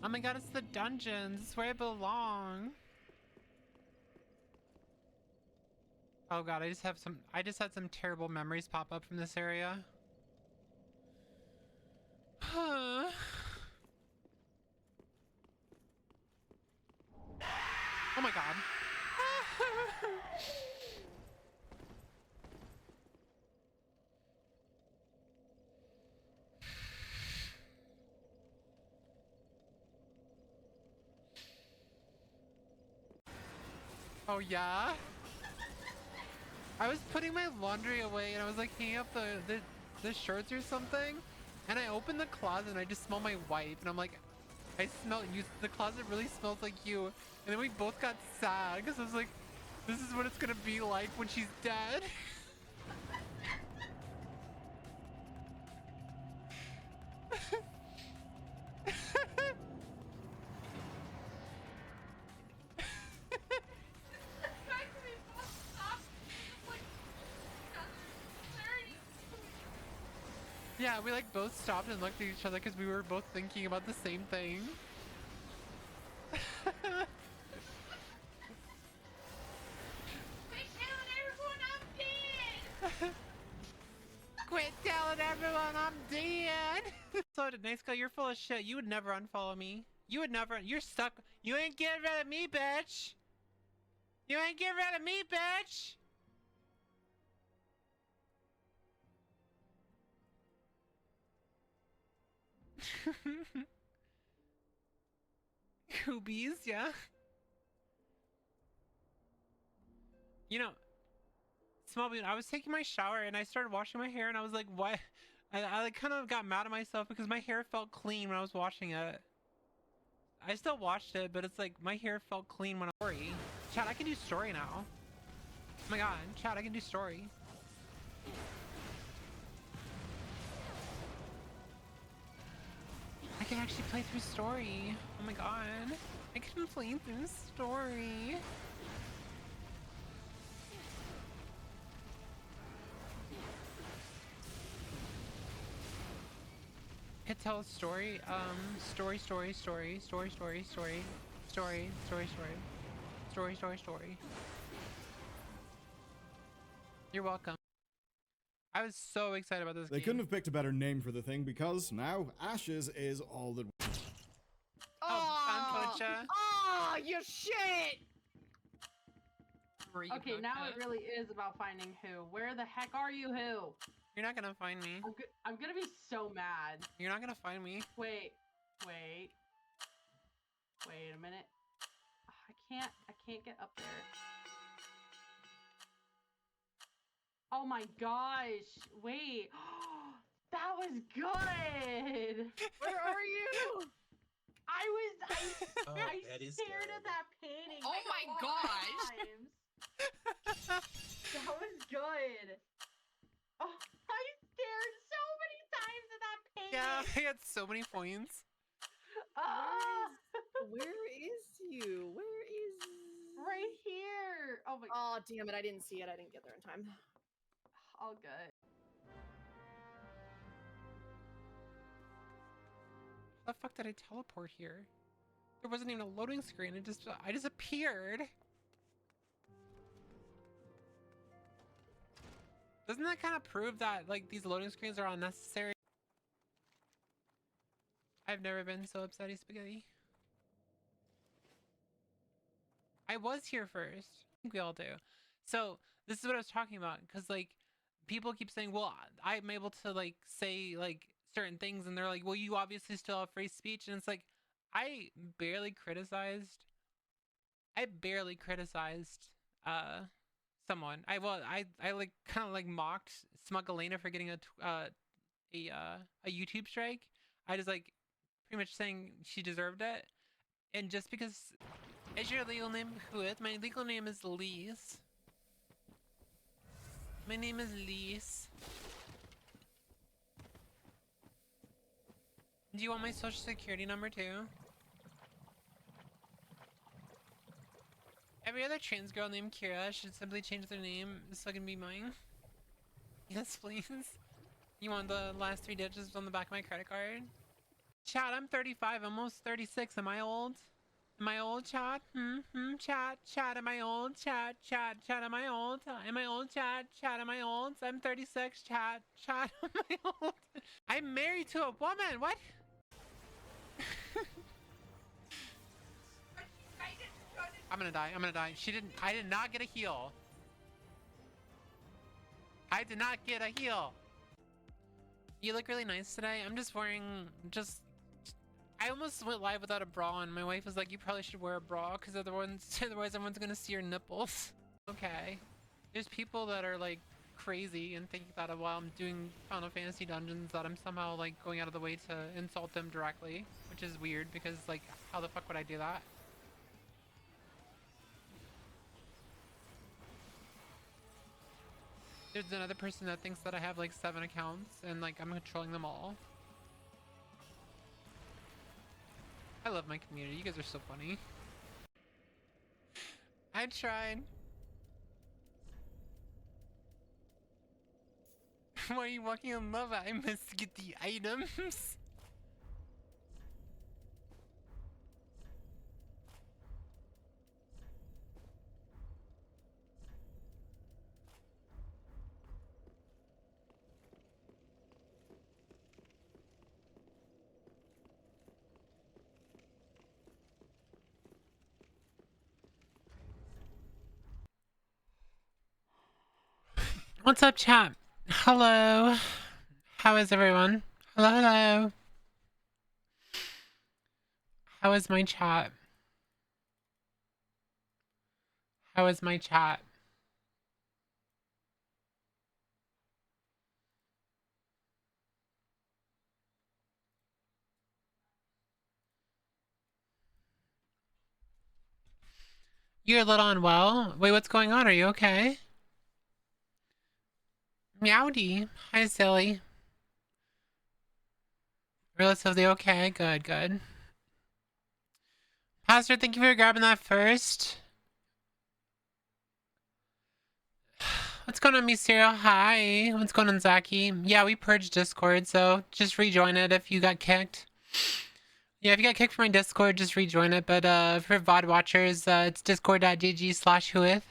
Oh my god, it's the dungeons. It's where I belong. Oh god, I just had some terrible memories pop up from this area. Oh my god. Oh yeah? I was putting my laundry away and I was like hanging up the shirts or something, and I opened the closet and I just smell my wife and I'm like, I smell you. The closet really smells like you. And then we both got sad because I was like, this is what it's gonna be like when she's dead. Yeah, we like both stopped and looked at each other because we were both thinking about the same thing. Quit telling everyone I'm dead. So nice guy, you're full of shit. You would never unfollow me. You would never. You're stuck. You ain't getting rid of me, bitch. You ain't getting rid of me, bitch. Hoobies, yeah. You know, small bean. I was taking my shower and I started washing my hair and I was like, what? I like kind of got mad at myself because my hair felt clean when I was washing it. I still watched it, but it's like my hair felt clean when I story. Chat, I can do story now. Oh my god, chat, I can do story. I can actually play through story. Oh my god. I can play through story. Hit tell a story. Story. You're welcome. I was so excited about this They game. couldn't have picked a better name for the thing because now Ashes is all that. Oh, oh, you shit! Okay, now it really is about finding who. Where the heck are you, who? You're not gonna find me. I'm gonna be so mad. You're not gonna find me. Wait a minute. I can't get up there. Oh my gosh! Wait, that was good. Where are you? I stared good. at that painting. Oh my gosh! That was good. Oh, I stared so many times at that painting. Yeah, I had so many points. Where is you? Where is? Right here. Oh my god. Oh damn it! I didn't see it. I didn't get there in time. All good. How the fuck did I teleport here? There wasn't even a loading screen. I just appeared. Doesn't that kind of prove that like these loading screens are unnecessary? I've never been so upsetty spaghetti. I was here first. I think we all do. So this is what I was talking about, because like people keep saying, well, I'm able to like say like certain things, and they're like, well, you obviously still have free speech, and it's like I barely criticized someone. I like kind of like mocked Smugalena for getting a YouTube strike. I just like pretty much saying she deserved it, and just because. Is your legal name Whooith? My legal name is Lise. My name is Lise. Do you want my social security number too? Every other trans girl named Kira should simply change their name so it can be mine. Yes, please. You want the last 3 digits on the back of my credit card? Chat, I'm 35, almost 36. Am I old? Am I old, chat? Chat, am I old? Chat, am I old? Am I old, chat? Am I old? I'm 36, chat, am I old? I'm married to a woman, what? I'm gonna die. I did not get a heal. I did not get a heal. You look really nice today. I'm just wearing, I almost went live without a bra, and my wife was like, you probably should wear a bra, because otherwise everyone's gonna see your nipples. Okay. There's people that are like crazy and think that while I'm doing Final Fantasy dungeons that I'm somehow like going out of the way to insult them directly, which is weird because like how the fuck would I do that? There's another person that thinks that I have like 7 accounts and like I'm controlling them all. I love my community. You guys are so funny. I tried. Why are you walking on lava? I must get the items. What's up, chat? Hello. How is everyone? Hello. How is my chat? How is my chat? You're a little unwell? Wait, what's going on? Are you okay? Meowdy. Hi, silly. Relatively okay. Good. Pastor, thank you for grabbing that first. What's going on, Mysterio? Hi. What's going on, Zaki? Yeah, we purged Discord, so just rejoin it if you got kicked. Yeah, if you got kicked from my Discord, just rejoin it. But for VOD watchers, it's discord.gg/Whooith.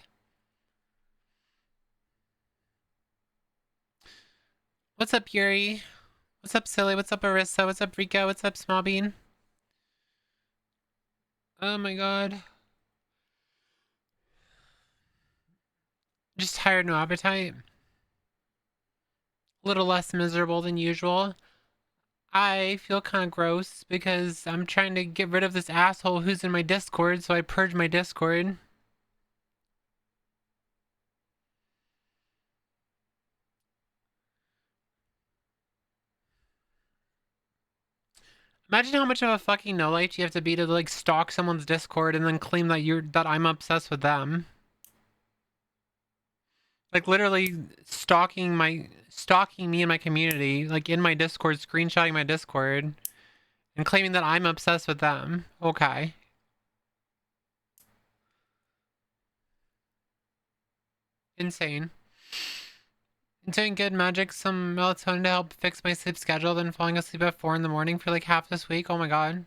What's up, Yuri? What's up, Silly? What's up, Arissa? What's up, Rika? What's up, Smallbean? Oh my god. Just tired, no appetite. A little less miserable than usual. I feel kind of gross because I'm trying to get rid of this asshole who's in my Discord, so I purged my Discord. Imagine how much of a fucking no-light you have to be to like stalk someone's Discord and then claim that I'm obsessed with them. Like literally stalking me and my community, like in my Discord, screenshotting my Discord, and claiming that I'm obsessed with them. Okay. Insane. Doing good, magic, some melatonin to help fix my sleep schedule, then falling asleep at 4 in the morning for like half this week. Oh my god.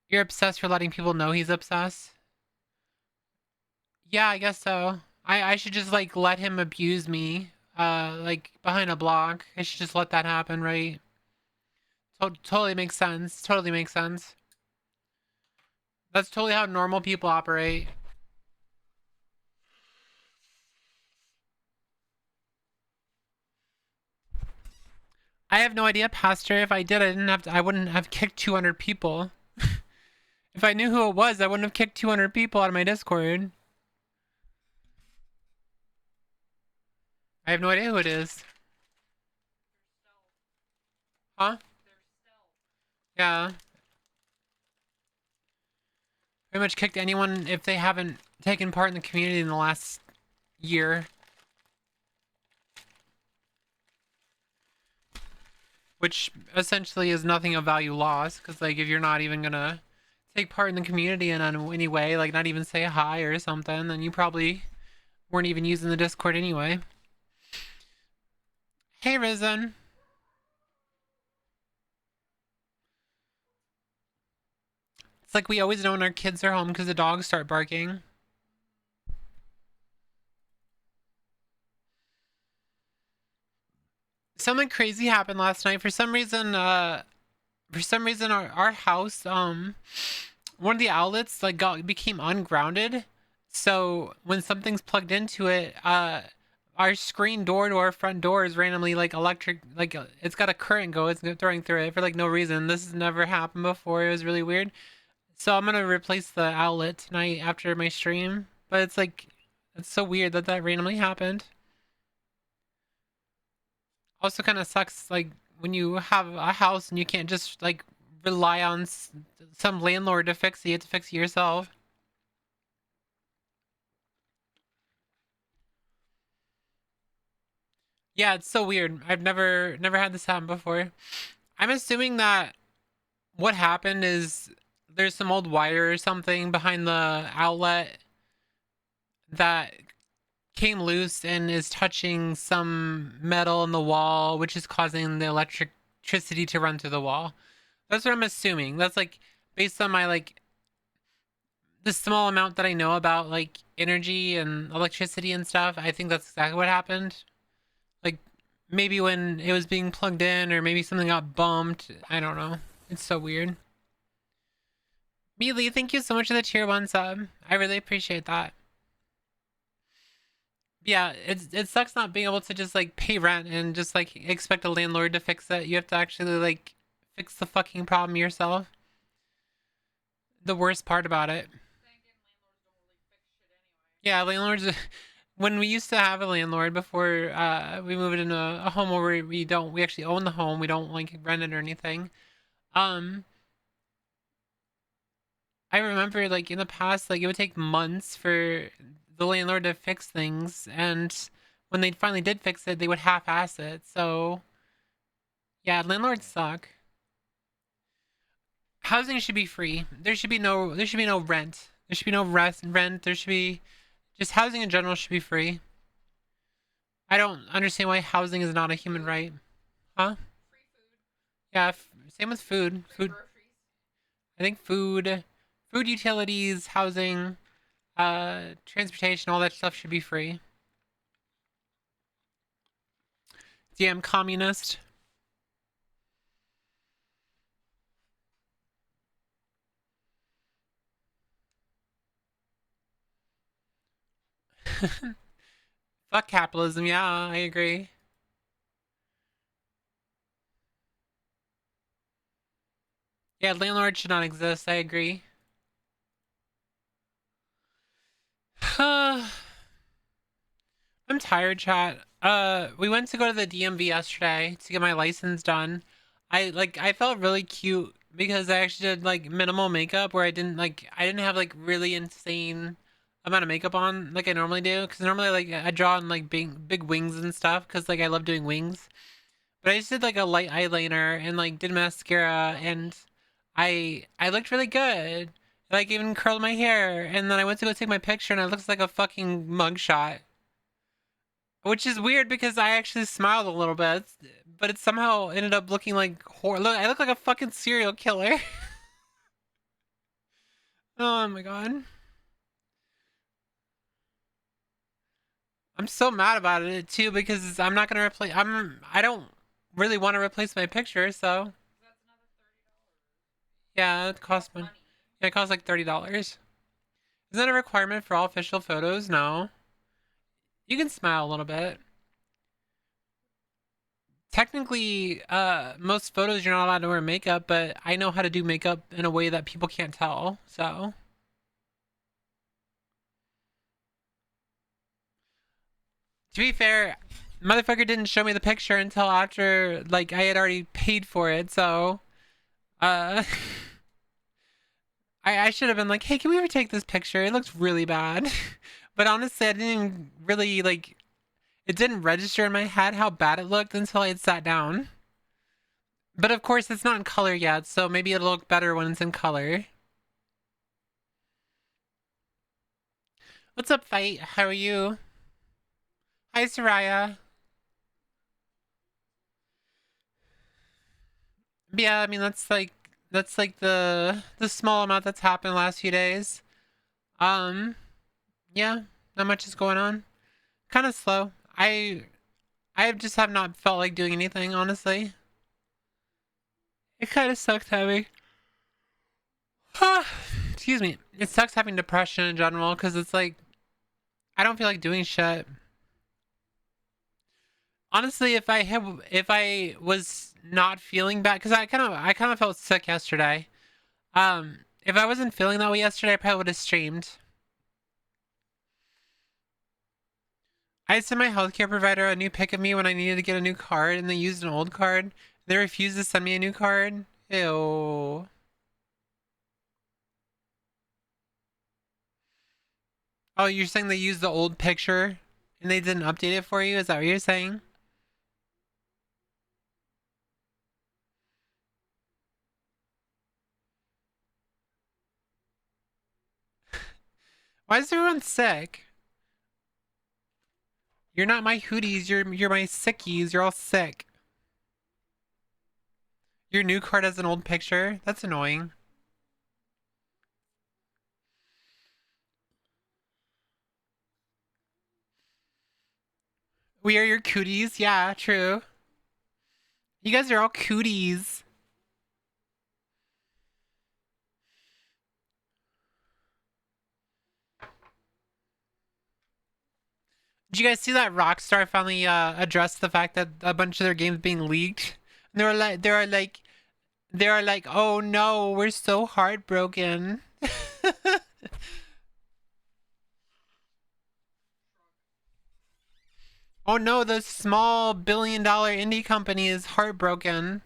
You're obsessed for letting people know he's obsessed? Yeah, I guess so. I should just like let him abuse me, like behind a block. I should just let that happen, right? Totally makes sense. Totally makes sense. That's totally how normal people operate. I have no idea, Pastor. If I did, I wouldn't have kicked 200 people. If I knew who it was, I wouldn't have kicked 200 people out of my Discord. I have no idea who it is. Huh? Yeah. Pretty much kicked anyone if they haven't taken part in the community in the last year. Which essentially is nothing of value lost, because like if you're not even gonna take part in the community in any way, like not even say hi or something, then you probably weren't even using the Discord anyway. Hey, Risen. It's like we always know when our kids are home because the dogs start barking. Something crazy happened last night. For some reason our house, one of the outlets like became ungrounded. So when something's plugged into it, our screen door to our front door is randomly like electric, like it's got a current it's throwing through it for like no reason. This has never happened before. It was really weird. So I'm gonna replace the outlet tonight after my stream. But it's like, it's so weird that that randomly happened. Also kind of sucks like when you have a house and you can't just like rely on some landlord to fix it. You have to fix it yourself. Yeah, it's so weird. I've never had this happen before. I'm assuming that what happened is there's some old wire or something behind the outlet that came loose and is touching some metal in the wall, which is causing the electricity to run through the wall. That's what I'm assuming. That's like based on my like the small amount that I know about like energy and electricity and stuff. I think that's exactly what happened. Like maybe when it was being plugged in, or maybe something got bumped. I don't know. It's so weird. Mealy, thank you so much for the tier 1 sub. I really appreciate that. Yeah, it sucks not being able to just like pay rent and just like expect a landlord to fix it. You have to actually like fix the fucking problem yourself. The worst part about it. Yeah, landlords. When we used to have a landlord before we moved into a home where we actually own the home. We don't like rent it or anything. Um, I remember like in the past, like it would take months for the landlord to fix things, and when they finally did fix it, they would half-ass it. So yeah, landlords suck. Housing should be free. There should be no rent. There should be no rent. There should be just housing in general should be free. I don't understand why housing is not a human right. Huh? Yeah, same with food. Food. I think food utilities, housing, transportation, all that stuff should be free. Damn communist. Fuck capitalism. Yeah, I agree. Yeah, landlords should not exist. I agree. I'm tired, chat. We went to go to the DMV yesterday to get my license done. I felt really cute because I actually did like minimal makeup where I didn't have like really insane amount of makeup on like I normally do, because normally like I draw on like big wings and stuff because like I love doing wings. But I just did like a light eyeliner and like did mascara, and I looked really good. Like even curled my hair, and then I went to go take my picture and I looked like a fucking mugshot. Which is weird because I actually smiled a little bit, but it somehow ended up looking like Look, I look like a fucking serial killer. Oh my god. I'm so mad about it too because I'm not gonna replace. I don't really want to replace my picture, so yeah, it costs money. Yeah, it costs like $30. Is that a requirement for all official photos? No. You can smile a little bit. Technically, most photos you're not allowed to wear makeup, but I know how to do makeup in a way that people can't tell, so. To be fair, motherfucker didn't show me the picture until after, like, I had already paid for it, so. Uh. I should have been like, hey, can we ever take this picture? It looks really bad. But honestly, I didn't really, like, it didn't register in my head how bad it looked until I had sat down. But of course, it's not in color yet, so maybe it'll look better when it's in color. What's up, Fight? How are you? Hi, Soraya. Yeah, I mean, that's like That's like the small amount that's happened the last few days. Yeah, not much is going on. Kind of slow. I just have not felt like doing anything, honestly. It kind of sucks having. Excuse me. It sucks having depression in general because it's like I don't feel like doing shit. Honestly, if I was not feeling bad, because I kind of felt sick yesterday. If I wasn't feeling that way yesterday, I probably would have streamed. I sent my healthcare provider a new pic of me when I needed to get a new card, and they used an old card. They refused to send me a new card. Ew. Oh, you're saying they used the old picture and they didn't update it for you? Is that what you're saying? Why is everyone sick? You're not my hooties. You're my sickies. You're all sick. Your new card has an old picture. That's annoying. We are your cooties. Yeah, true. You guys are all cooties. Did you guys see that Rockstar finally addressed the fact that a bunch of their games being leaked? They are like, oh no, we're so heartbroken. Oh no, the small billion-dollar indie company is heartbroken.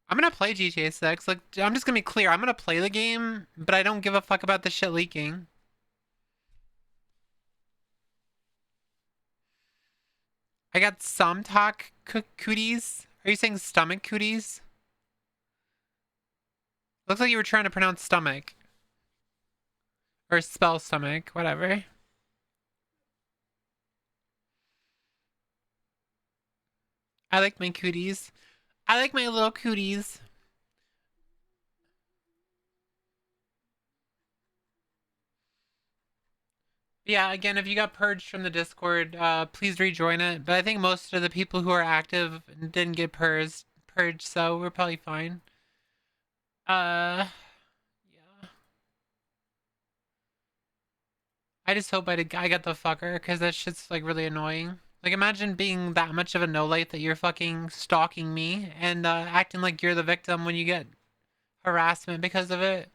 I'm gonna play GTA 6. Like, I'm just gonna be clear. I'm gonna play the game, but I don't give a fuck about the shit leaking. I got some talk cooties. Are you saying stomach cooties? Looks like you were trying to pronounce stomach. Or spell stomach, whatever. I like my cooties. I like my little cooties. Yeah, again, if you got purged from the Discord, please rejoin it. But I think most of the people who are active didn't get purged, so we're probably fine. Yeah. I just hope I got the fucker, because that shit's like really annoying. Like, imagine being that much of a no-light that you're fucking stalking me and acting like you're the victim when you get harassment because of it.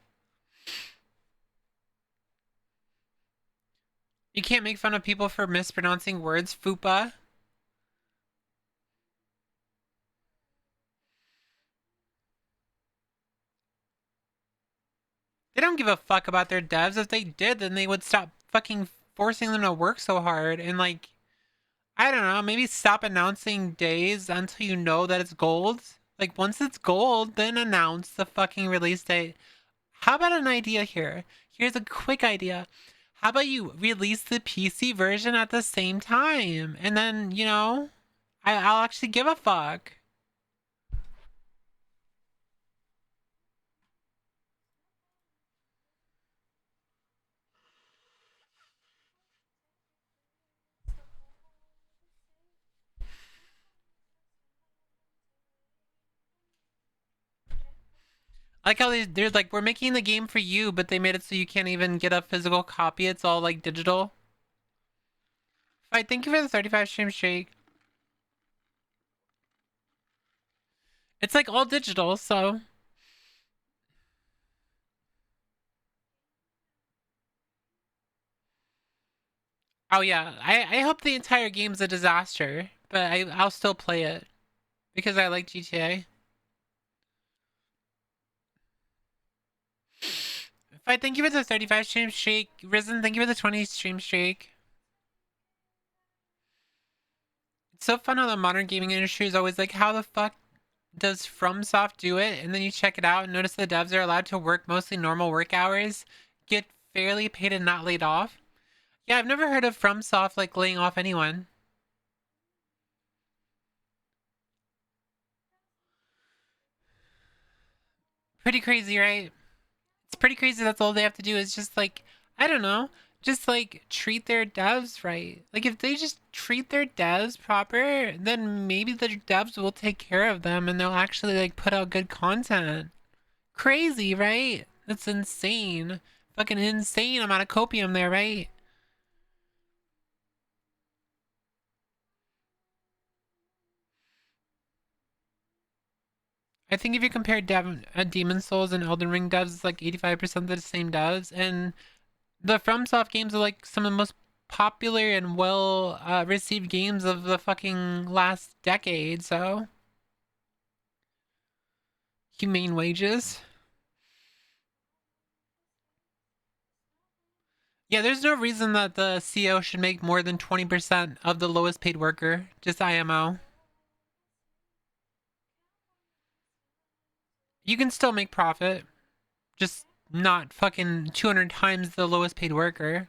You can't make fun of people for mispronouncing words, fupa. They don't give a fuck about their devs. If they did, then they would stop fucking forcing them to work so hard and, like, I don't know, maybe stop announcing days until you know that it's gold. Like, once it's gold, then announce the fucking release date. How about an idea here? Here's a quick idea. How about you release the PC version at the same time? And then, I'll actually give a fuck. I like how they're like, we're making the game for you, but they made it so you can't even get a physical copy. It's all like digital. Alright, thank you for the 35 stream streak. It's like all digital, so. Oh yeah, I hope the entire game's a disaster, but I'll still play it because I like GTA. Fight, thank you for the 35 stream streak. Risen, thank you for the 20 stream streak. It's so fun how the modern gaming industry is always like, how the fuck does FromSoft do it? And then you check it out and notice the devs are allowed to work mostly normal work hours, get fairly paid and not laid off. Yeah, I've never heard of FromSoft like laying off anyone. pretty crazy, right? It's pretty crazy. That's all they have to do is just like, I don't know, just like treat their devs right. Like if they just treat their devs proper, then maybe the devs will take care of them and they'll actually like put out good content. Crazy, right? That's insane. Fucking insane amount of copium there, right? I think if you compare Demon Souls and Elden Ring devs, it's like 85% of the same devs, and the FromSoft games are like some of the most popular and well received games of the fucking last decade. So humane wages. Yeah, there's no reason that the CEO should make more than 20% of the lowest paid worker. Just IMO. You can still make profit, just not fucking 200 times the lowest paid worker.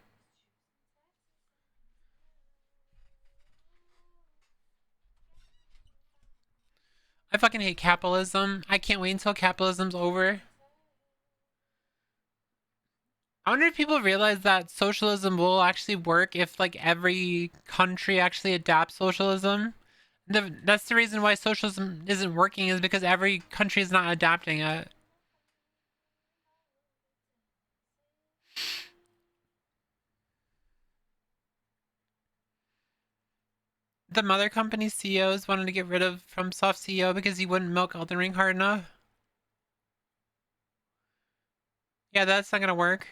I fucking hate capitalism. I can't wait until capitalism's over. I wonder if people realize that socialism will actually work if like every country actually adopts socialism. That's the reason why socialism isn't working, is because every country is not adapting it. The mother company CEOs wanted to get rid of FromSoft CEO because he wouldn't milk Elden Ring hard enough. Yeah, that's not gonna work.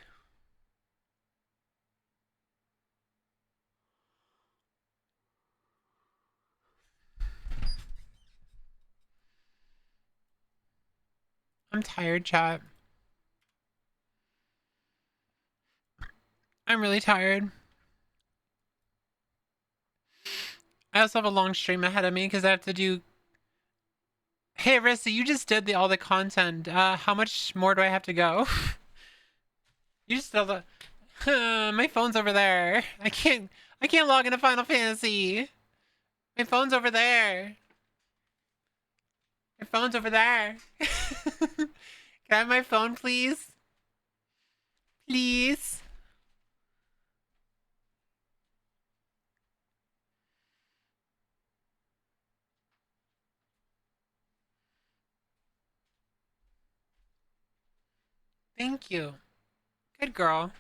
I'm tired, chat. I'm really tired. I also have a long stream ahead of me because I have to do. Hey, Rissa, you just did all the content. How much more do I have to go? You just did the. My phone's over there. I can't log into Final Fantasy. My phone's over there. My phone's over there. Can I have my phone, please? Please. Thank you. Good girl.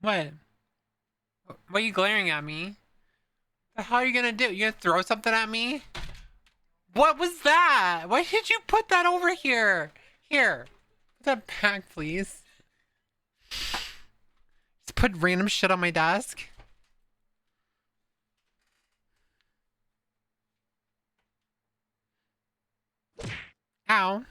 What? What are you glaring at me? The hell are you gonna do? You gonna throw something at me? What was that? Why did you put that over here? Here. Put that back, please. Just put random shit on my desk. Ow.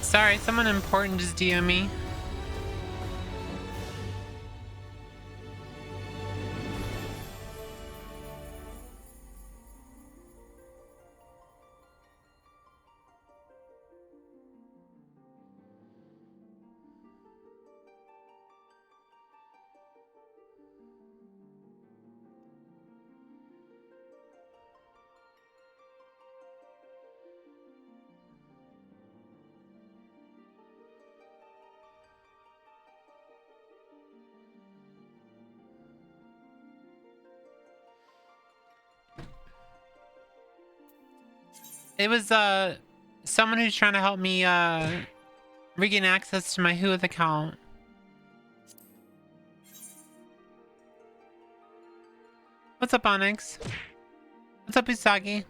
Sorry, someone important just DM me. It was someone who's trying to help me regain access to my Whooith account. What's up, Onyx? What's up, Usagi?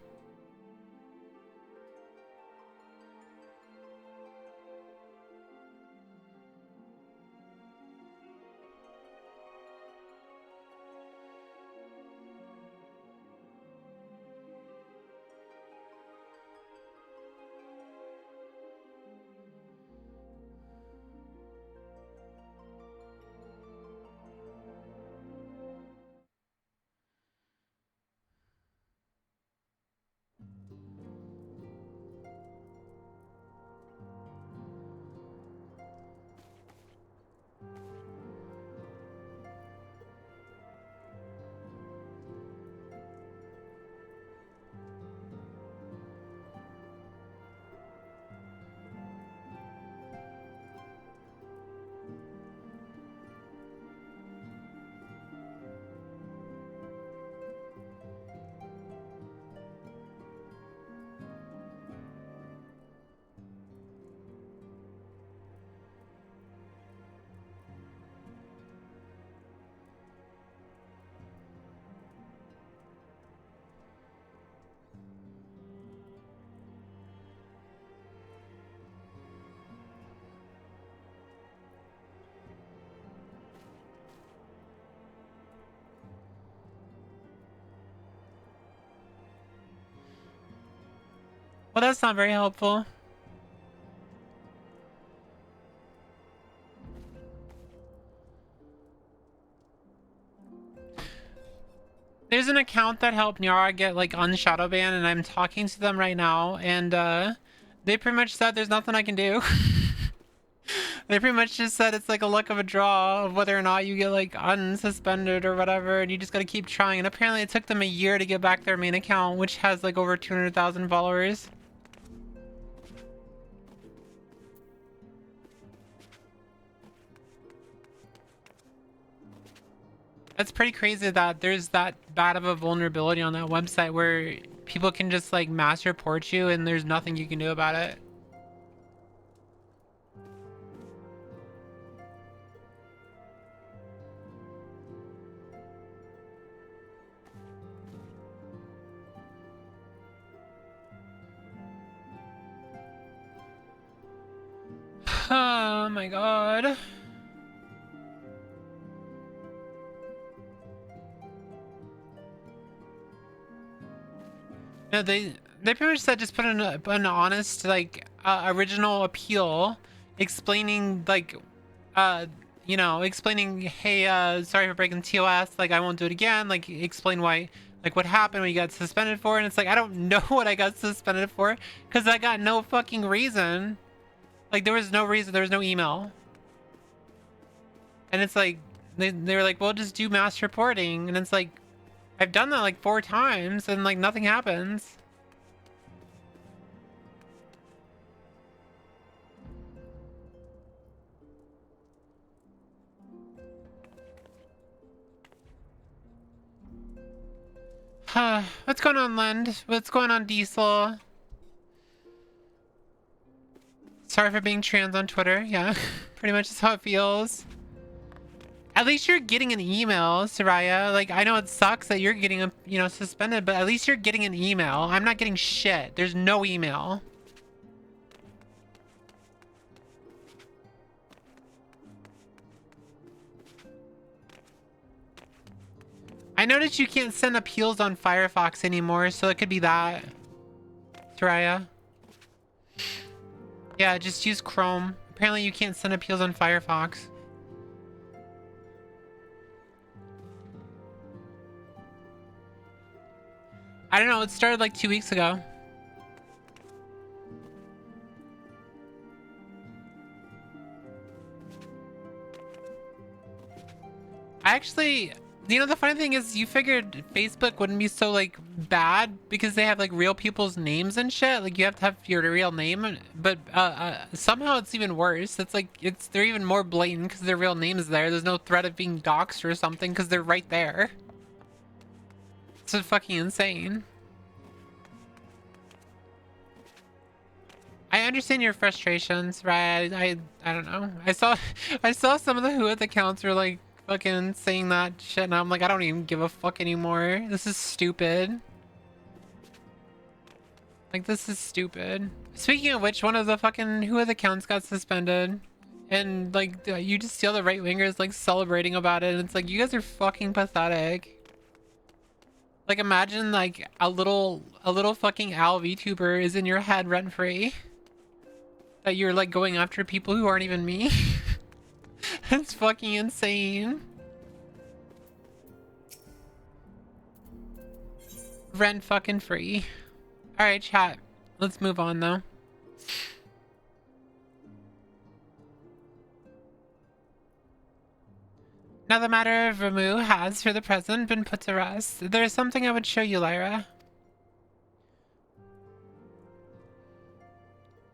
Well, that's not very helpful. There's an account that helped Nyara get like unshadow banned, and I'm talking to them right now, and they pretty much said there's nothing I can do. They pretty much just said it's like a luck of a draw of whether or not you get like unsuspended or whatever, and you just gotta keep trying. And apparently it took them a year to get back their main account, which has like over 200,000 followers. That's pretty crazy that there's that bad of a vulnerability on that website where people can just like mass report you and there's nothing you can do about it. Oh my god. No, they pretty much said just put in an honest like original appeal explaining like you know, explaining, hey, sorry for breaking TOS, like I won't do it again, like explain why, like what happened, what you got suspended for. And it's like, I don't know what I got suspended for because I got no fucking reason. Like there was no reason, there was no email. And it's like they were like, well, just do mass reporting. And it's like, I've done that like 4 times and like nothing happens. What's going on, Lend? What's going on, Diesel? Sorry for being trans on Twitter. Yeah, pretty much is how it feels. At least you're getting an email, Soraya. Like, I know it sucks that you're getting, you know, suspended, but at least you're getting an email. I'm not getting shit. There's no email. I noticed you can't send appeals on Firefox anymore, so it could be that. Soraya. Yeah, just use Chrome. Apparently you can't send appeals on Firefox. I don't know, it started like 2 weeks ago. I actually, you know, the funny thing is you figured Facebook wouldn't be so like bad because they have like real people's names and shit. Like you have to have your real name, but somehow it's even worse. It's like they're even more blatant because their real name is there. There's no threat of being doxxed or something because they're right there. It's just fucking insane. I understand your frustrations, right? I don't know. I saw some of the Whooith accounts were like fucking saying that shit, and I'm like, I don't even give a fuck anymore. This is stupid. Like, this is stupid. Speaking of which, one of the fucking Whooith accounts got suspended. And, like, you just see all the right-wingers, like, celebrating about it. And it's like, you guys are fucking pathetic. Like, imagine, like, a little fucking Al VTuber is in your head rent-free. That you're, like, going after people who aren't even me. That's fucking insane. Rent fucking free. Alright, chat. Let's move on, though. Now the matter of Ramu has, for the present, been put to rest. There is something I would show you, Lyra.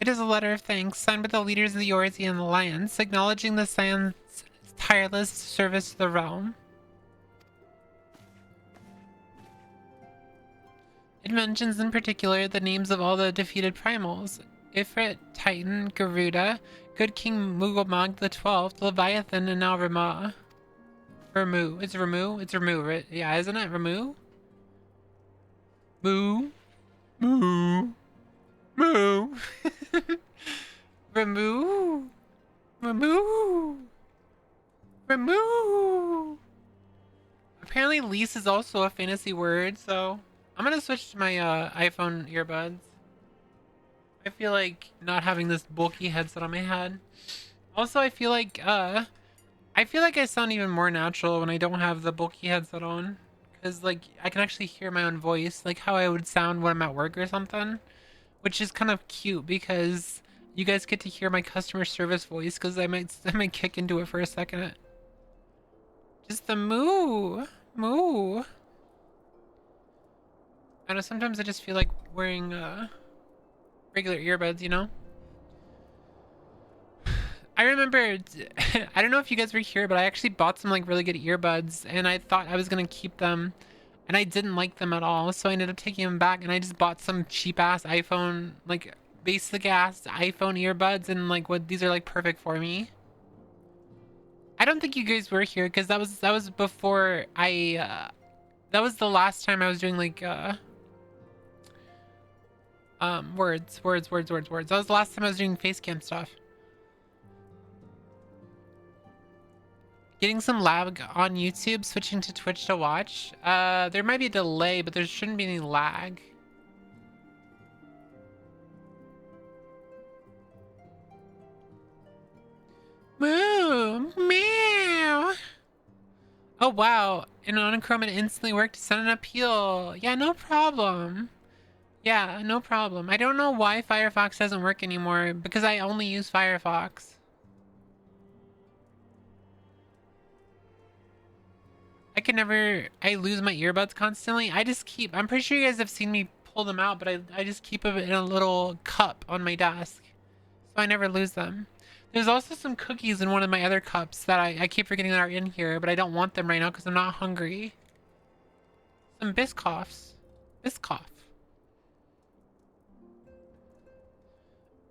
It is a letter of thanks signed by the leaders of the Eorzean Alliance, acknowledging the Science's tireless service to the realm. It mentions in particular the names of all the defeated primals: Ifrit, Titan, Garuda, Good King Mughal the 12th, Leviathan, and now Ramu. Ramu. It's Ramu? It's Ramu, right? Yeah, isn't it Ramu? Moo. Moo. Moo. Ramu. Ramu. Ramu. Apparently lease is also a fantasy word, so I'm gonna switch to my iPhone earbuds. I feel like not having this bulky headset on my head. Also, I feel like I sound even more natural when I don't have the bulky headset on. Because, like, I can actually hear my own voice, like how I would sound when I'm at work or something. Which is kind of cute because you guys get to hear my customer service voice, because I might kick into it for a second. Just the moo. Moo. I know, sometimes I just feel like wearing regular earbuds, you know? I remember, I don't know if you guys were here, but I actually bought some like really good earbuds, and I thought I was gonna keep them, and I didn't like them at all, so I ended up taking them back, and I just bought some cheap ass iPhone, like basic ass iPhone earbuds, and like these are like perfect for me. I don't think you guys were here because that was before that was the last time I was doing like words. That was the last time I was doing face cam stuff. Getting some lag on YouTube, switching to Twitch to watch. There might be a delay, but there shouldn't be any lag. Moo! Meow! Oh wow, an Onochrome instantly worked to send an appeal. Yeah, no problem. Yeah, no problem. I don't know why Firefox doesn't work anymore, because I only use Firefox. I lose my earbuds constantly. I'm pretty sure you guys have seen me pull them out, but I just keep them in a little cup on my desk. So I never lose them. There's also some cookies in one of my other cups that I keep forgetting that are in here, but I don't want them right now because I'm not hungry. Some Biscoffs. Biscoff.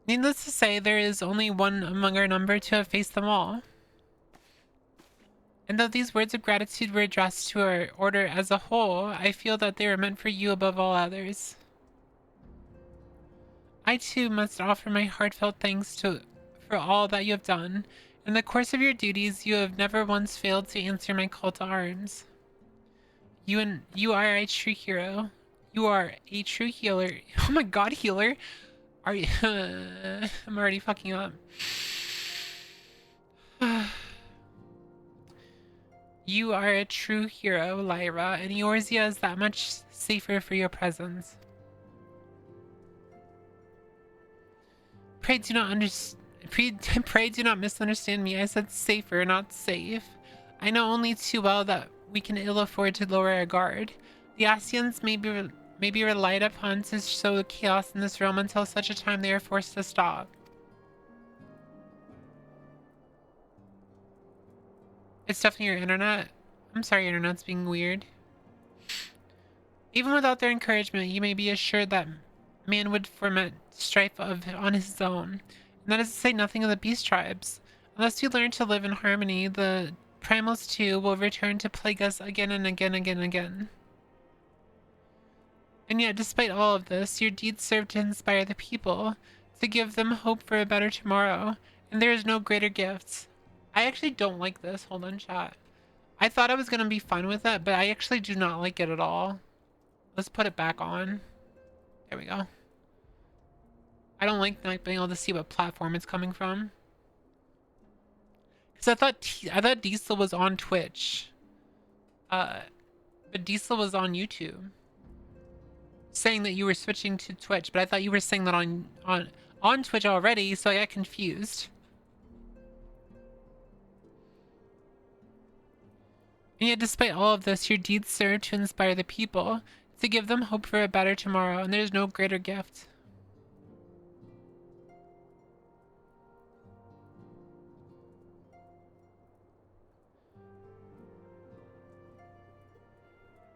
Needless to say, there is only one among our number to have faced them all. And though these words of gratitude were addressed to our order as a whole, I feel that they were meant for you above all others. I too must offer my heartfelt thanks for all that you have done. In the course of your duties, you have never once failed to answer my call to arms. You are a true hero. You are a true healer. Oh my god, healer! Are you? I'm already fucking up. You are a true hero, Lyra, and Eorzea is that much safer for your presence. Pray do not misunderstand me. I said safer, not safe. I know only too well that we can ill afford to lower our guard. The Asians may be relied upon to sow chaos in this realm until such a time they are forced to stop. It's definitely your internet. I'm sorry your internet's being weird. Even without their encouragement, you may be assured that man would foment strife on his own. And that is to say nothing of the beast tribes. Unless we learn to live in harmony, the primals too will return to plague us again and again and again and again. And yet, despite all of this, your deeds serve to inspire the people, to give them hope for a better tomorrow, and there is no greater gift. I actually don't like this. Hold on, chat. I thought I was going to be fine with that, but I actually do not like it at all. Let's put it back on. There we go. I don't like not being able to see what platform it's coming from. Because I thought Diesel was on Twitch. But Diesel was on YouTube. Saying that you were switching to Twitch, but I thought you were saying that on Twitch already, so I got confused. And yet, despite all of this, your deeds serve to inspire the people, to give them hope for a better tomorrow, and there's no greater gift.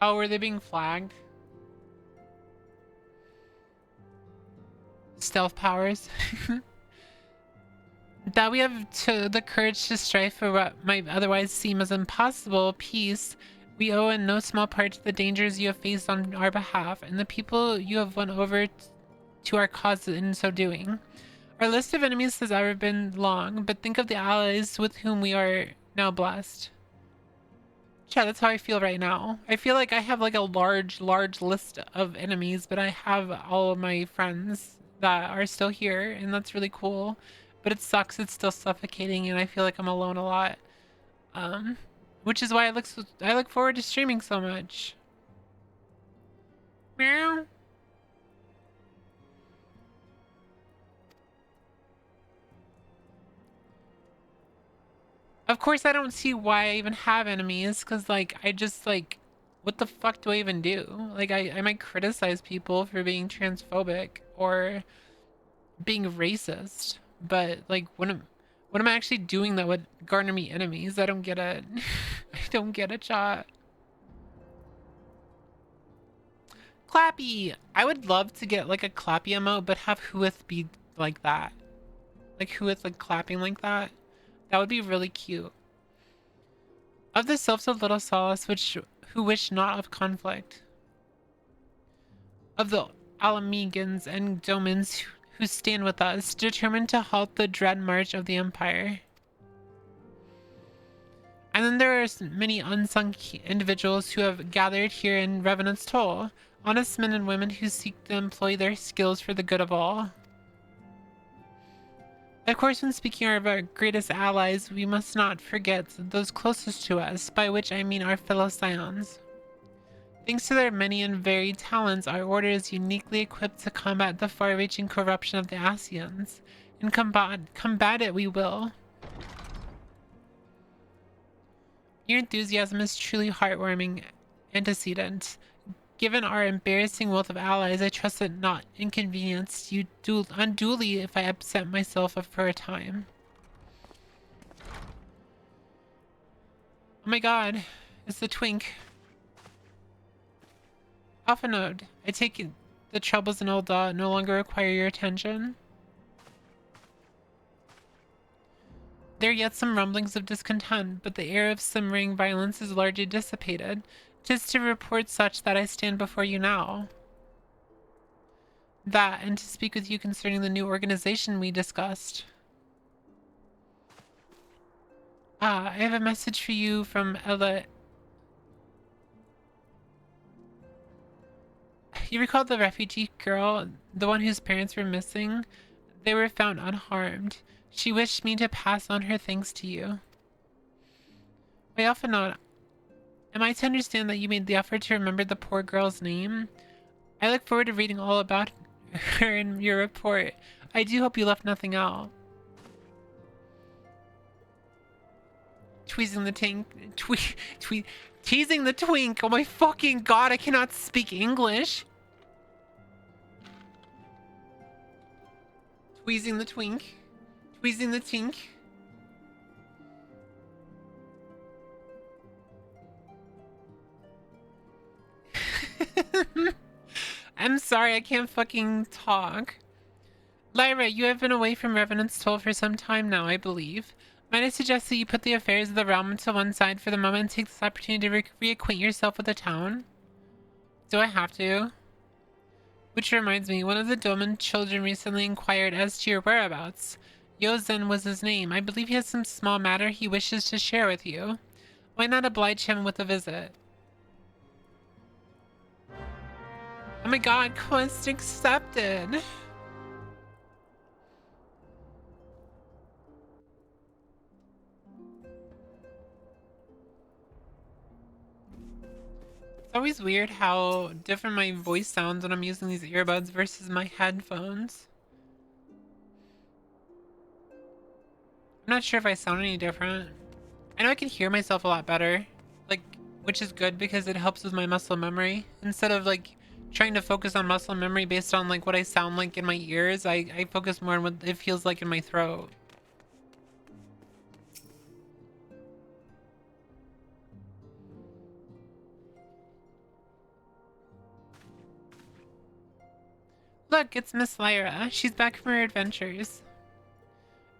Oh, were they being flagged? Stealth powers. That we have the courage to strive for what might otherwise seem as impossible peace, we owe in no small part to the dangers you have faced on our behalf and the people you have won over to our cause in so doing. Our list of enemies has ever been long, but think of the allies with whom we are now blessed. Yeah, that's how I feel right now. I feel like I have like a large list of enemies, but I have all of my friends that are still here, and that's really cool. But it sucks, it's still suffocating, and I feel like I'm alone a lot. Which is why I look forward to streaming so much. Meow. Of course, I don't see why I even have enemies, because, like, I just, like, what the fuck do I even do? Like, I might criticize people for being transphobic or being racist, but, like, what am I actually doing that would garner me enemies? I don't get it. I don't get it, chat. Clappy! I would love to get, like, a clappy emote, but have Whooith be like that. Like, Whooith, like, clapping like that. That would be really cute. Of the selves of little solace who wish not of conflict. Of the Alamegans and Domans who stand with us, determined to halt the dread march of the Empire. And then there are many unsung individuals who have gathered here in Revenant's Toll, honest men and women who seek to employ their skills for the good of all. Of course, when speaking of our greatest allies, we must not forget those closest to us, by which I mean our fellow scions. Thanks to their many and varied talents, our order is uniquely equipped to combat the far-reaching corruption of the Asians, and combat it we will. Your enthusiasm is truly heartwarming antecedent. Given our embarrassing wealth of allies, I trust it not inconvenienced you unduly if I absent myself for a time. Oh my god, it's the twink. Alpha Node, I take it the troubles in Ul'dah no longer require your attention. There are yet some rumblings of discontent, but the air of simmering violence is largely dissipated. 'Tis to report such that I stand before you now. That, and to speak with you concerning the new organization we discussed. Ah, I have a message for you from Ella. You recall the refugee girl, the one whose parents were missing? They were found unharmed. She wished me to pass on her thanks to you. I often not. Am I to understand that you made the effort to remember the poor girl's name? I look forward to reading all about her in your report. I do hope you left nothing out. Tweezing the twink. Teasing the twink. Oh my fucking god, I cannot speak English. Tweezing the twink. Tweezing the tink. Sorry, I can't fucking talk. Lyra, you have been away from Revenant's Toll for some time now, I believe. Might I suggest that you put the affairs of the realm to one side for the moment and take this opportunity to reacquaint yourself with the town? Do I have to? Which reminds me, one of the Doman children recently inquired as to your whereabouts. Yozen was his name. I believe he has some small matter he wishes to share with you. Why not oblige him with a visit? Oh my god, quest accepted! It's always weird how different my voice sounds when I'm using these earbuds versus my headphones. I'm not sure if I sound any different. I know I can hear myself a lot better, like, which is good because it helps with my muscle memory. Instead of like trying to focus on muscle memory based on like what I sound like in my ears, I focus more on what it feels like in my throat. Look, it's Miss Lyra. She's back from her adventures.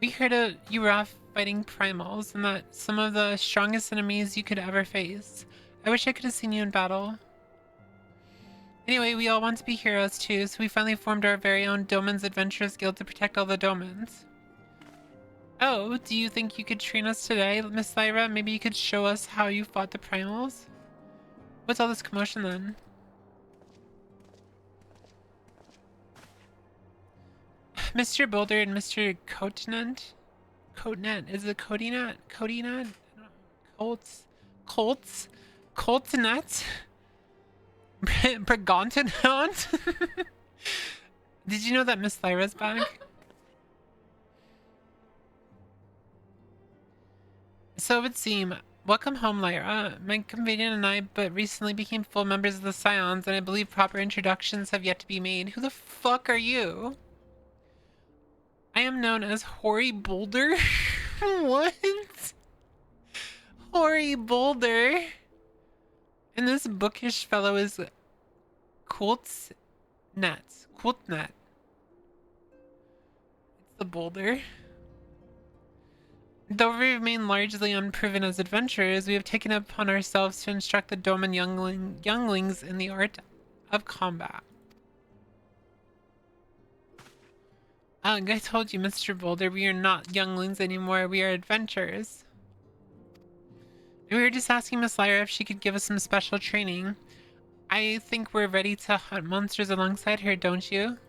We heard you were off fighting primals and that some of the strongest enemies you could ever face. I wish I could have seen you in battle. Anyway, we all want to be heroes too, so we finally formed our very own Doman's Adventurers Guild to protect all the Domans. Oh, do you think you could train us today, Miss Lyra? Maybe you could show us how you fought the primals? What's all this commotion then? Mr. Boulder and Mr. Coatnet? Is it Codinat? Codinat? Coltnet? Brigantinant? Did you know that Miss Lyra's back? So it would seem. Welcome home, Lyra. My companion and I but recently became full members of the Scions, and I believe proper introductions have yet to be made. Who the fuck are you? I am known as Hoary Boulder. What? Hoary Boulder. And this bookish fellow is Coultnet. Coultnet. It's the Boulder. Though we remain largely unproven as adventurers, we have taken it upon ourselves to instruct the Doman younglings in the art of combat. I told you, Mr. Boulder, we are not younglings anymore. We are adventurers. And we were just asking Miss Lyra if she could give us some special training. I think we're ready to hunt monsters alongside her, don't you?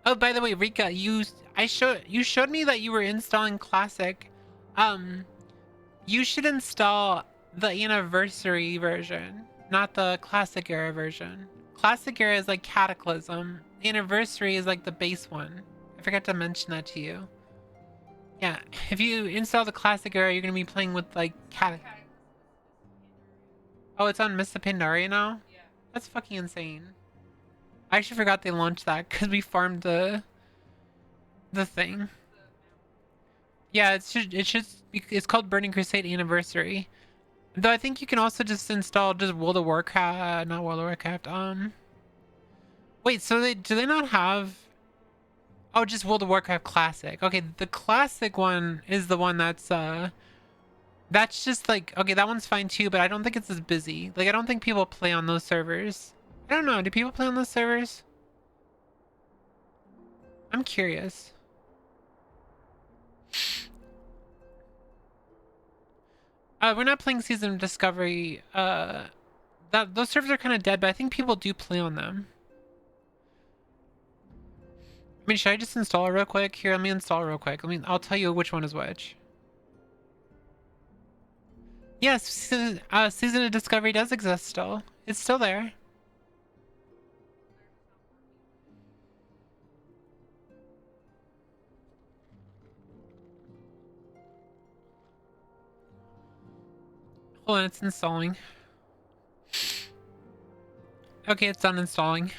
Oh, by the way, Rika, you showed me that you were installing Classic. You should install the anniversary version, not the Classic era version. Classic era is like Cataclysm. Anniversary is like the base one. I forgot to mention that to you. Yeah, if you install the Classic era, you're gonna be playing with like Oh, it's on Mists of Pandaria now? Yeah. That's fucking insane. I actually forgot they launched that because we farmed the thing. Yeah, it's called Burning Crusade Anniversary. Though I think you can also just install just World of Warcraft, not World of Warcraft. Wait, so do they not have? Oh, just World of Warcraft Classic. Okay, the Classic one is the one that's just like, okay, that one's fine too, but I don't think it's as busy. Like, I don't think people play on those servers. I don't know. Do people play on those servers? I'm curious. We're not playing Season of Discovery. Those servers are kind of dead, but I think people do play on them. I mean, should I just install it real quick? Here, let me install it real quick. I'll tell you which one is which. Yes, Season of Discovery does exist still. It's still there. Hold on, it's installing. Okay, it's done installing.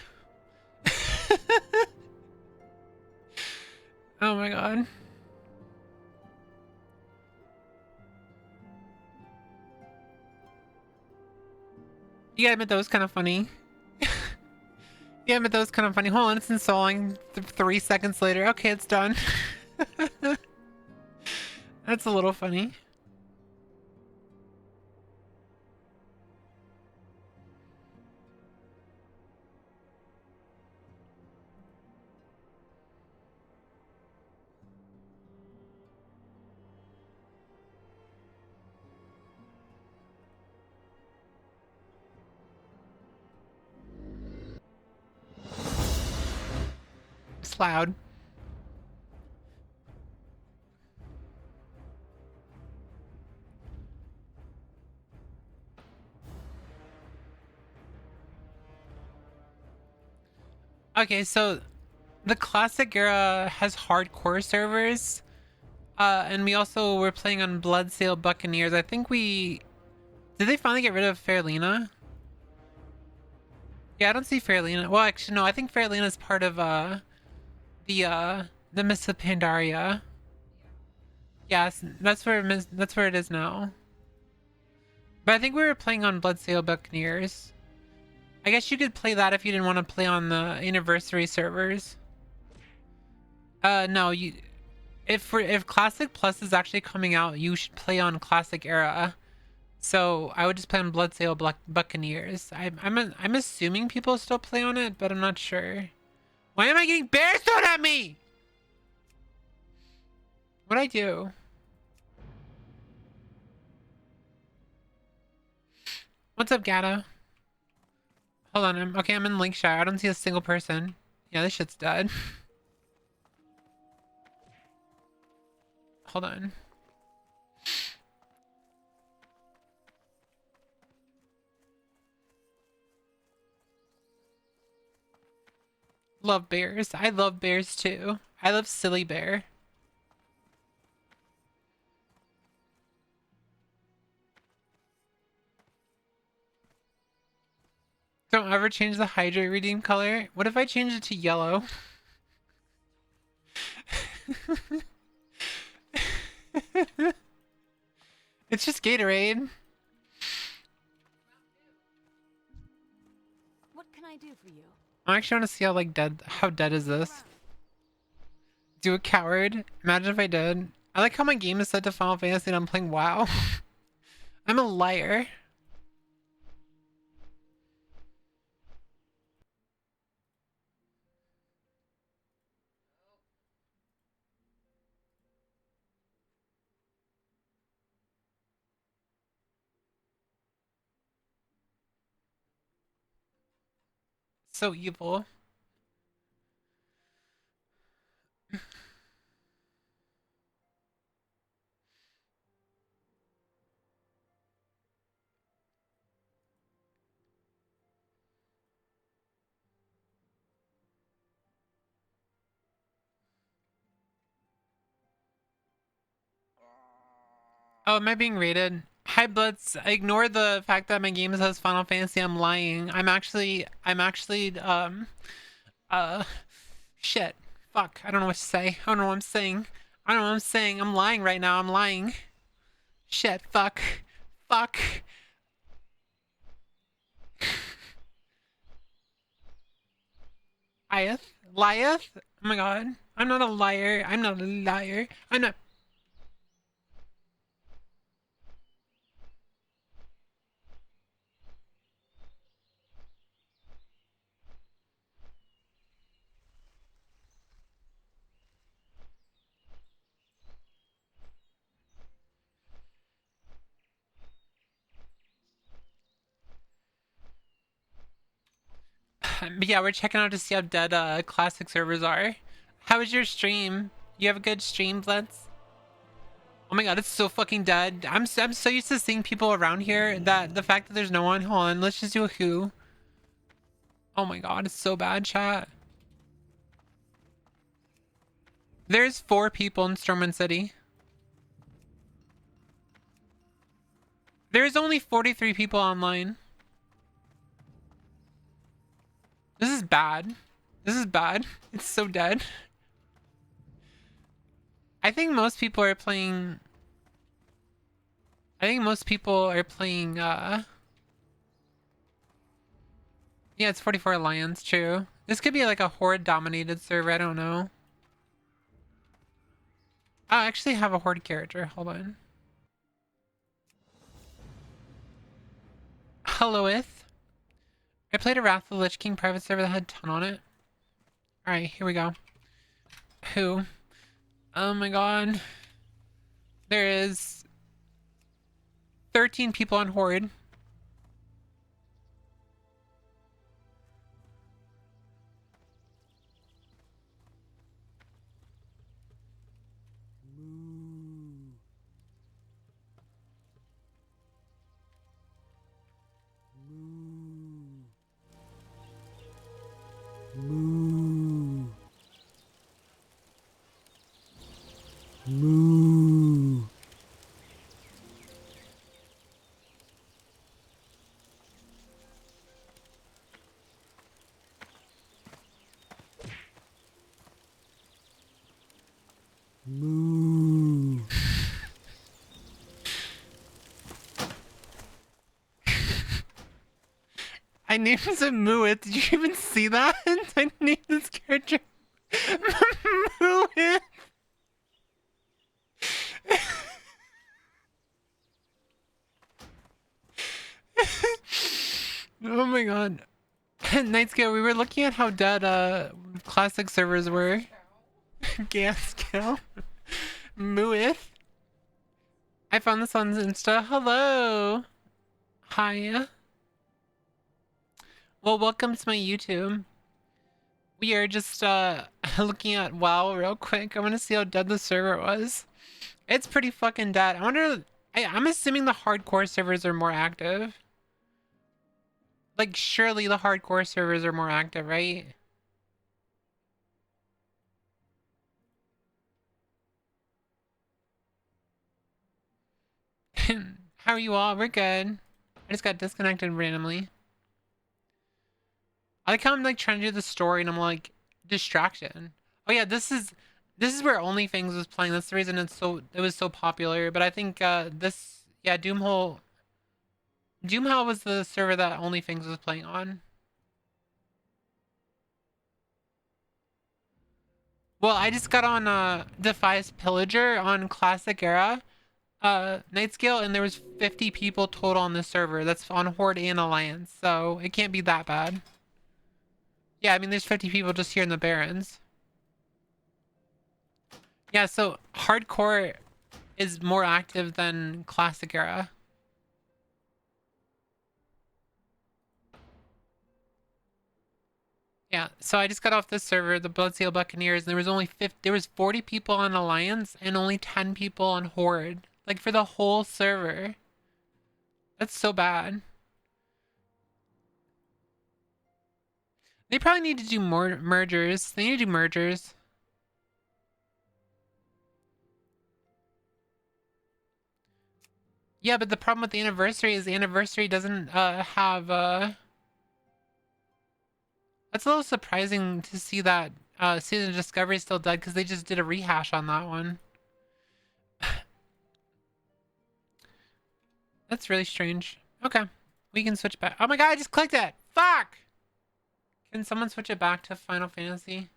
Oh my god. You gotta admit that was kind of funny. Yeah, but that was kind of funny. Hold on, it's installing. 3 seconds later. Okay, it's done. That's a little funny. It's loud. Okay, so the classic era has hardcore servers. And we also were playing on Bloodsail Buccaneers. I think we... Did they finally get rid of Fairlena? Yeah, I don't see Fairlena. Well, actually, no. I think Fairlena is part of, the Mists of Pandaria. Yes, that's where it is now. But I think we were playing on Bloodsail Buccaneers. I guess you could play that if you didn't want to play on the anniversary servers. No, you... If Classic Plus is actually coming out, you should play on Classic Era. So I would just play on Bloodsail Buccaneers. I'm assuming people still play on it, but I'm not sure. Why am I getting bears thrown at me? What'd I do? What's up, Gata? Hold on, I'm in Lakeshire. I don't see a single person. Yeah, this shit's dead. Hold on. Love bears. I love bears too. I love Silly Bear. Don't ever change the hydrate redeem color. What if I change it to yellow? It's just Gatorade. What can I do for you? I actually want to see how dead is this? Do a coward? Imagine if I did. I like how my game is set to Final Fantasy and I'm playing WoW. I'm a liar. So evil. Oh, am I being rated? Hi, Bloods. Ignore the fact that my game says Final Fantasy. I'm lying. Uh, shit. Fuck. I don't know what to say. I don't know what I'm saying. I don't know what I'm saying. I'm lying right now. I'm lying. Shit. Fuck. Fuck. Lieth? Lieth? Oh my god. I'm not a liar. I'm not a liar. I'm not. But yeah, we're checking out to see how dead classic servers are. How was your stream? You have a good stream, Blitz? Oh my god, it's so fucking dead. I'm so used to seeing people around here that the fact that there's no one. Hold on, let's just do a who. Oh my god, it's so bad, chat. There's 4 people in Stormwind City. There's only 43 people online. This is bad. This is bad. It's so dead. I think most people are playing... Yeah, it's 44 Alliance, true. This could be like a horde dominated server, I don't know. I actually have a horde character, hold on. Whooith. I played a Wrath of the Lich King private server that had a ton on it. Alright, here we go. Who? Oh my god. There is 13 people on horde. Moo. Moo. Moo. I named him Whooith. Did you even see that? I named this character Whooith. Oh my god. Nightscale, we were looking at how dead classic servers were. Gaskill. Whooith. I found this on Insta. Hello. Hiya. Well, welcome to my YouTube. We are just looking at WoW real quick. I want to see how dead the server was. It's pretty fucking dead. I wonder. I'm assuming the hardcore servers are more active. Like, surely the hardcore servers are more active, right? How are you all? We're good. I just got disconnected randomly. I like how I'm like trying to do the story and I'm like distraction. Oh yeah, this is where OnlyFans was playing. That's the reason it was so popular. But I think Doomhole was the server that OnlyFans was playing on. Well, I just got on Defias Pillager on Classic Era Nightscale, and there was 50 people total on the server. That's on Horde and Alliance, so it can't be that bad. Yeah, I mean, there's 50 people just here in the Barrens. Yeah, so hardcore is more active than Classic Era. Yeah, so I just got off this server, the Bloodseal Buccaneers, and there was 40 people on Alliance and only 10 people on Horde. Like, for the whole server. That's so bad. They probably need to do more mergers. They need to do mergers. Yeah, but the problem with the anniversary is the anniversary doesn't have That's a little surprising to see that Season of Discovery is still dead because they just did a rehash on that one. That's really strange. Okay, we can switch back. Oh my god, I just clicked it! Fuck! Can someone switch it back to Final Fantasy?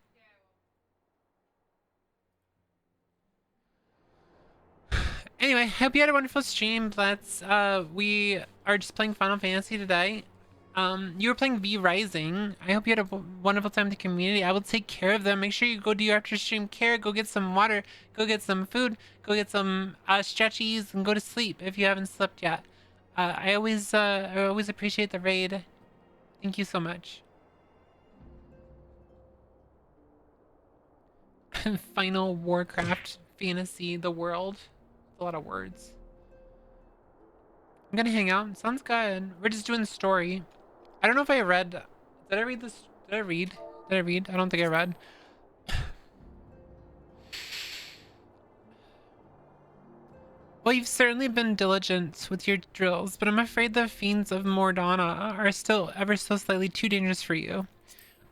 Anyway, hope you had a wonderful stream. We are just playing Final Fantasy today. You were playing V Rising. I hope you had a wonderful time in the community. I will take care of them. Make sure you go do your after stream care. Go get some water. Go get some food. Go get some stretchies and go to sleep if you haven't slept yet. I always appreciate the raid. Thank you so much. Final Warcraft Fantasy, the world. A lot of words. I'm gonna hang out. Sounds good. We're just doing the story. I don't know if I read. Did I read this? Did I read? Did I read? I don't think I read. Well, you've certainly been diligent with your drills, but I'm afraid the fiends of Mordana are still ever so slightly too dangerous for you.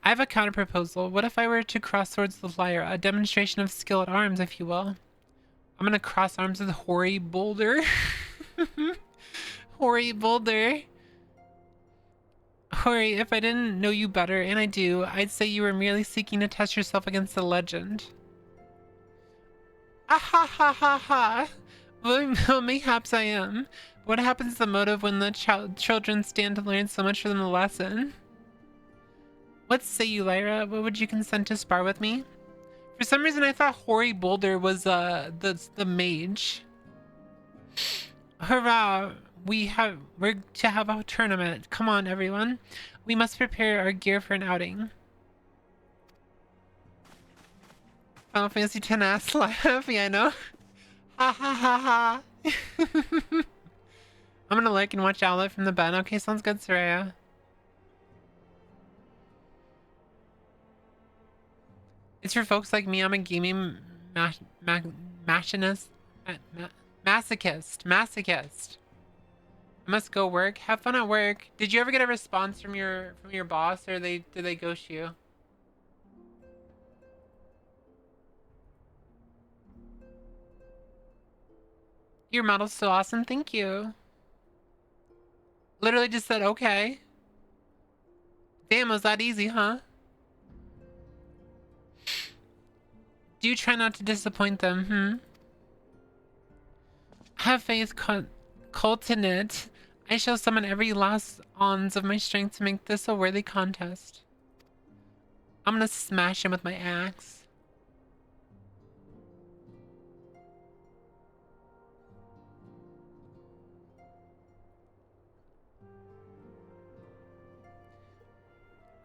I have a counter proposal. What if I were to cross swords with Lyra, a demonstration of skill at arms, if you will? I'm gonna cross arms with Hoary Boulder. Hoary Boulder. Hori, if I didn't know you better, and I do, I'd say you were merely seeking to test yourself against the legend. Ah ha ha ha ha! Well, mayhaps I am. What happens to the motive when the children stand to learn so much from the lesson? What say you, Lyra? What would you consent to spar with me? For some reason, I thought Hori Boulder was the mage. Hurrah! We're to have a tournament. Come on, everyone. We must prepare our gear for an outing. Final Fantasy X ass laugh. Yeah, I know. Ha ha ha ha. I'm gonna look and watch Outlet from the bed. Okay, sounds good, Soraya. It's for folks like me. I'm a gaming machinist. Masochist. I must go work. Have fun at work. Did you ever get a response from your boss, or did they ghost you? Your model's so awesome. Thank you. Literally just said okay. Damn, was that easy, huh? Do try not to disappoint them, Have faith, Cultinate. I shall summon every last ounce of my strength to make this a worthy contest. I'm gonna smash him with my axe.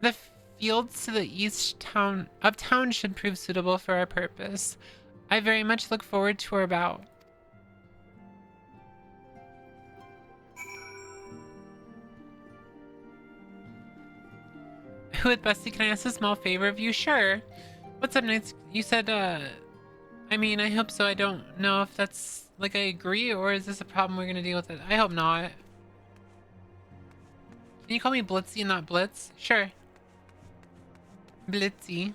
The fields to the east of town should prove suitable for our purpose. I very much look forward to our bout. Whooith, Bestie, can I ask a small favor of you? Sure. What's up, Knights? You said, I mean, I hope so. I don't know if that's, like, I agree, or is this a problem we're gonna deal with it? I hope not. Can you call me Blitzy and not Blitz? Sure. Blitzy.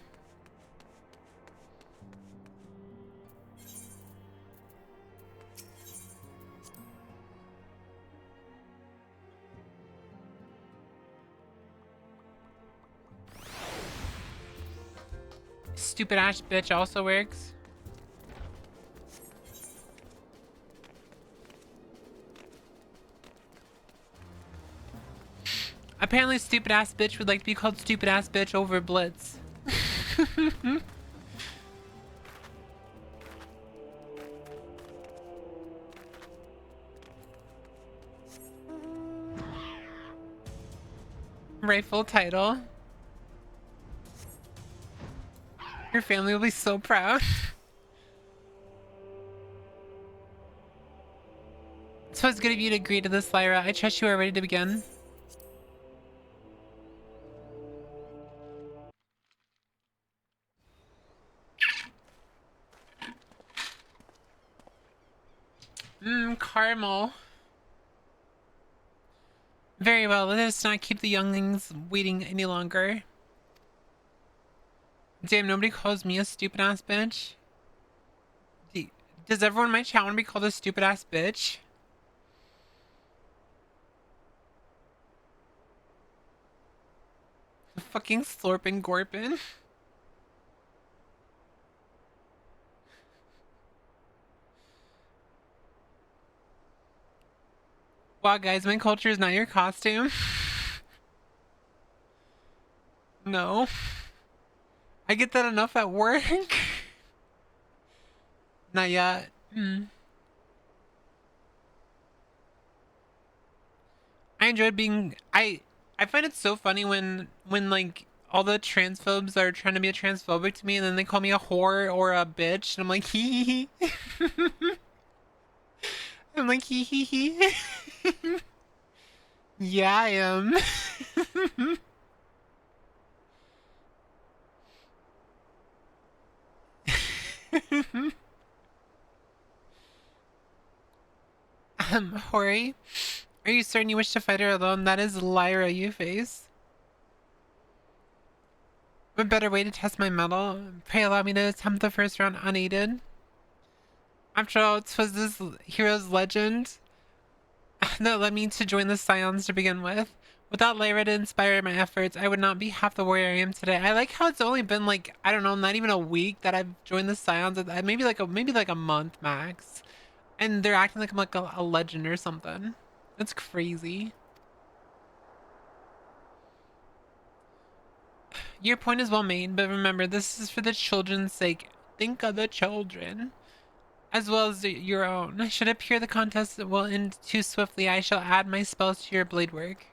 Stupid ass bitch also works. Apparently stupid ass bitch would like to be called stupid ass bitch over Blitz. Rightful title. Your family will be so proud. So it's good of you to agree to this, Lyra. I trust you are ready to begin. Caramel. Very well, let us not keep the younglings waiting any longer. Damn, nobody calls me a stupid ass bitch. Does everyone in my chat want to be called a stupid ass bitch? Fucking slorping gorpin. Wow, guys, my culture is not your costume. No. I get that enough at work. Not yet. I enjoyed being... I find it so funny when like all the transphobes are trying to be a transphobic to me, and then they call me a whore or a bitch, and I'm like, hee hee hee. I'm like, hee hee hee. Yeah, I am. Hori, are you certain you wish to fight her alone? That is Lyra you face. A better way to test my mettle? Pray allow me to attempt the first round unaided. After all, 'twas this hero's legend that led me to join the Scions to begin with Without Lyra to inspire my efforts, I would not be half the warrior I am today. I like how it's only been like, I don't know, not even a week that I've joined the Scions. Maybe like a month max. And they're acting like I'm like a legend or something. That's crazy. Your point is well made, but remember, this is for the children's sake. Think of the children, as well as your own. Should it appear the contest will end too swiftly, I shall add my spells to your blade work.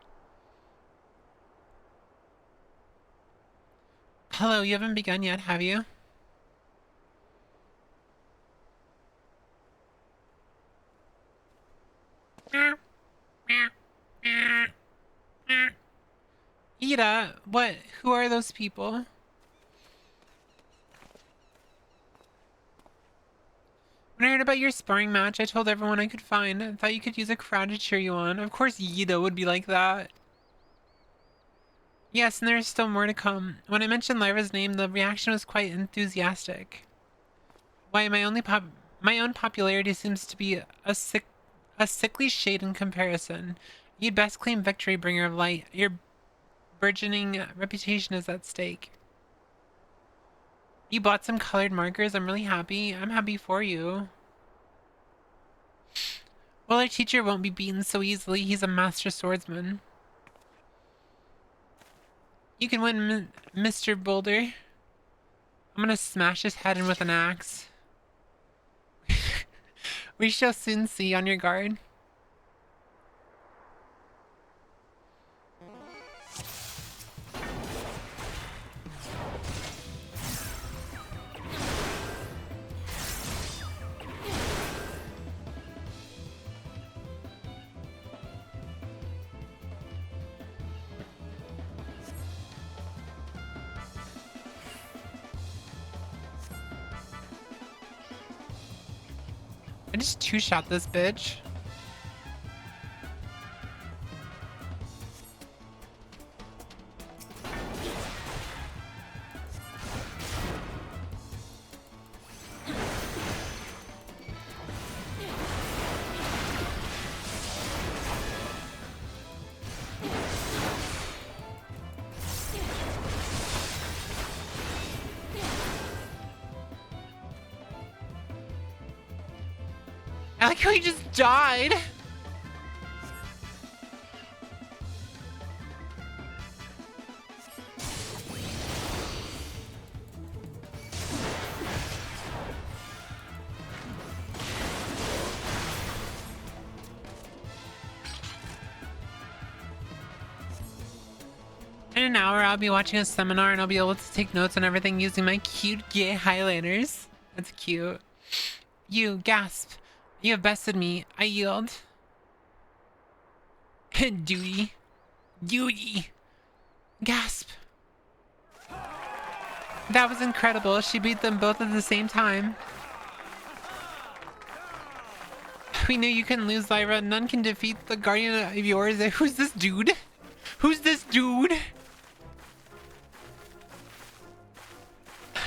Hello, you haven't begun yet, have you? Ida, what? Who are those people? When I heard about your sparring match, I told everyone I could find. I thought you could use a crowd to cheer you on. Of course Ida would be like that. Yes, and there's still more to come. When I mentioned Lyra's name, the reaction was quite enthusiastic. Why, my own popularity seems to be a sickly shade in comparison. You'd best claim victory, bringer of light. Your burgeoning reputation is at stake. You bought some colored markers. I'm really happy. I'm happy for you. Well, our teacher won't be beaten so easily. He's a master swordsman. You can win, Mr. Boulder. I'm gonna smash his head in with an axe. We shall soon see. On your guard. I just two-shot this bitch. I like how he just died. In an hour, I'll be watching a seminar and I'll be able to take notes on everything using my cute gay highlighters. That's cute. You, gasp. You have bested me. I yield. Duty. Duty. Gasp. That was incredible. She beat them both at the same time. We knew you couldn't lose, Lyra. None can defeat the guardian of yours. Who's this dude? Who's this dude?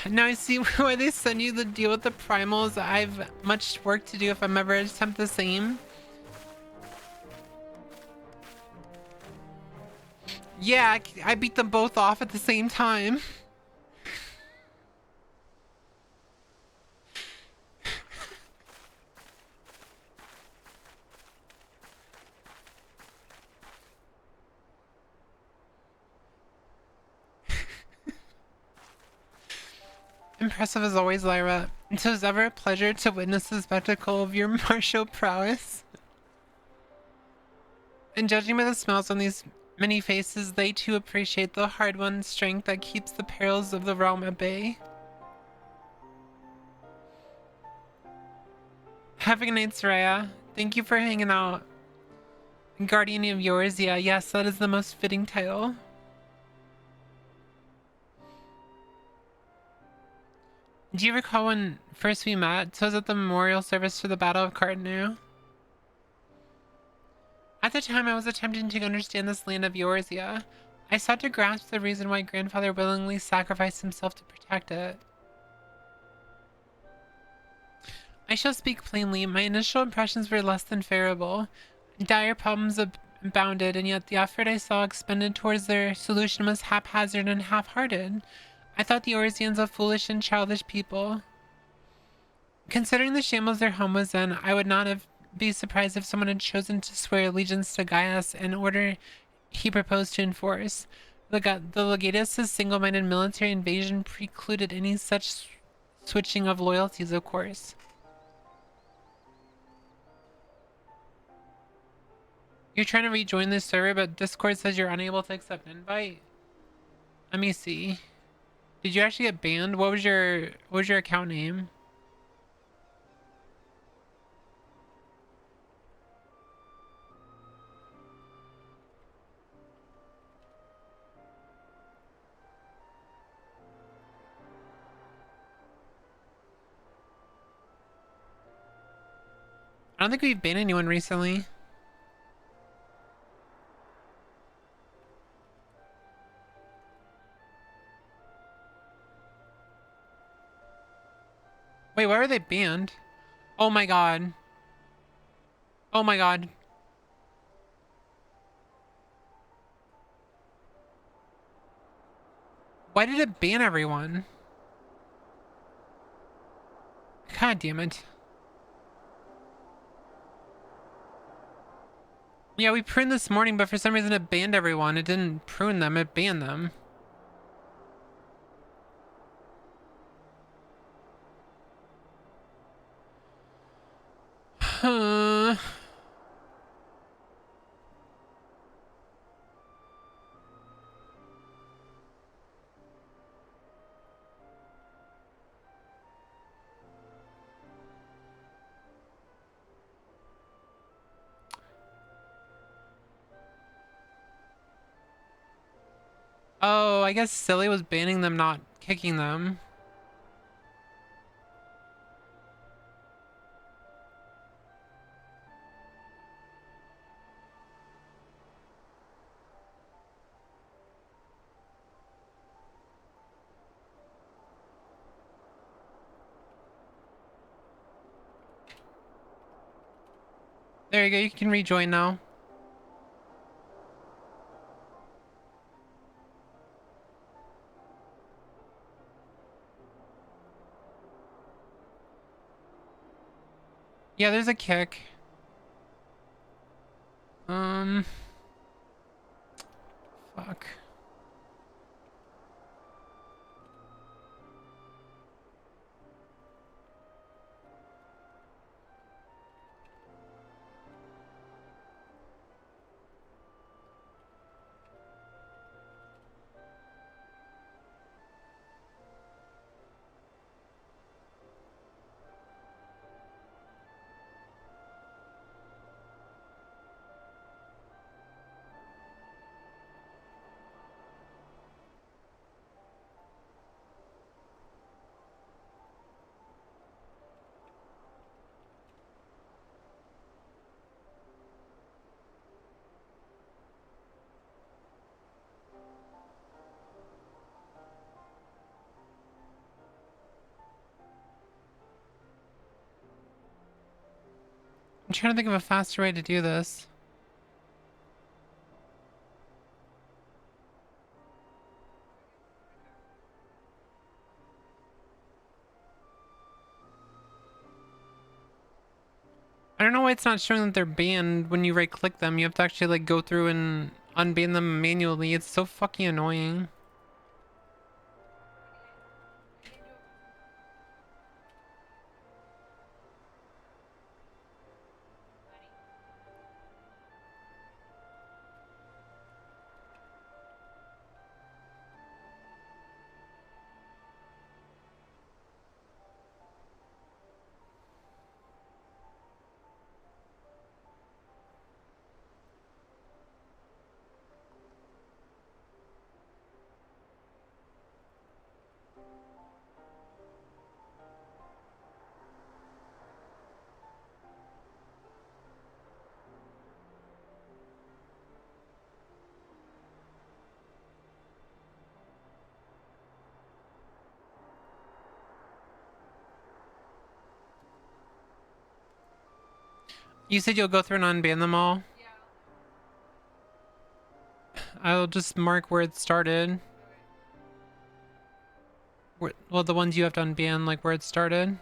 Now I see why they send you to deal with the primals. I've much work to do if I'm ever attempt the same. Yeah, I beat them both off at the same time. Impressive as always, Lyra. It was ever a pleasure to witness the spectacle of your martial prowess. And judging by the smiles on these many faces, they too appreciate the hard-won strength that keeps the perils of the realm at bay. Have a good night, Soraya. Thank you for hanging out. Guardian of yours, yeah, yes, that is the most fitting title. Do you recall when first we met? So it was at the memorial service for the Battle of Cartanu. At the time, I was attempting to understand this land of Eorzea. I sought to grasp the reason why grandfather willingly sacrificed himself to protect it. I shall speak plainly. My initial impressions were less than favorable. Dire problems bounded, and yet the effort I saw expended towards their solution was haphazard and half-hearted. I thought the Orsians a foolish and childish people. Considering the shambles their home was in, I would not have be surprised if someone had chosen to swear allegiance to Gaius in order he proposed to enforce. The legatus' single-minded military invasion precluded any such switching of loyalties, of course. You're trying to rejoin this server, but Discord says you're unable to accept an invite. Let me see. Did you actually get banned? What was your account name? I don't think we've banned anyone recently. Wait, why are they banned? Oh my god. Oh my god. Why did it ban everyone? God damn it. Yeah, we pruned this morning, but for some reason it banned everyone. It didn't prune them, it banned them. Huh. Oh, I guess Silly was banning them, not kicking them. There you go, you can rejoin now. Yeah, there's a kick. Fuck. I'm trying to think of a faster way to do this. I don't know why it's not showing that they're banned when you right click them. You have to actually like go through and unban them manually. It's so fucking annoying. You said you'll go through and unban them all? I'll just mark where it started. Well, the ones you have to unban, like where it started.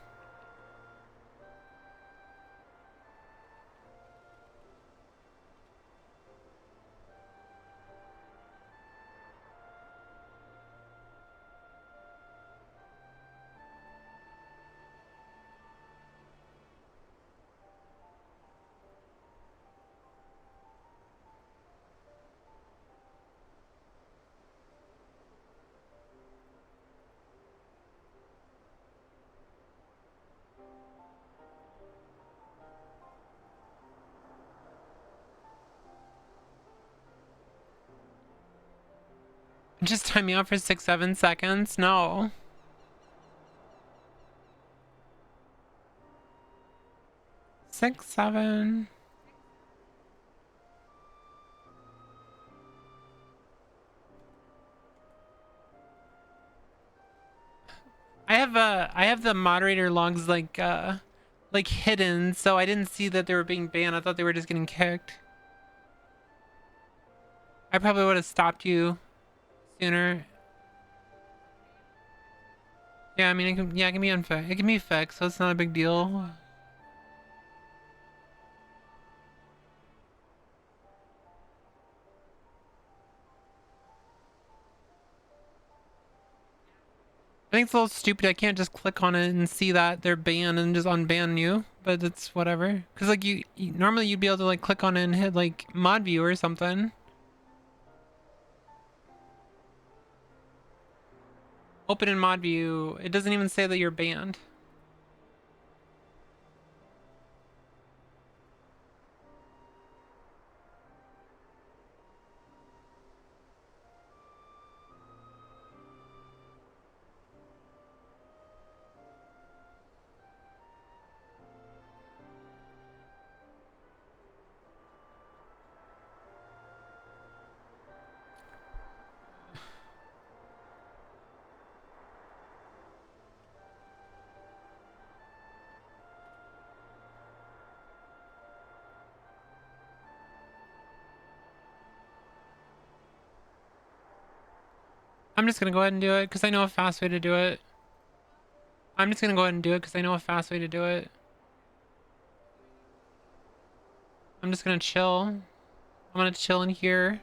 Just time me out for 6-7 seconds. No. Six, 7. I have the moderator logs like hidden, so I didn't see that they were being banned. I thought they were just getting kicked. I probably would have stopped you sooner. Yeah, I mean, it can be unfair. It can be fixed, so it's not a big deal. I think it's a little stupid. I can't just click on it and see that they're banned and just unban you, but it's whatever. Cause like you normally you'd be able to like click on it and hit like mod view or something. Open in mod view. It doesn't even say that you're banned. I'm just gonna go ahead and do it because I know a fast way to do it. I'm just gonna go ahead and do it because I know a fast way to do it. I'm just gonna chill. I'm gonna chill in here.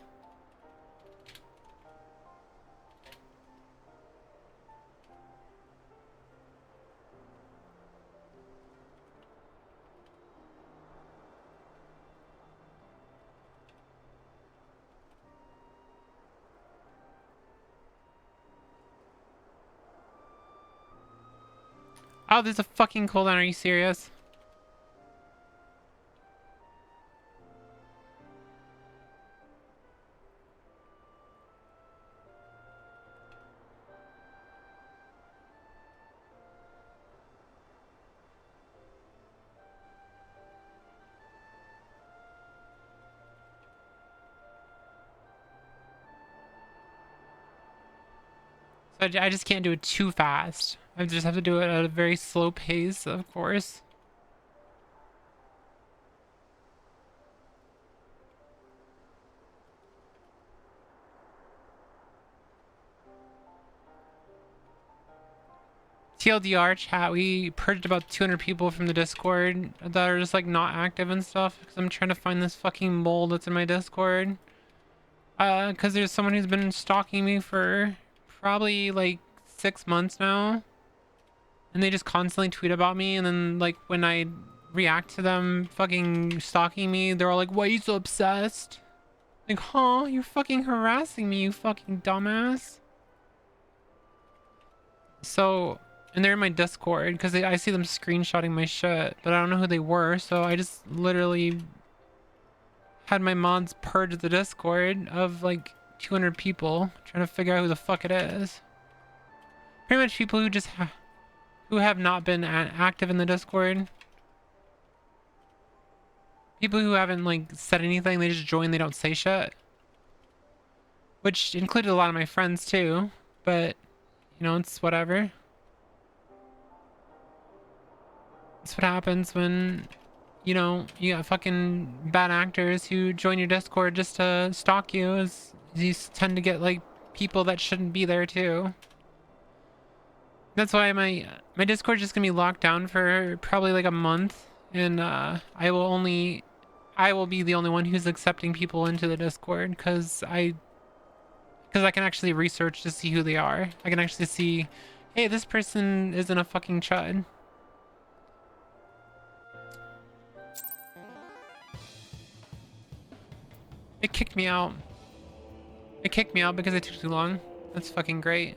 Oh, there's a fucking cooldown. Are you serious? So I just can't do it too fast. I just have to do it at a very slow pace, of course. TLDR chat, we purged about 200 people from the Discord that are just like not active and stuff because I'm trying to find this fucking mole that's in my Discord. Because there's someone who's been stalking me for probably like 6 months now. And they just constantly tweet about me, and then like when I react to them fucking stalking me, they're all like, why are you so obsessed? Like, huh? You're fucking harassing me, you fucking dumbass. So, and they're in my Discord because I see them screenshotting my shit, but I don't know who they were, so I just literally had my mods purge the Discord of like 200 people, trying to figure out who the fuck it is. Pretty much people who just who have not been active in the Discord. People who haven't like said anything, they just join, they don't say shit. Which included a lot of my friends too, but you know, it's whatever. That's what happens when you know, you got fucking bad actors who join your Discord just to stalk you, as you tend to get like people that shouldn't be there too. That's why my Discord is just gonna be locked down for probably like a month, and I will be the only one who's accepting people into the Discord because I can actually research to see who they are. I can actually see, hey, this person isn't a fucking chud. It kicked me out. It kicked me out because it took too long. That's fucking great.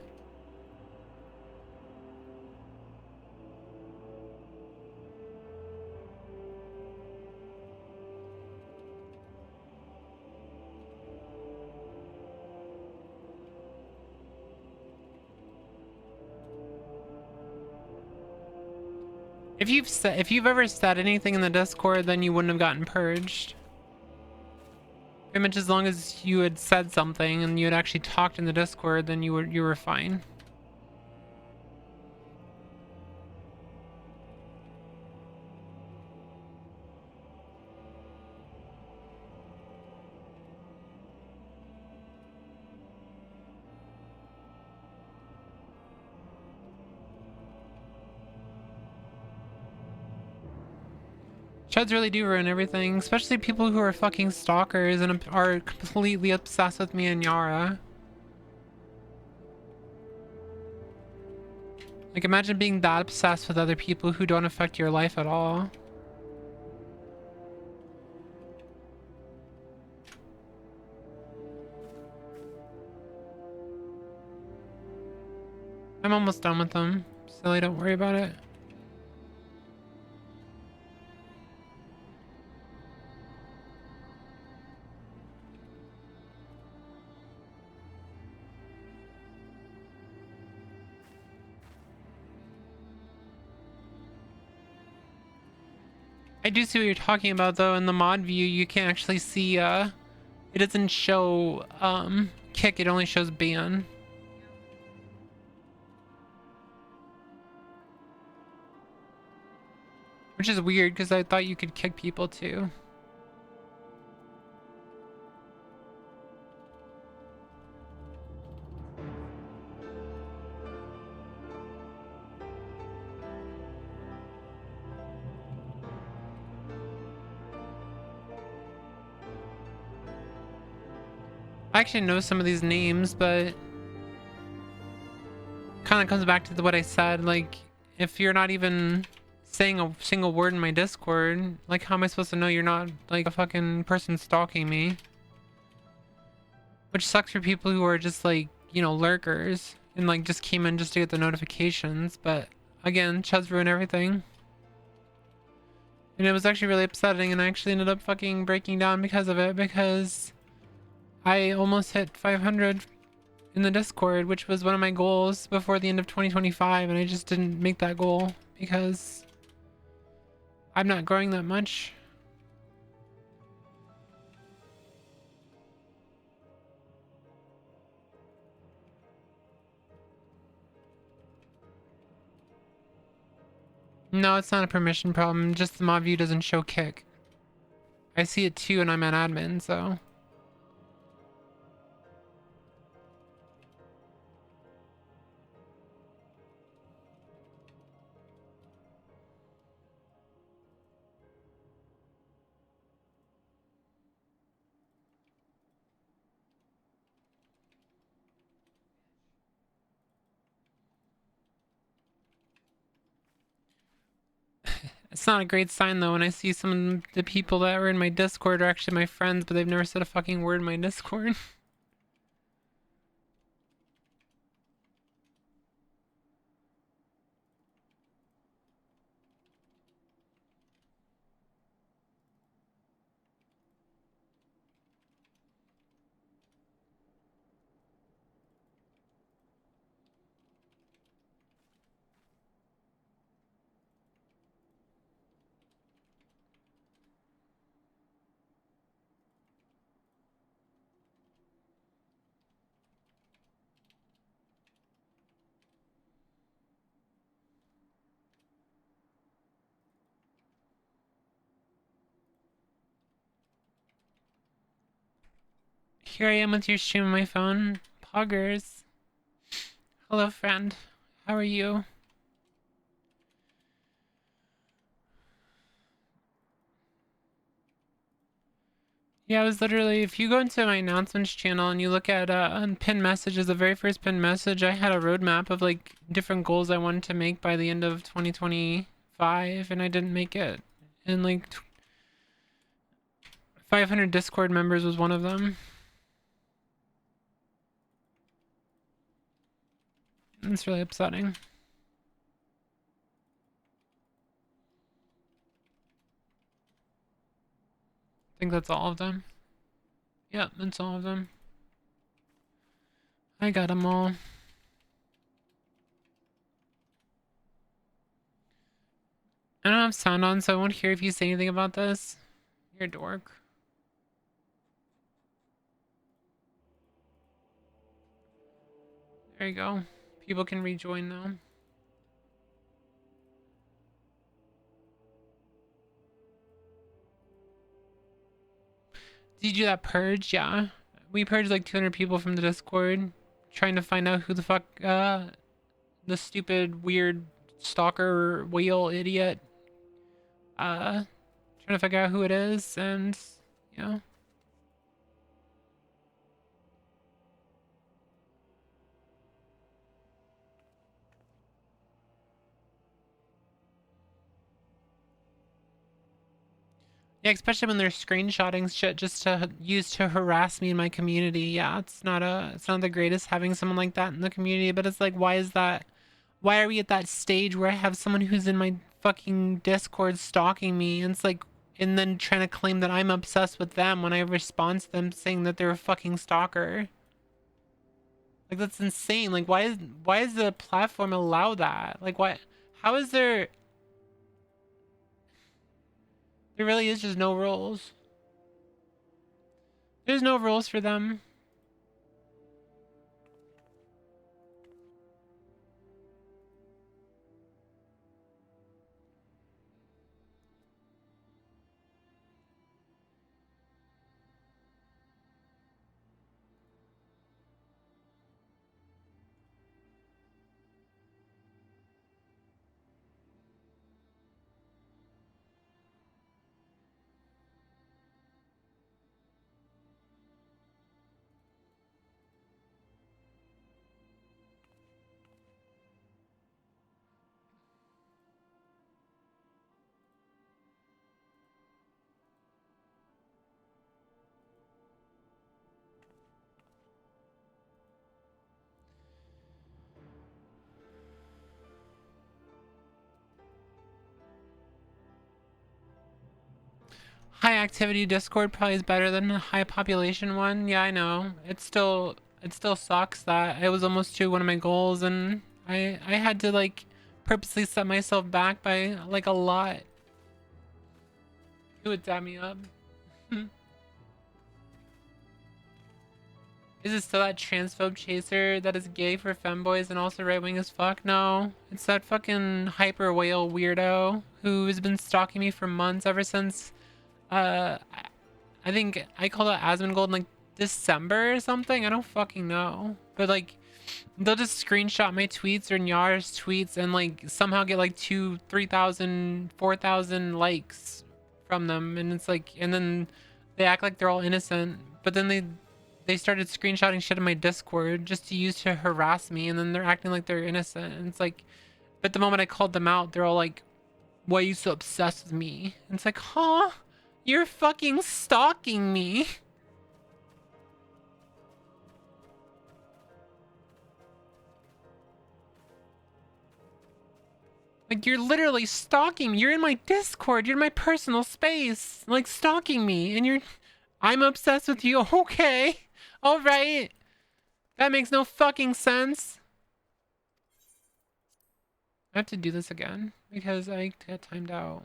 If you've ever said anything in the Discord, then you wouldn't have gotten purged. Pretty much as long as you had said something and you had actually talked in the Discord, then you were fine. Chuds really do ruin everything, especially people who are fucking stalkers and are completely obsessed with me and Yara. Like, imagine being that obsessed with other people who don't affect your life at all. I'm almost done with them. Silly, don't worry about it. I do see what you're talking about though. In the mod view, you can't actually see, it doesn't show, kick, it only shows ban. Which is weird, because I thought you could kick people too. I actually know some of these names, but kind of comes back to what I said. Like, if you're not even saying a single word in my Discord, like, how am I supposed to know you're not like a fucking person stalking me? Which sucks for people who are just like, you know, lurkers and like just came in just to get the notifications. But again, chuds ruin everything. And it was actually really upsetting, and I actually ended up fucking breaking down because of it, because I almost hit 500 in the Discord, which was one of my goals before the end of 2025, and I just didn't make that goal because I'm not growing that much. No, it's not a permission problem, just the mod view doesn't show kick. I see it too, and I'm an admin, so... It's not a great sign though when I see some of the people that are in my Discord are actually my friends, but they've never said a fucking word in my Discord. here I am with your stream on my phone. Poggers. Hello, friend. How are you? Yeah, I was literally, if you go into my announcements channel and you look at pinned messages, the very first pinned message, I had a roadmap of like different goals I wanted to make by the end of 2025, and I didn't make it. And like 500 Discord members was one of them. It's really upsetting. I think that's all of them. Yep, that's all of them. I got them all. I don't have sound on, so I won't hear if you say anything about this. You're a dork. There you go. People can rejoin now. Did you do that purge? Yeah. We purged like 200 people from the Discord, trying to find out who the fuck, the stupid, weird stalker whale idiot, trying to figure out who it is, and, yeah. Yeah, especially when they're screenshotting shit just to use to harass me in my community. Yeah, it's not the greatest having someone like that in the community, but it's like, why is that? Why are we at that stage where I have someone who's in my fucking Discord stalking me, and it's like, and then trying to claim that I'm obsessed with them when I respond to them saying that they're a fucking stalker? Like, that's insane. Like, why is the platform allow that? Like, why? How is there? There really is just no rules. There's no rules for them. High activity Discord probably is better than a high population one. Yeah, I know. It still sucks that it was almost to one of my goals, and I had to like purposely set myself back by like a lot. It would dab me up. Is it still that transphobe chaser that is gay for femboys and also right wing as fuck? No, it's that fucking hyper whale weirdo who has been stalking me for months ever since. I think I called it Asmongold in like December or something. I don't fucking know. But like, they'll just screenshot my tweets or Nyar's tweets and like somehow get like 2,000, 3,000, 4,000 likes from them. And it's like, and then they act like they're all innocent. But then they started screenshotting shit in my Discord just to use to harass me. And then they're acting like they're innocent. And it's like, but the moment I called them out, they're all like, why are you so obsessed with me? And it's like, huh? You're fucking stalking me. Like, you're literally stalking me. You're in my Discord. You're in my personal space. Like, stalking me. And I'm obsessed with you. Okay. Alright. That makes no fucking sense. I have to do this again because I got timed out.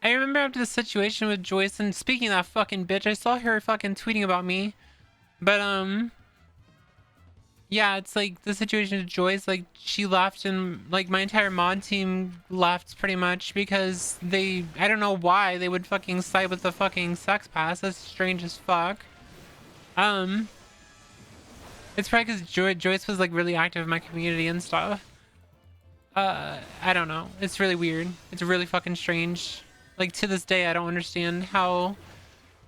I remember after the situation with Joyce, and speaking of that fucking bitch, I saw her fucking tweeting about me. But, yeah, it's like the situation with Joyce, like, she left and, like, my entire mod team left pretty much because they, I don't know why they would fucking side with the fucking sex pass. That's strange as fuck. It's probably because Joyce was, like, really active in my community and stuff. I don't know. It's really weird. It's really fucking strange. Like, to this day, I don't understand how,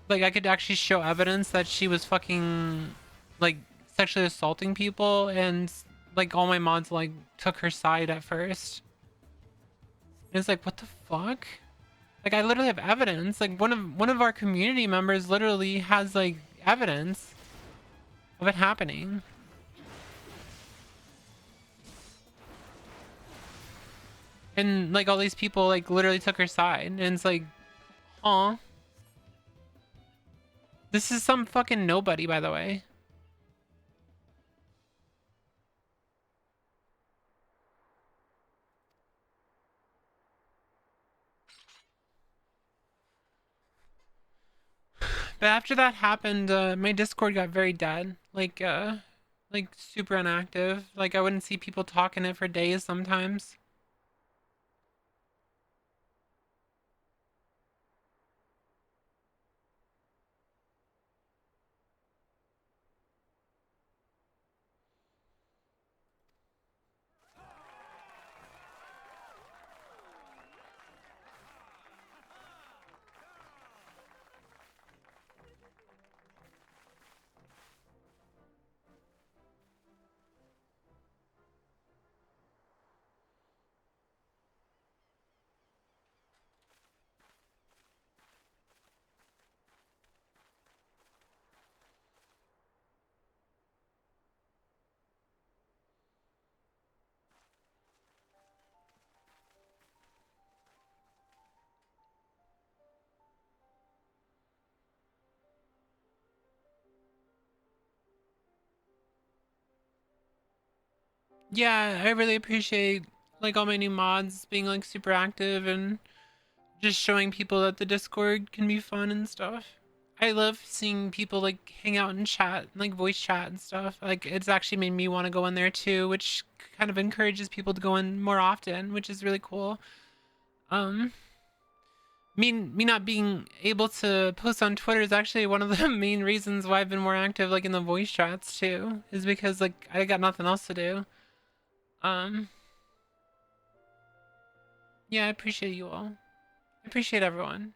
like, I could actually show evidence that she was fucking, like, sexually assaulting people, and, like, all my mods, like, took her side at first. And it's like, what the fuck? Like, I literally have evidence. Like, one of our community members literally has, like, evidence of it happening. And, like, all these people, like, literally took her side. And it's like, aw. This is some fucking nobody, by the way. But after that happened, my Discord got very dead. Like super inactive. Like, I wouldn't see people talking it for days sometimes. Yeah, I really appreciate, like, all my new mods being, like, super active and just showing people that the Discord can be fun and stuff. I love seeing people, like, hang out and chat, like, voice chat and stuff. Like, it's actually made me want to go in there too, which kind of encourages people to go in more often, which is really cool. Me not being able to post on Twitter is actually one of the main reasons why I've been more active, like, in the voice chats too, is because, like, I got nothing else to do. Yeah, I appreciate you all. I appreciate everyone.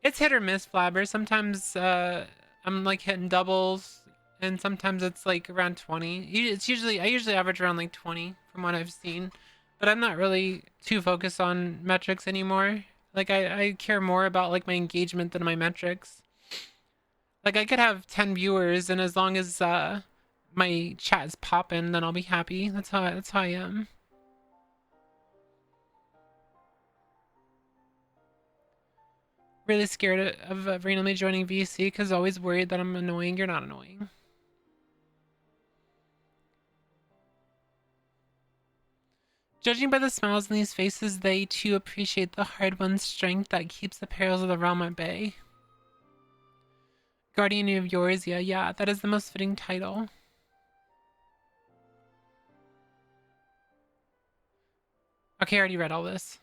It's hit or miss, Flabber. Sometimes I'm, like, hitting doubles, and sometimes it's, like, around 20. I usually average around, like, 20 from what I've seen, but I'm not really too focused on metrics anymore. Like, I care more about, like, my engagement than my metrics. Like, I could have 10 viewers, and as long as my chat is popping, then I'll be happy. That's how I am. Really scared of randomly joining VC because always worried that I'm annoying. You're not annoying. Judging by the smiles on these faces, they too appreciate the hard-won strength that keeps the perils of the realm at bay. Guardian of yours, yeah, that is the most fitting title. Okay, I already read all this.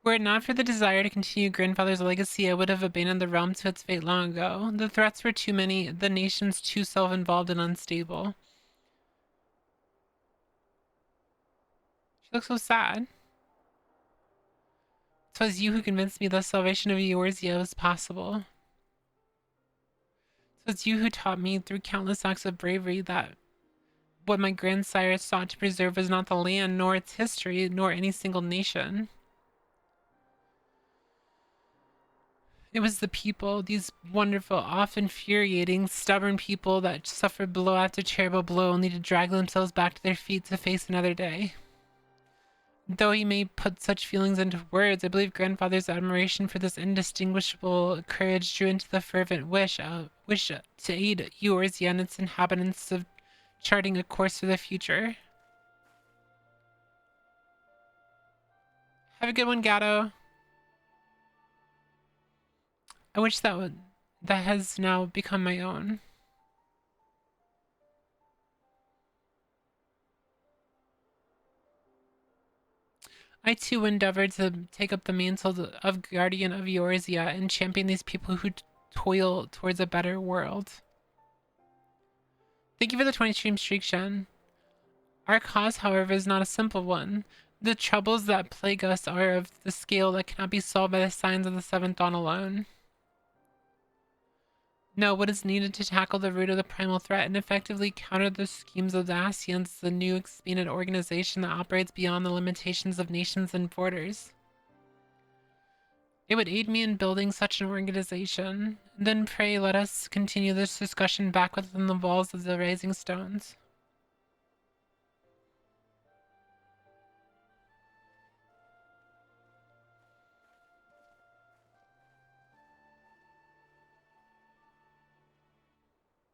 Were it not for the desire to continue grandfather's legacy, I would have abandoned the realm to its fate long ago. The threats were too many, the nation's too self-involved and unstable. She looks so sad. 'Twas you who convinced me the salvation of Eorzea was possible. 'Twas you who taught me through countless acts of bravery that what my grandsire sought to preserve was not the land, nor its history, nor any single nation. It was the people, these wonderful, often infuriating, stubborn people that suffered blow after terrible blow only to drag themselves back to their feet to face another day. Though he may put such feelings into words, I believe grandfather's admiration for this indistinguishable courage drew into the fervent wish to aid yours and its inhabitants of charting a course for the future. Have a good one, Gatto. I wish that has now become my own. I too endeavored to take up the mantle of guardian of Eorzea and champion these people who toil towards a better world. Thank you for the 20 stream streak, Shen. Our cause, however, is not a simple one. The troubles that plague us are of the scale that cannot be solved by the signs of the seventh dawn alone. No, what is needed to tackle the root of the primal threat and effectively counter the schemes of the Ascians is a new expanded organization that operates beyond the limitations of nations and borders. It would aid me in building such an organization. Then pray let us continue this discussion back within the walls of the Rising Stones.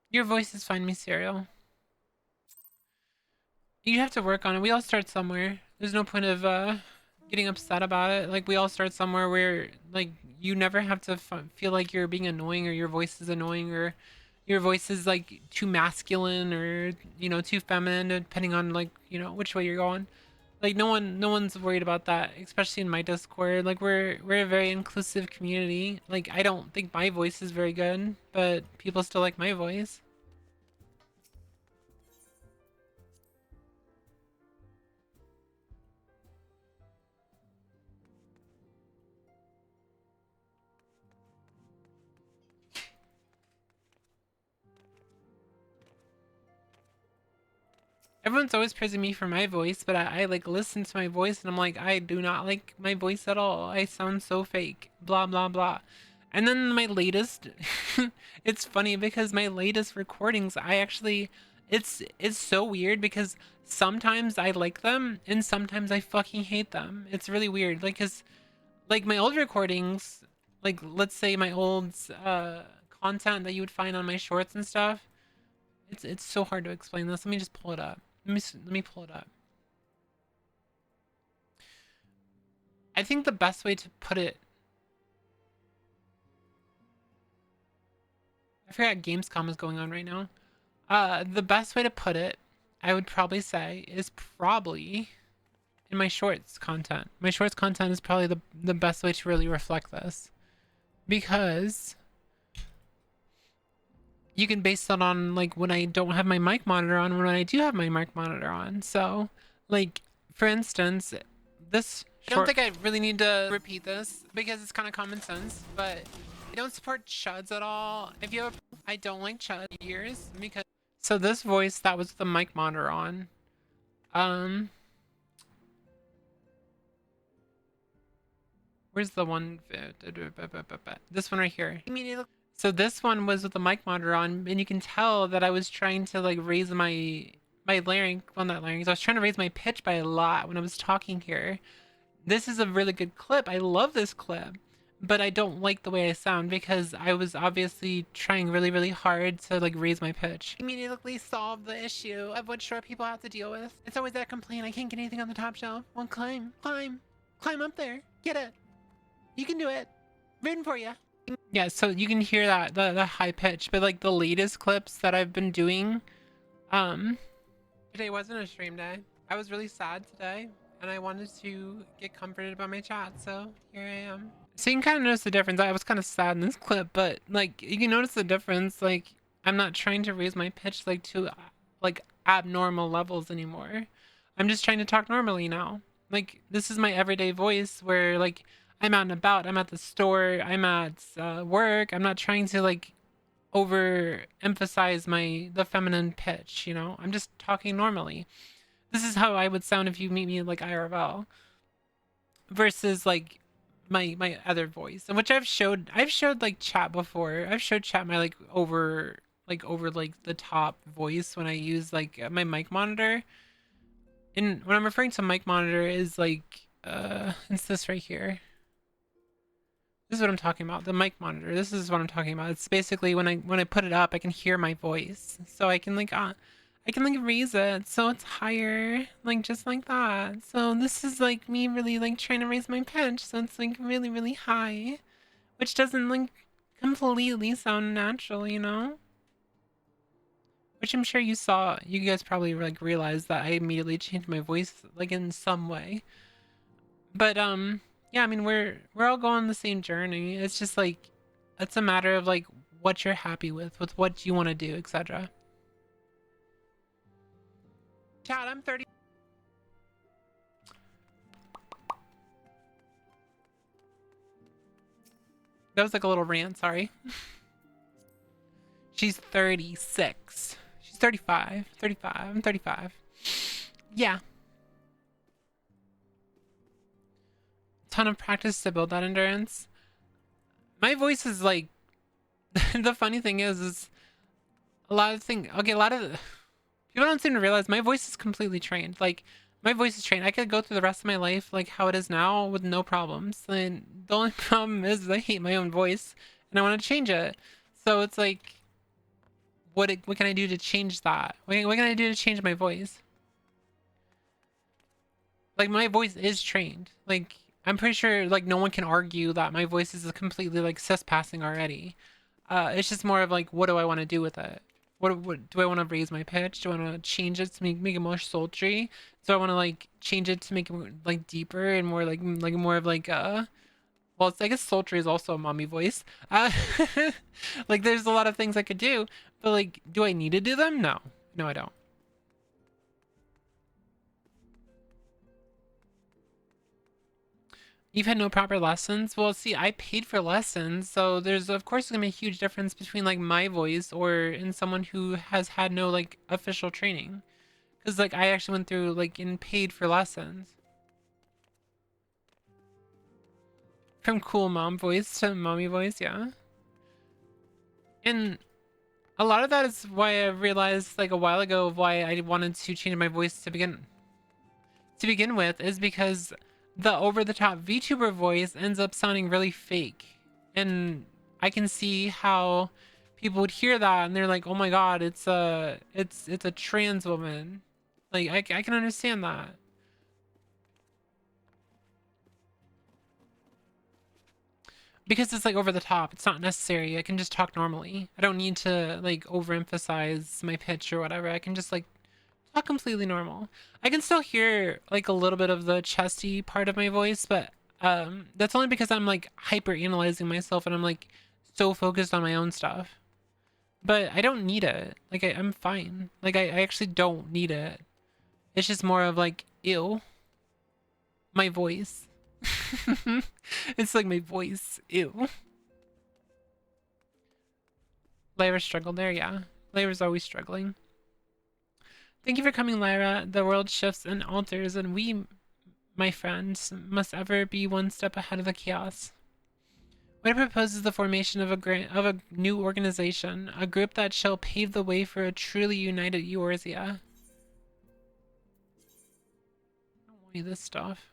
Your voices find me, Serial. You have to work on it. We all start somewhere. There's no point of getting upset about it. Like, we all start somewhere where, like, you never have to feel like you're being annoying or your voice is annoying or your voice is, like, too masculine or, you know, too feminine, depending on, like, you know, which way you're going. Like, no one's worried about that, especially in my Discord. Like, we're a very inclusive community. Like, I don't think my voice is very good, but people still like my voice. Everyone's always praising me for my voice, but I like listen to my voice and I'm like, I do not like my voice at all. I sound so fake. Blah blah blah. And then my latest it's funny because my latest recordings it's so weird because sometimes I like them and sometimes I fucking hate them. It's really weird. Like, cause like my old recordings, like let's say my old content that you would find on my shorts and stuff. It's so hard to explain this. Let me just pull it up. Let me pull it up. I think the best way to put it, I forgot Gamescom is going on right now. The best way to put it, I would probably say, is probably in my shorts content. My shorts content is probably the best way to really reflect this. Because you can base that on, like, when I don't have my mic monitor on, when I do have my mic monitor on. So, like, for instance, this I don't think I really need to repeat this because it's kind of common sense, but I don't support chuds at all. If you have, I don't like chud ears because, so this voice that was the mic monitor on, where's the one, this one right here. So this one was with the mic monitor on, and you can tell that I was trying to, like, raise my larynx, well, not larynx, I was trying to raise my pitch by a lot when I was talking here. This is a really good clip. I love this clip, but I don't like the way I sound because I was obviously trying really, really hard to, like, raise my pitch. Immediately solve the issue of what short people have to deal with. It's always that complaint, I can't get anything on the top shelf. Well, climb up there. Get it. You can do it. Rooting for you. Yeah, so you can hear that, the high pitch, but like the latest clips that I've been doing, today wasn't a stream day. I was really sad today, and I wanted to get comforted by my chat, so here I am. So you can kind of notice the difference. I was kind of sad in this clip, but like you can notice the difference. Like, I'm not trying to raise my pitch like to like abnormal levels anymore. I'm just trying to talk normally now. Like, this is my everyday voice where, like, I'm out and about, I'm at the store, I'm at work. I'm not trying to, like, overemphasize the feminine pitch, you know? I'm just talking normally. This is how I would sound if you meet me, like, IRL. Versus, like, my other voice. And which I've showed, like, chat before. I've showed chat my, like, over the top voice when I use, like, my mic monitor. when I'm referring to mic monitor is like it's this right here. This is what I'm talking about. The mic monitor. This is what I'm talking about. It's basically when I put it up, I can hear my voice, so I can like raise it so it's higher, like just like that. So this is like me really like trying to raise my pitch, so it's like really really high, which doesn't like completely sound natural, you know. Which I'm sure you saw. You guys probably like realized that I immediately changed my voice like in some way. But yeah, I mean we're all going the same journey. It's just like it's a matter of like what you're happy with what you want to do, etc. Chad, I'm 30. That was like a little rant, sorry. She's 36. She's 35. 35. I'm 35. Yeah. Ton of practice to build that endurance. My voice is like the funny thing is a lot of things. Okay, a lot of people don't seem to realize my voice is completely trained. Like my voice is trained. I could go through the rest of my life like how it is now with no problems. And the only problem is I hate my own voice and I want to change it. So it's like, what can I do to change that? What can I do to change my voice? Like my voice is trained. Like I'm pretty sure like no one can argue that my voice is completely like cis passing already. It's just more of like, what do I want to do with it? What do I want to raise my pitch? Do I want to change it to make it more sultry? Do I want to like change it to make it like deeper and more like more of like well, it's, I guess sultry is also a mommy voice. Like there's a lot of things I could do, but like, do I need to do them? No, I don't. You've had no proper lessons? Well, see, I paid for lessons, so there's of course gonna be a huge difference between like my voice or in someone who has had no like official training. Cause like I actually went through like and paid for lessons. From cool mom voice to mommy voice, yeah. And a lot of that is why I realized like a while ago why I wanted to change my voice to begin with is because the over-the-top VTuber voice ends up sounding really fake. And I can see how people would hear that and they're like, oh my god, it's a trans woman. Like I can understand that. Because it's like over the top. It's not necessary. I can just talk normally. I don't need to like overemphasize my pitch or whatever. I can just like talk completely normal. I can still hear like a little bit of the chesty part of my voice, but that's only because I'm like hyper analyzing myself and I'm like so focused on my own stuff. But I don't need it. Like I'm fine. Like I actually don't need it. It's just more of like, ew, my voice. It's like my voice, ew. Lyra struggled there, yeah. Lyra's always struggling. Thank you for coming, Lyra. The world shifts and alters, and we, my friends, must ever be one step ahead of the chaos. What I propose is the formation of a new organization, a group that shall pave the way for a truly united Eorzea. I don't want any of this stuff.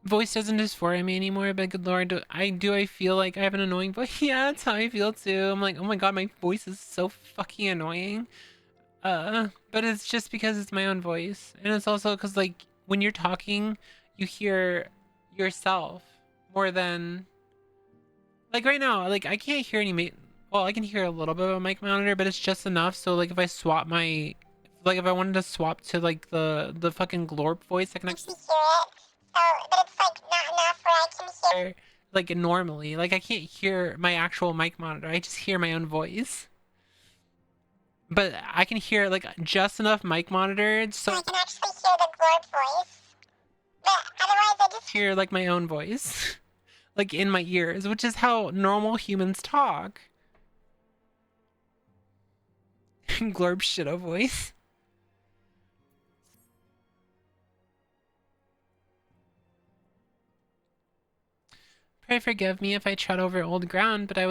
Voice doesn't dysphoria me anymore, but good lord, I feel like I have an annoying voice. Yeah, that's how I feel too. I'm like, oh my god, my voice is so fucking annoying. But it's just because it's my own voice. And it's also because like when you're talking, you hear yourself more than like right now, like I can't hear any well, I can hear a little bit of a mic monitor, but it's just enough. So like if I swap my like if I wanted to swap to like the fucking glorp voice, I can actually hear it. But it's like not enough where I can hear like normally. Like I can't hear my actual mic monitor. I just hear my own voice. But I can hear like just enough mic monitor so I can actually hear the glorp voice. But otherwise I just hear like my own voice. Like in my ears, which is how normal humans talk. Glorp shitto voice. Pray forgive me if I tread over old ground, but I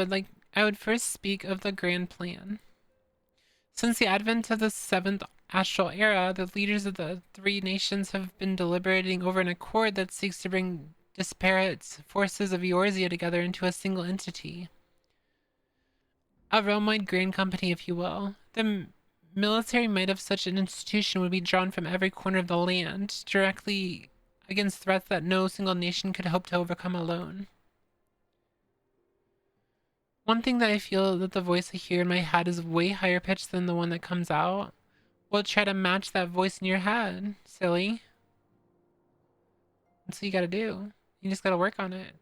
would first speak of the grand plan. Since the advent of the 7th astral era, the leaders of the 3 nations have been deliberating over an accord that seeks to bring disparate forces of Eorzea together into a single entity. A realm-wide grand company, if you will. The military might of such an institution would be drawn from every corner of the land, directly against threats that no single nation could hope to overcome alone. One thing that I feel that the voice I hear in my head is way higher pitched than the one that comes out. Well, try to match that voice in your head, silly. That's what you gotta do. You just gotta work on it.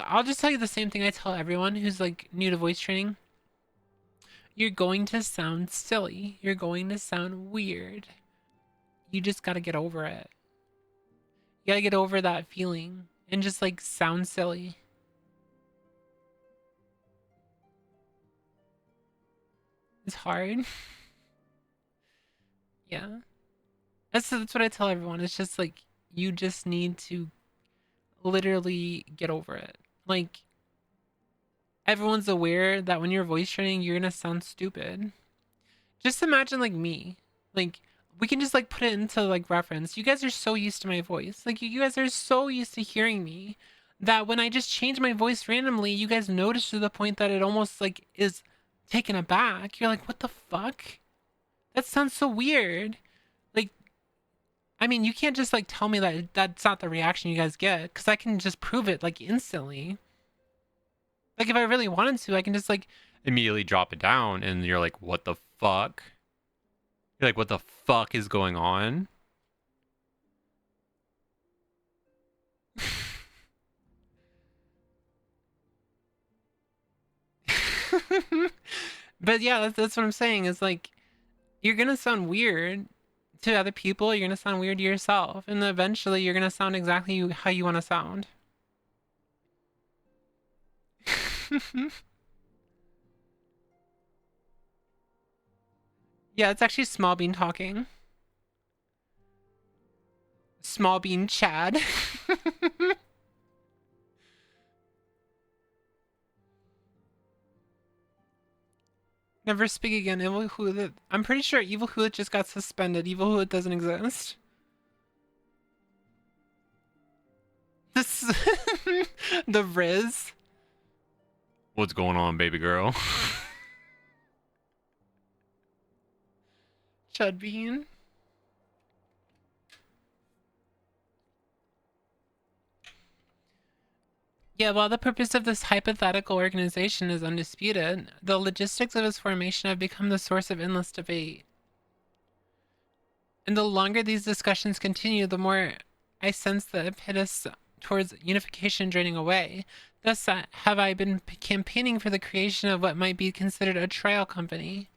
I'll just tell you the same thing I tell everyone who's like new to voice training. You're going to sound silly. You're going to sound weird. You just gotta get over it. You gotta get over that feeling and just like sound silly. It's hard. Yeah. That's what I tell everyone. It's just like you just need to literally get over it. Like everyone's aware that when you're voice training, you're gonna sound stupid. Just imagine like me. Like we can just like put it into like reference. You guys are so used to my voice. Like you guys are so used to hearing me that when I just change my voice randomly, you guys notice to the point that it almost like is taken aback. You're like, what the fuck? That sounds so weird. Like, I mean, you can't just like tell me that that's not the reaction you guys get, because I can just prove it like instantly. Like if I really wanted to, I can just like immediately drop it down and you're like, what the fuck? You're like, what the fuck is going on? But yeah, that's what I'm saying. Is like, you're gonna sound weird to other people. You're gonna sound weird to yourself, and then eventually you're gonna sound exactly how you want to sound. Yeah, it's actually Small Bean talking. Small Bean Chad. Never speak again. Evil Whooith. I'm pretty sure Evil Whooith just got suspended. Evil Whooith doesn't exist. This the Riz. What's going on, baby girl? Chud Bean. Yeah, while the purpose of this hypothetical organization is undisputed, the logistics of its formation have become the source of endless debate. And the longer these discussions continue, the more I sense the impetus towards unification draining away. Thus have I been campaigning for the creation of what might be considered a trial company.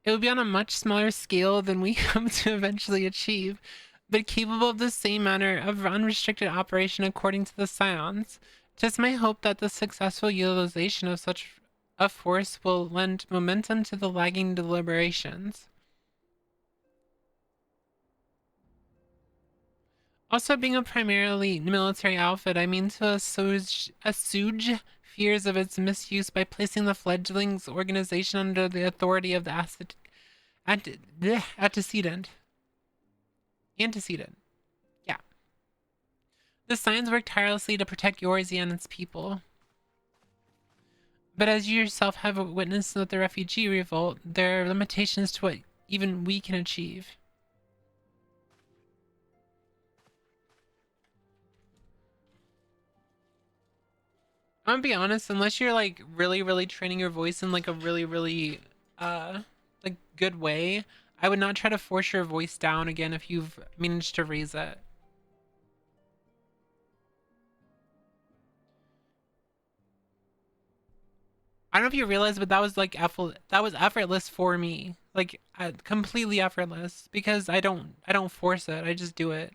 It would be on a much smaller scale than we hope to eventually achieve, but capable of the same manner of unrestricted operation according to the scions. Tis my hope that the successful utilization of such a force will lend momentum to the lagging deliberations. Also, being a primarily military outfit, I mean to assuage fears of its misuse by placing the fledglings organization under the authority of the antecedent. Yeah. The Scions work tirelessly to protect Eorzea and its people. But as you yourself have witnessed with the refugee revolt, there are limitations to what even we can achieve. I'm gonna be honest, unless you're like really training your voice in like a really like good way, I would not try to force your voice down again if you've managed to raise it. I don't know if you realize, but that was like that was effortless for me. Like completely effortless because I don't force it. I just do it.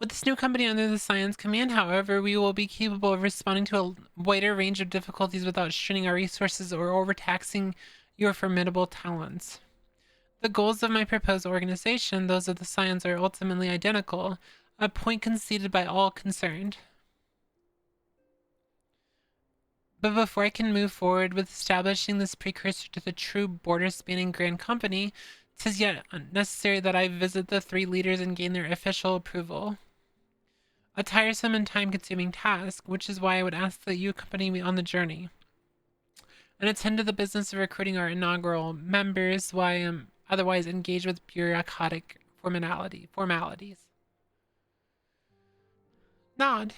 With this new company under the Science Command, however, we will be capable of responding to a wider range of difficulties without straining our resources or overtaxing your formidable talents. The goals of my proposed organization, those of the Science, are ultimately identical, a point conceded by all concerned. But before I can move forward with establishing this precursor to the true border-spanning grand company, 'tis yet necessary that I visit the 3 leaders and gain their official approval. A tiresome and time-consuming task, which is why I would ask that you accompany me on the journey and attend to the business of recruiting our inaugural members while I am otherwise engaged with bureaucratic formalities. Nod.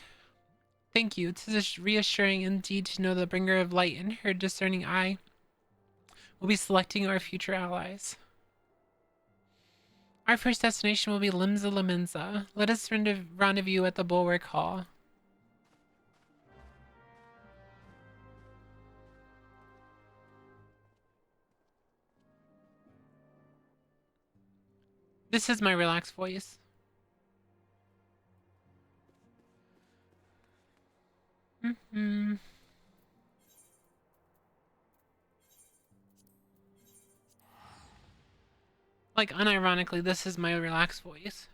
Thank you. 'Tis reassuring indeed to know the bringer of light and her discerning eye will be selecting our future allies. Our first destination will be Limsa Laminza. Let us rendezvous at the Bulwark Hall. This is my relaxed voice. Like, unironically, this is my relaxed voice.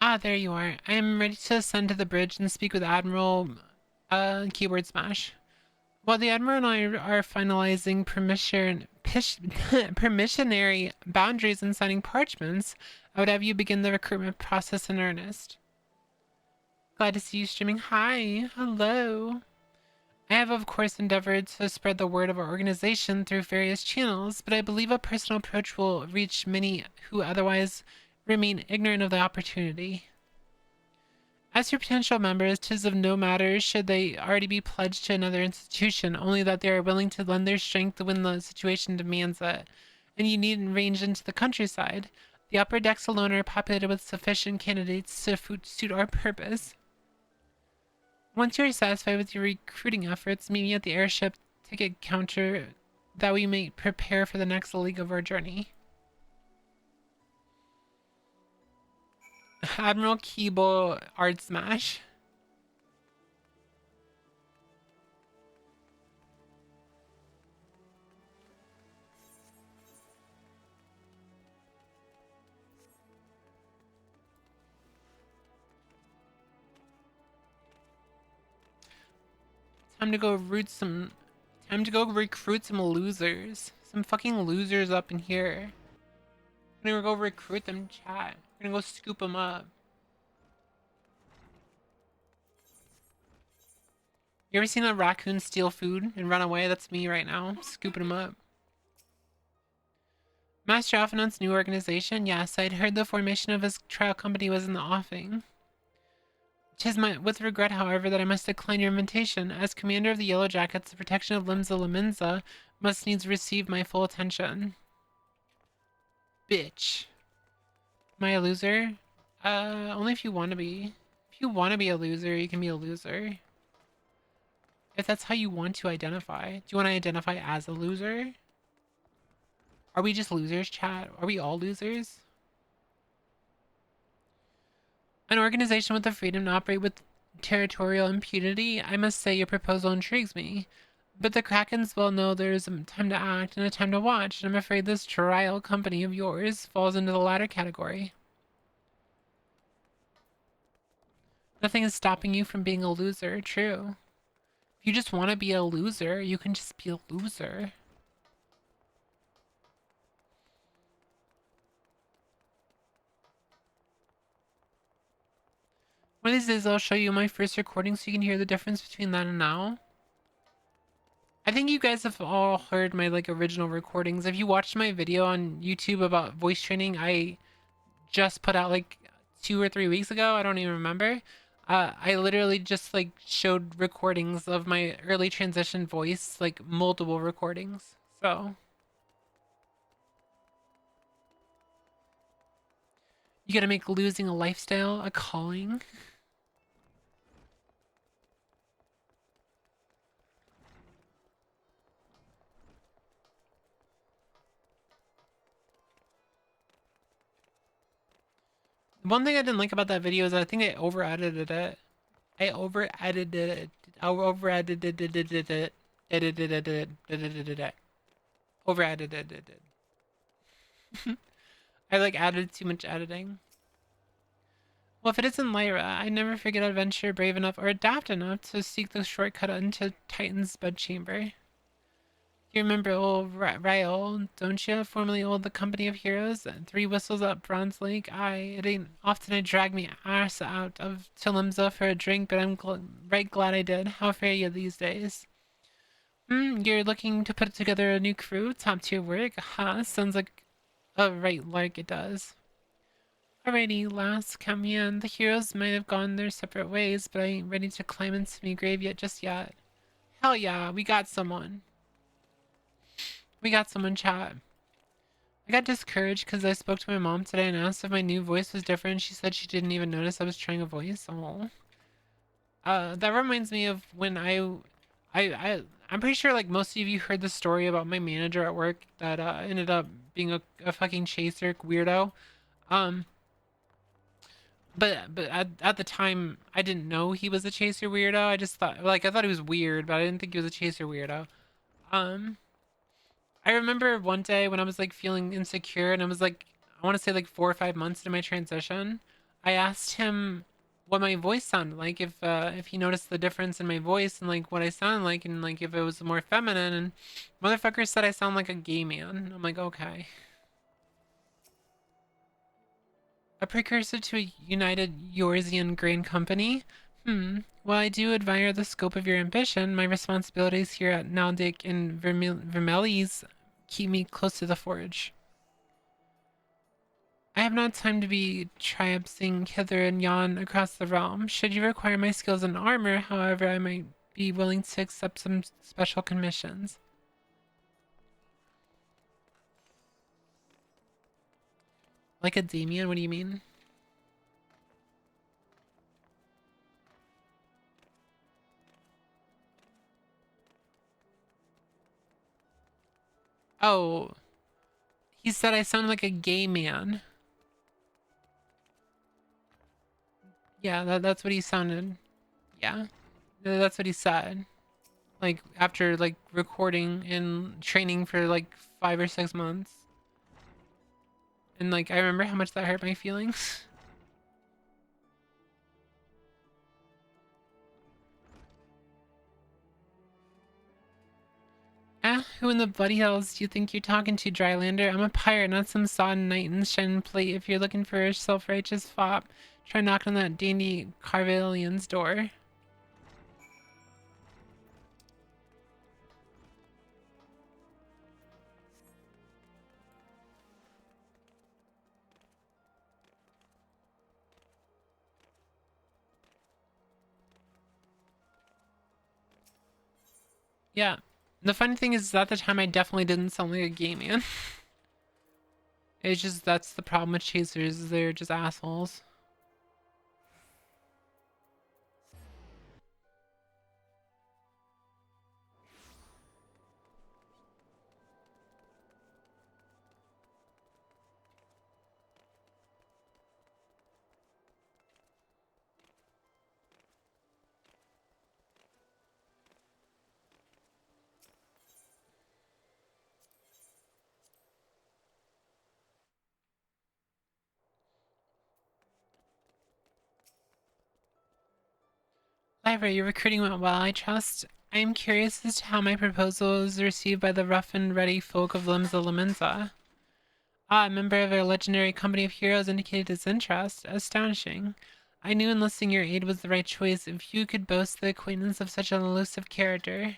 Ah, there you are. I am ready to ascend to the bridge and speak with Admiral Keyboard Smash. While the Admiral and I are finalizing permissionary boundaries and signing parchments, I would have you begin the recruitment process in earnest. Glad to see you streaming. Hi. Hello. I have, of course, endeavored to spread the word of our organization through various channels, but I believe a personal approach will reach many who otherwise remain ignorant of the opportunity. As for potential members, 'tis of no matter should they already be pledged to another institution, only that they are willing to lend their strength when the situation demands it, and you needn't range into the countryside. The upper decks alone are populated with sufficient candidates to suit our purpose. Once you are satisfied with your recruiting efforts, meet me at the airship ticket counter that we may prepare for the next leg of our journey. Admiral Kibo Art Smash. Time to go recruit some losers. Some fucking losers up in here. I'm gonna go recruit them, chat. We're gonna go scoop them up. You ever seen a raccoon steal food and run away? That's me right now, scooping them up. Master Alphanon's new organization? Yes, I'd heard the formation of his trial company was in the offing. 'Tis with regret, however, that I must decline your invitation. As commander of the Yellow Jackets, the protection of Limsa Laminza must needs receive my full attention. Bitch. Am I a loser? Only if you want to be. If you want to be a loser, you can be a loser. If that's how you want to identify. Do you want to identify as a loser? Are we just losers, chat? Are we all losers? An organization with the freedom to operate with territorial impunity? I must say your proposal intrigues me. But the Krakens well know there is a time to act and a time to watch, and I'm afraid this trial company of yours falls into the latter category. Nothing is stopping you from being a loser, true. If you just want to be a loser, you can just be a loser. One of these days I'll show you my first recording so you can hear the difference between then and now. I think you guys have all heard my original recordings. If you watched my video on YouTube about voice training, I just put out 2 or 3 weeks ago, I don't even remember. I literally just like showed recordings of my early transition voice, like multiple recordings. So you gotta make losing a lifestyle a calling. One thing I didn't like about that video is I think I over edited it. I over edited it. I over edited it. Over edited it. I like added too much editing. Well, if it isn't Lyra, I never forget adventure brave enough or adept enough to seek the shortcut into Titan's bedchamber. You remember old Rael, don't you? Formerly old the Company of Heroes, and 3 whistles up Bronze Lake. It ain't often I drag me ass out of Tilimza for a drink, but I'm right glad I did. How fare you these days? You're looking to put together a new crew? Top tier work? Huh, sounds like a right lark it does. Alrighty, lass, count me in. The heroes might have gone their separate ways, but I ain't ready to climb into me grave yet just yet. Hell yeah, we got someone. We got someone, chat. I got discouraged because I spoke to my mom today and asked if my new voice was different. She said she didn't even notice I was trying a voice. Oh. That reminds me of when I'm pretty sure like most of you heard the story about my manager at work that ended up being a fucking chaser weirdo. But at the time I didn't know he was a chaser weirdo. I just thought I thought he was weird, but I didn't think he was a chaser weirdo. I remember one day when I was like feeling insecure and I was like, I want to say like 4 or 5 months into my transition, I asked him what my voice sounded like, if he noticed the difference in my voice and like what I sounded like and like if it was more feminine, and motherfucker said I sound like a gay man. I'm like, okay. A precursor to a United Yorzian grain company? While I do admire the scope of your ambition, my responsibilities here at Naldic and Vermelis keep me close to the forge. I have not time to be triumphing hither and yon across the realm. Should you require my skills in armor, however, I might be willing to accept some special commissions. Like a Damien? What do you mean? Oh, he said I sound like a gay man. Yeah, that's what he sounded. Yeah, that's what he said. Like after like recording and training for like 5 or 6 months. And like I remember how much that hurt my feelings. Who in the bloody hells do you think you're talking to, Drylander? I'm a pirate, not some sodden knight in shining plate. If you're looking for a self-righteous fop, try knocking on that dandy Carvelian's door. Yeah. The funny thing is at the time I definitely didn't sound like a gay man. It's just that's the problem with chasers, they're just assholes. Lyra, your recruiting went well, I trust. I am curious as to how my proposal was received by the rough and ready folk of Limsa Limenza. A member of our legendary company of heroes indicated his interest. Astonishing. I knew enlisting your aid was the right choice if you could boast the acquaintance of such an elusive character.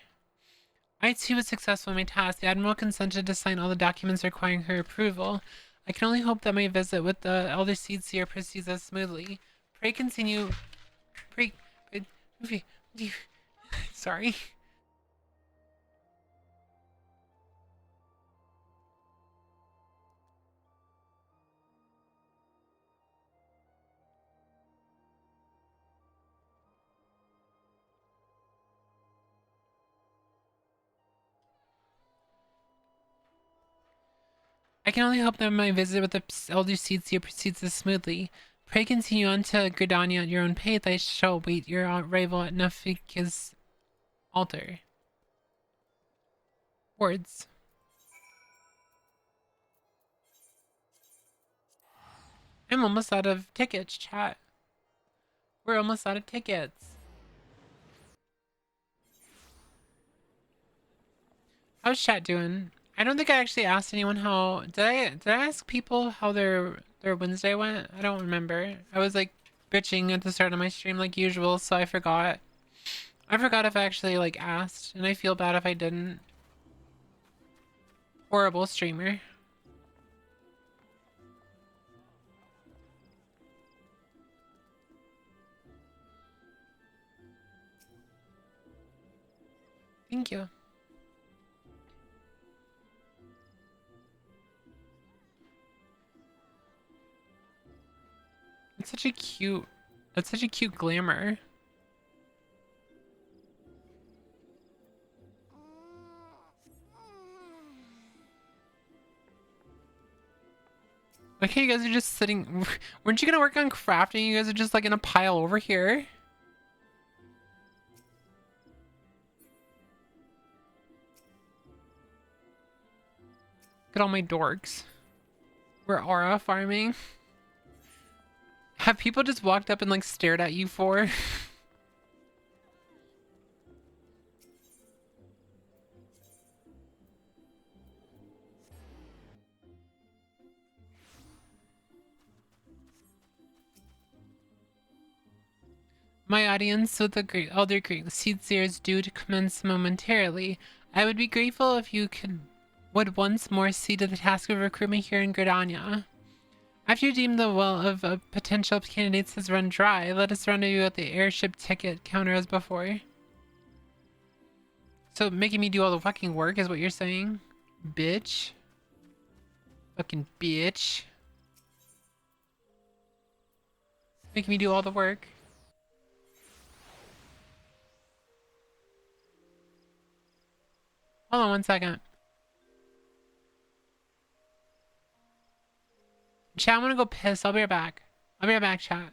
I too was successful in my task. The Admiral consented to sign all the documents requiring her approval. I can only hope that my visit with the Elder Seedseer proceeds as smoothly. break. Sorry. I can only hope that my visit with the elder seeds here proceeds as smoothly. Pray continue on to Gridania at your own pace. I shall wait your arrival at Nafika's altar. Words. I'm almost out of tickets, chat. We're almost out of tickets. How's chat doing? I don't think I actually asked anyone how. Did I ask people how their Wednesday went? I don't remember. I was like bitching at the start of my stream like usual, so I forgot. I forgot if I actually like asked, and I feel bad if I didn't. Horrible streamer. Thank you. It's such a cute. That's such a cute glamour. Okay, you guys are just sitting. Weren't you gonna work on crafting? You guys are just like in a pile over here. Look at all my dorks. We're aura farming. Have people just walked up and like stared at you for? My audience with the great elder great seed seer is due to commence momentarily. I would be grateful if you would once more see to the task of recruitment here in Gridania. After you deem the well of potential candidates has run dry, let us rendezvous at the airship ticket counter as before. So making me do all the fucking work is what you're saying? Bitch. Fucking bitch. Making me do all the work. Hold on 1 second. Chat, I'm gonna go piss. I'll be right back. I'll be right back, chat.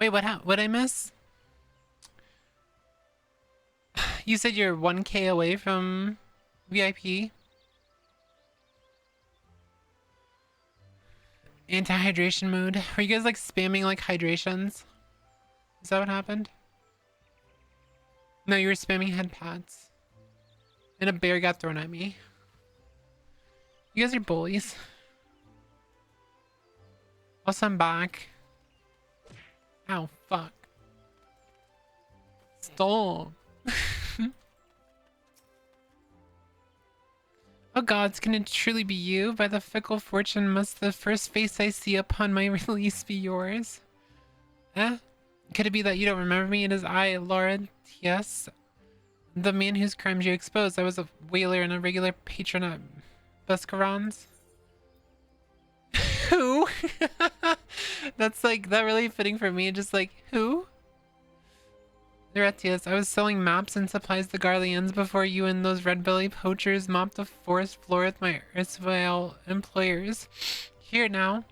Wait, what I miss? You said you're 1K away from VIP? Anti-hydration mode. Were you guys like spamming like hydrations? Is that what happened? No, you were spamming head pads. And a bear got thrown at me. You guys are bullies. Also, I'm back. Ow, fuck. Stop. Oh gods, can it truly be you? By the fickle fortune must the first face I see upon my release be yours? Eh? Could it be that you don't remember me? It is I, Laura, yes. The man whose crimes you exposed. I was a whaler and a regular patron at Buscarons. Who? That's like, that really fitting for me. Just like, who? Loretius, I was selling maps and supplies to Garleans before you and those red-belly poachers mopped the forest floor with my erstwhile employers. Here now.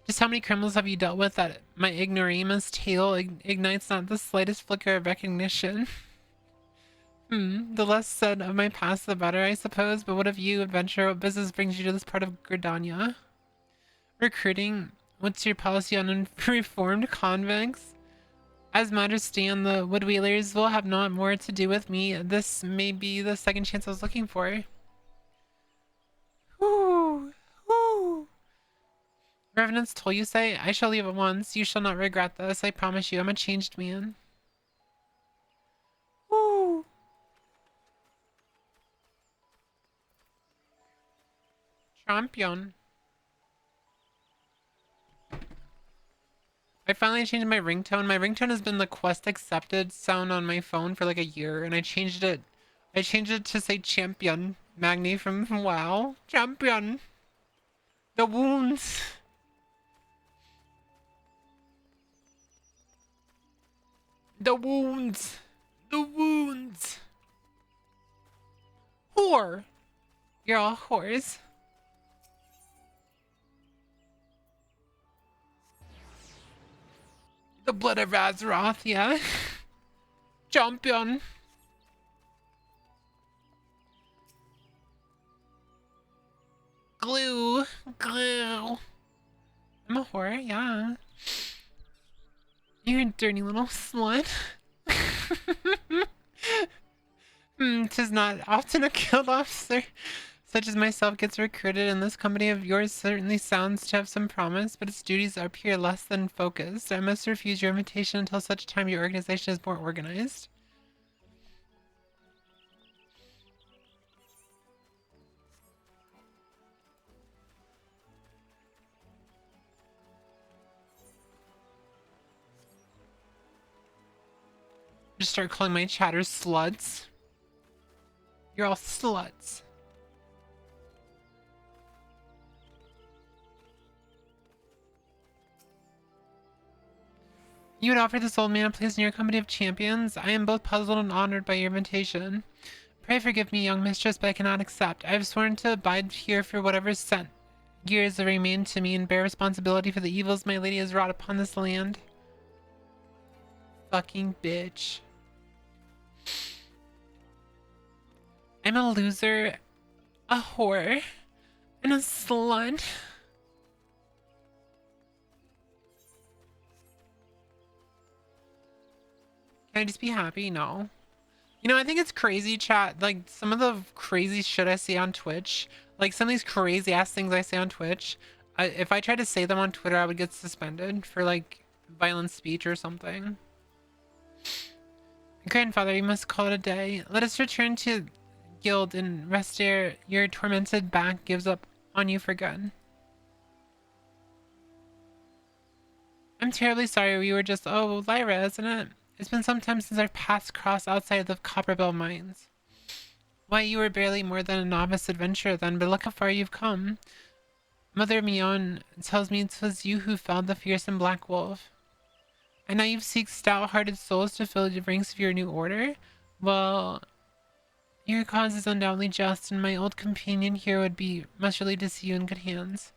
Just how many criminals have you dealt with that my ignoramus tale ignites not the slightest flicker of recognition? The less said of my past the better, I suppose, but what of you, adventurer? What business brings you to this part of Gridania? Recruiting? What's your policy on reformed convicts? As matters stand, the Woodwheelers will have not more to do with me. This may be the second chance I was looking for. Whoo! Whoo! Revenants told you, say, I shall leave at once. You shall not regret this. I promise you, I'm a changed man. Woo! Champion. I finally changed my ringtone. My ringtone has been the quest accepted sound on my phone for like a year, and I changed it. I changed it to say champion. Magni from WoW. Champion. The wounds. The wounds. The wounds. Whore. You're all whores. The blood of Azeroth, yeah. Champion. Glue. Glue. I'm a whore, yeah. You're a dirty little slut. Tis not often a guild officer such as myself gets recruited, and this company of yours certainly sounds to have some promise, but its duties appear less than focused. I must refuse your invitation until such time your organization is more organized. Just start calling my chatters sluts. You're all sluts. You would offer this old man a place in your company of champions? I am both puzzled and honored by your invitation. Pray forgive me, young mistress, but I cannot accept. I have sworn to abide here for whatever sent years remain to me and bear responsibility for the evils my lady has wrought upon this land. Fucking bitch. I'm a loser, a whore, and a slut. Can I just be happy? No. You know, I think it's crazy, chat. Like, some of the crazy shit I see on Twitch, like some of these crazy ass things I say on Twitch, if I tried to say them on Twitter, I would get suspended for, like, violent speech or something. Grandfather, you must call it a day. Let us return to guild and rest ere your tormented back gives up on you for good. I'm terribly sorry. We were just, oh, Lyra, isn't it? It's been some time since our paths crossed outside the Copperbell mines. Why, you were barely more than a novice adventurer then, but look how far you've come. Mother Mion tells me 'twas you who felled the fearsome Black Wolf. And now you seek stout-hearted souls to fill the ranks of your new order? Well, your cause is undoubtedly just, and my old companion here would be much relieved to see you in good hands.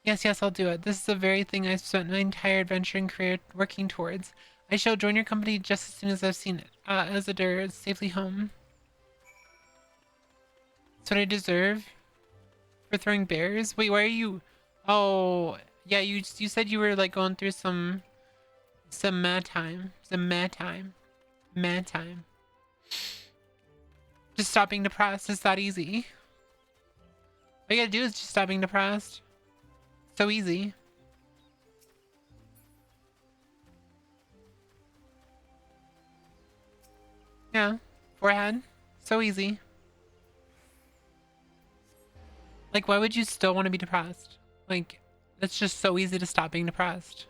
Yes, I'll do it. This is the very thing I've spent my entire adventuring career working towards. I shall join your company just as soon as I've seen Azadur safely home. That's what I deserve for throwing bears. Wait, why are you? Oh, yeah. You said you were like going through some mad time, mad time. Just stop being depressed. It's that easy. All you gotta do is just stop being depressed. So easy. Yeah. Forehead. So easy. Like, why would you still want to be depressed? Like, it's just so easy to stop being depressed.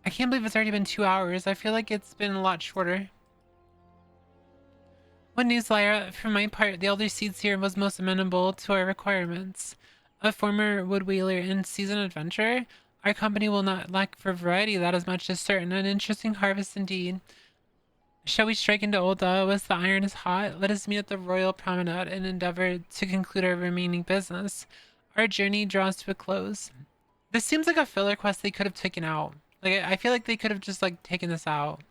I can't believe it's already been 2 hours. I feel like it's been a lot shorter. What news, Lyra? For my part, the elder seeds here was most amenable to our requirements. A former woodwheeler and seasoned adventurer, our company will not lack for variety, that is much as certain. An interesting harvest indeed. Shall we strike into Old As the iron is hot? Let us meet at the Royal Promenade and endeavor to conclude our remaining business. Our journey draws to a close. This seems like a filler quest they could have taken out. Like, I feel like they could have just, like, taken this out.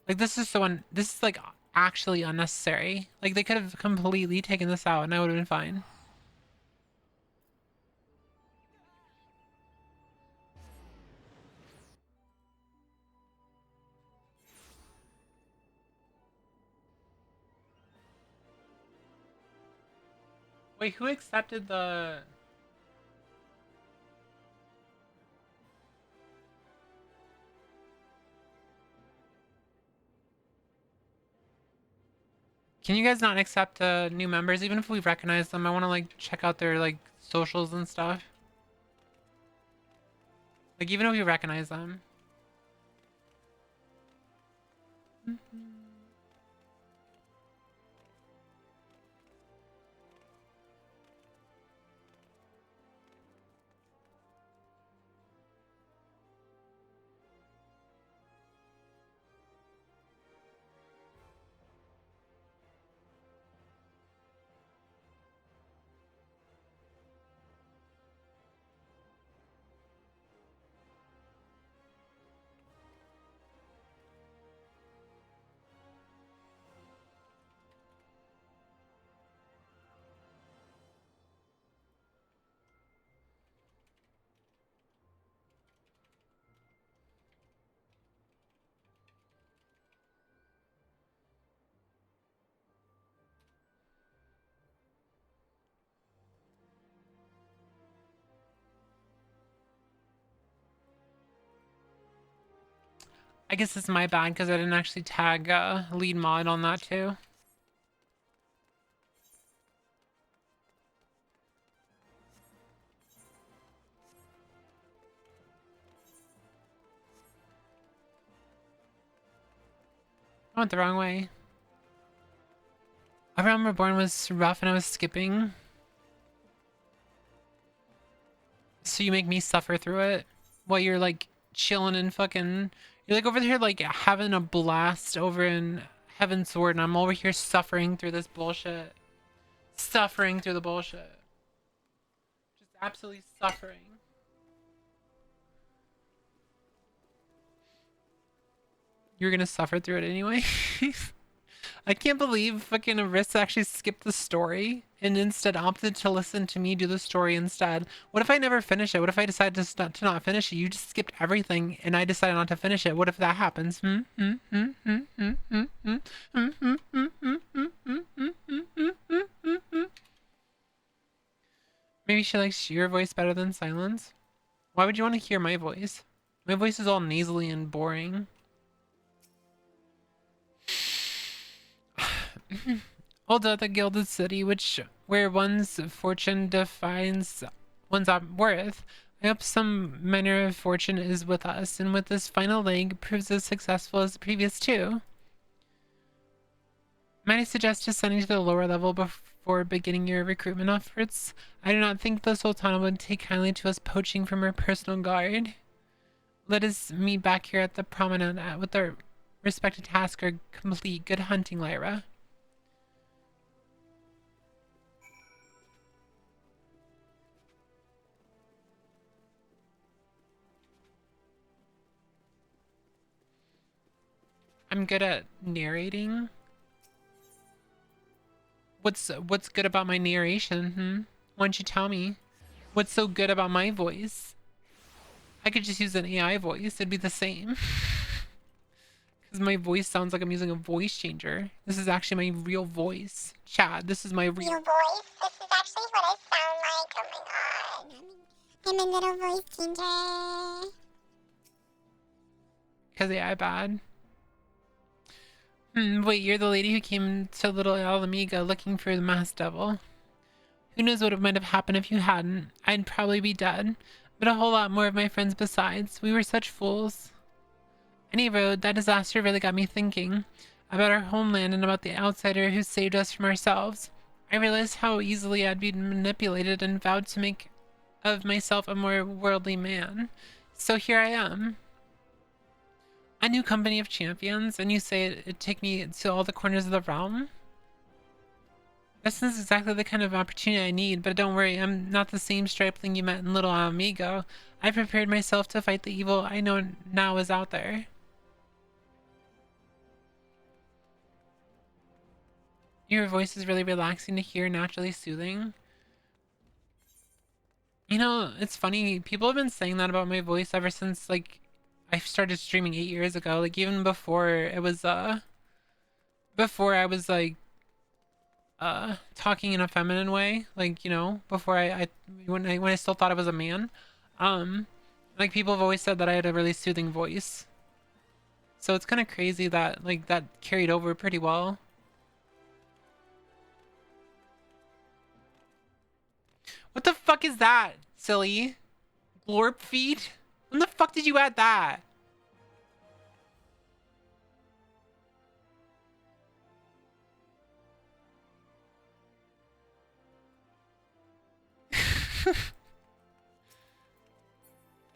Like, this is this is, like, actually unnecessary. Like, they could have completely taken this out and I would have been fine. Wait, who accepted the... Can you guys not accept new members? Even if we recognize them, I want to, like, check out their, like, socials and stuff. Like, even if we recognize them. I guess it's my bad because I didn't actually tag lead mod on that too. I went the wrong way. A Realm Reborn was rough and I was skipping. So you make me suffer through it while you're like chilling and fucking... You're like over here like having a blast over in Heaven's Sword and I'm over here suffering through this bullshit. Suffering through the bullshit. Just absolutely suffering. You're gonna suffer through it anyway? I can't believe fucking Arissa actually skipped the story and instead opted to listen to me do the story instead. What if I never finish it? What if I decide to not finish it? You just skipped everything and I decided not to finish it. What if that happens? Maybe she likes your voice better than Silence? Why would you want to hear my voice? My voice is all nasally and boring. Although the gilded city, where one's fortune defines one's worth, I hope some manner of fortune is with us, and with this final leg proves as successful as the previous two. Might I suggest ascending to the lower level before beginning your recruitment efforts? I do not think the Sultana would take kindly to us poaching from her personal guard. Let us meet back here at the promenade with our respected task are complete. Good hunting, Lyra. I'm good at narrating. What's good about my narration? Why don't you tell me? What's so good about my voice? I could just use an AI voice. It'd be the same. Because my voice sounds like I'm using a voice changer. This is actually my real voice. Chad, this is my real voice? This is actually what I sound like. Oh my god. I'm a little voice changer. Because AI bad. Wait, you're the lady who came to Little Alameda looking for the masked devil. Who knows what might have happened if you hadn't? I'd probably be dead. But a whole lot more of my friends besides. We were such fools. Any road, that disaster really got me thinking about our homeland and about the outsider who saved us from ourselves. I realized how easily I'd be manipulated and vowed to make of myself a more worldly man. So here I am. A new company of champions, and you say it'd take me to all the corners of the realm? This is exactly the kind of opportunity I need, but don't worry, I'm not the same stripling you met in Little Amigo. I prepared myself to fight the evil I know now is out there. Your voice is really relaxing to hear, naturally soothing. You know, it's funny, people have been saying that about my voice ever since, like, I started streaming 8 years ago. Like, even before it was, before I was, like, talking in a feminine way. Like, you know, before when I still thought I was a man. Like, people have always said that I had a really soothing voice. So it's kind of crazy that, like, that carried over pretty well. What the fuck is that, silly? Glorp feet? When the fuck did you add that?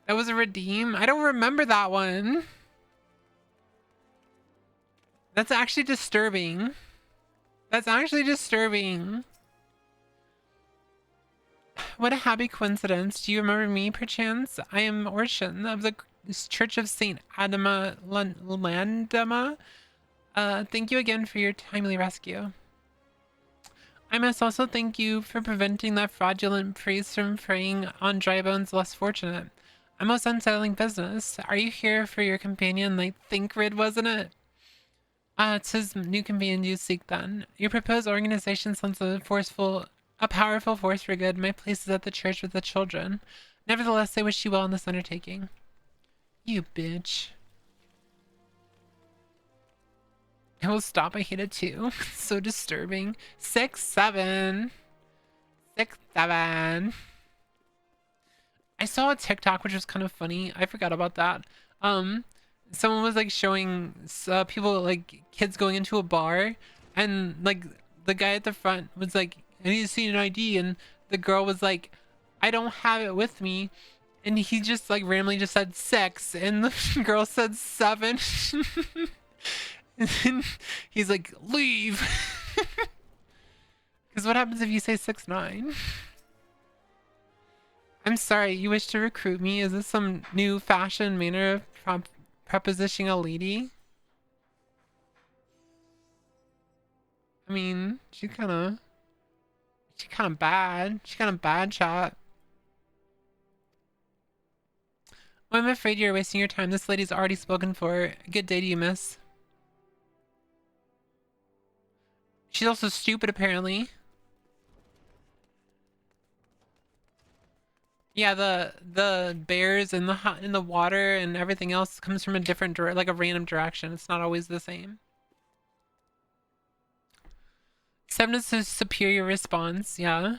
That was a redeem? I don't remember that one. That's actually disturbing. That's actually disturbing. What a happy coincidence. Do you remember me, perchance? I am Orson of the Church of St. Adama Landama. Thank you again for your timely rescue. I must also thank you for preventing that fraudulent priest from preying on dry bones less fortunate. A most unsettling business. Are you here for your companion, like Thinkrid, wasn't it? It's his new companion you seek then. Your proposed organization sounds a powerful force for good. My place is at the church with the children. Nevertheless, I wish you well in this undertaking. You bitch. I will stop. I hate it too. It's so disturbing. 6, 7. 6, 7. I saw a TikTok which was kind of funny. I forgot about that. Someone was like showing people, like kids going into a bar, and like the guy at the front was like, I need to see an ID, and the girl was like, I don't have it with me, and he just like randomly just said 6, and the girl said 7. And then he's like, leave. Because what happens if you say 6, 9? I'm sorry, you wish to recruit me? Is this some new fashion manner of prepositioning a lady? I mean, she's kind of bad. She's kind of bad, chat. Well, I'm afraid you're wasting your time. This lady's already spoken for. Good day to you, miss. She's also stupid, apparently. Yeah, the bears and the water and everything else comes from a different like a random direction. It's not always the same. 7 is a superior response, yeah.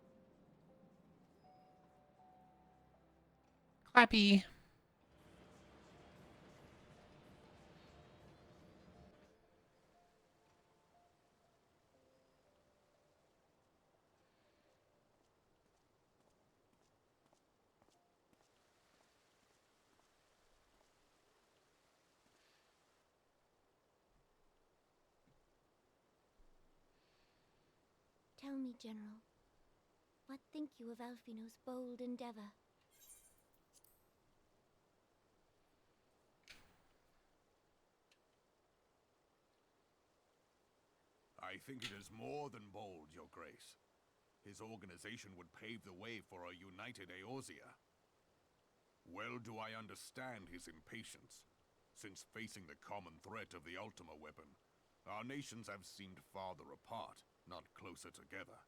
Happy. Tell me, General, what think you of Alfino's bold endeavor? I think it is more than bold, Your Grace. His organization would pave the way for a united Eorzea. Well do I understand his impatience, since facing the common threat of the Ultima weapon, our nations have seemed farther apart, not closer together.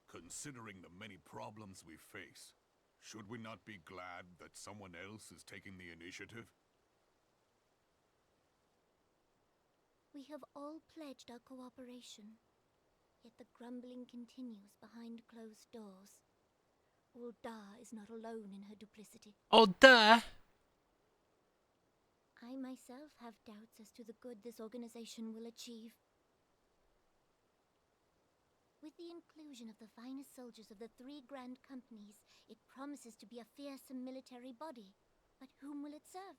Considering the many problems we face, should we not be glad that someone else is taking the initiative? We have all pledged our cooperation, yet the grumbling continues behind closed doors. Ul'dah is not alone in her duplicity. Oh, duh. I myself have doubts as to the good this organization will achieve. With the inclusion of the finest soldiers of the 3 grand companies, it promises to be a fearsome military body. But whom will it serve?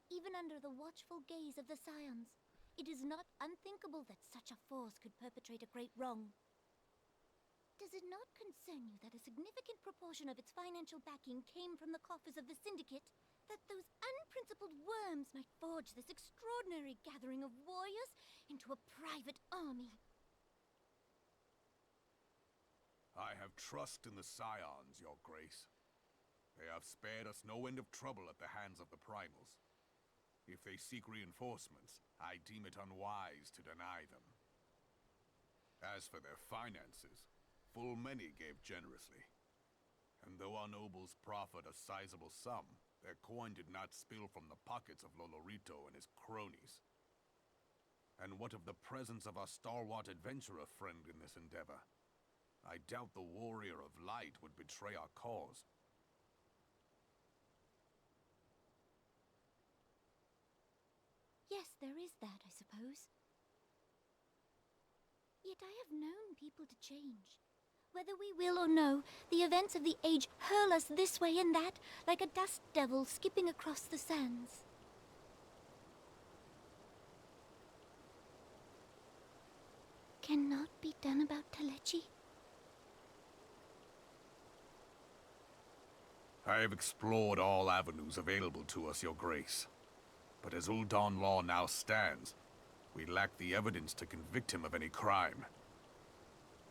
Even under the watchful gaze of the Scions, it is not unthinkable that such a force could perpetrate a great wrong. Does it not concern you that a significant proportion of its financial backing came from the coffers of the Syndicate? That those unprincipled worms might forge this extraordinary gathering of warriors into a private army? I have trust in the Scions, Your Grace. They have spared us no end of trouble at the hands of the Primals. If they seek reinforcements, I deem it unwise to deny them. As for their finances, full many gave generously. And though our nobles proffered a sizable sum, their coin did not spill from the pockets of Lolorito and his cronies. And what of the presence of our stalwart adventurer friend in this endeavor? I doubt the Warrior of Light would betray our cause. Yes, there is that, I suppose. Yet I have known people to change. Whether we will or no, the events of the age hurl us this way and that, like a dust devil skipping across the sands. Cannot be done about Telechi? I have explored all avenues available to us, Your Grace. But as Ul'dah law now stands, we lack the evidence to convict him of any crime.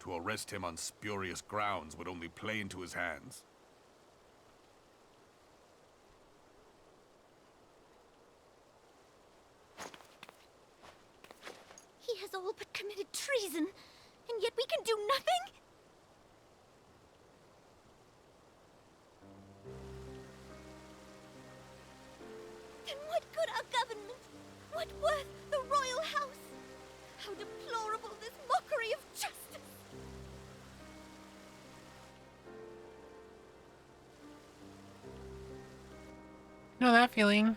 To arrest him on spurious grounds would only play into his hands. He has all but committed treason, and yet we can do nothing? Then what good our government? What worth the royal house? How deplorable this mockery of justice! Know that feeling.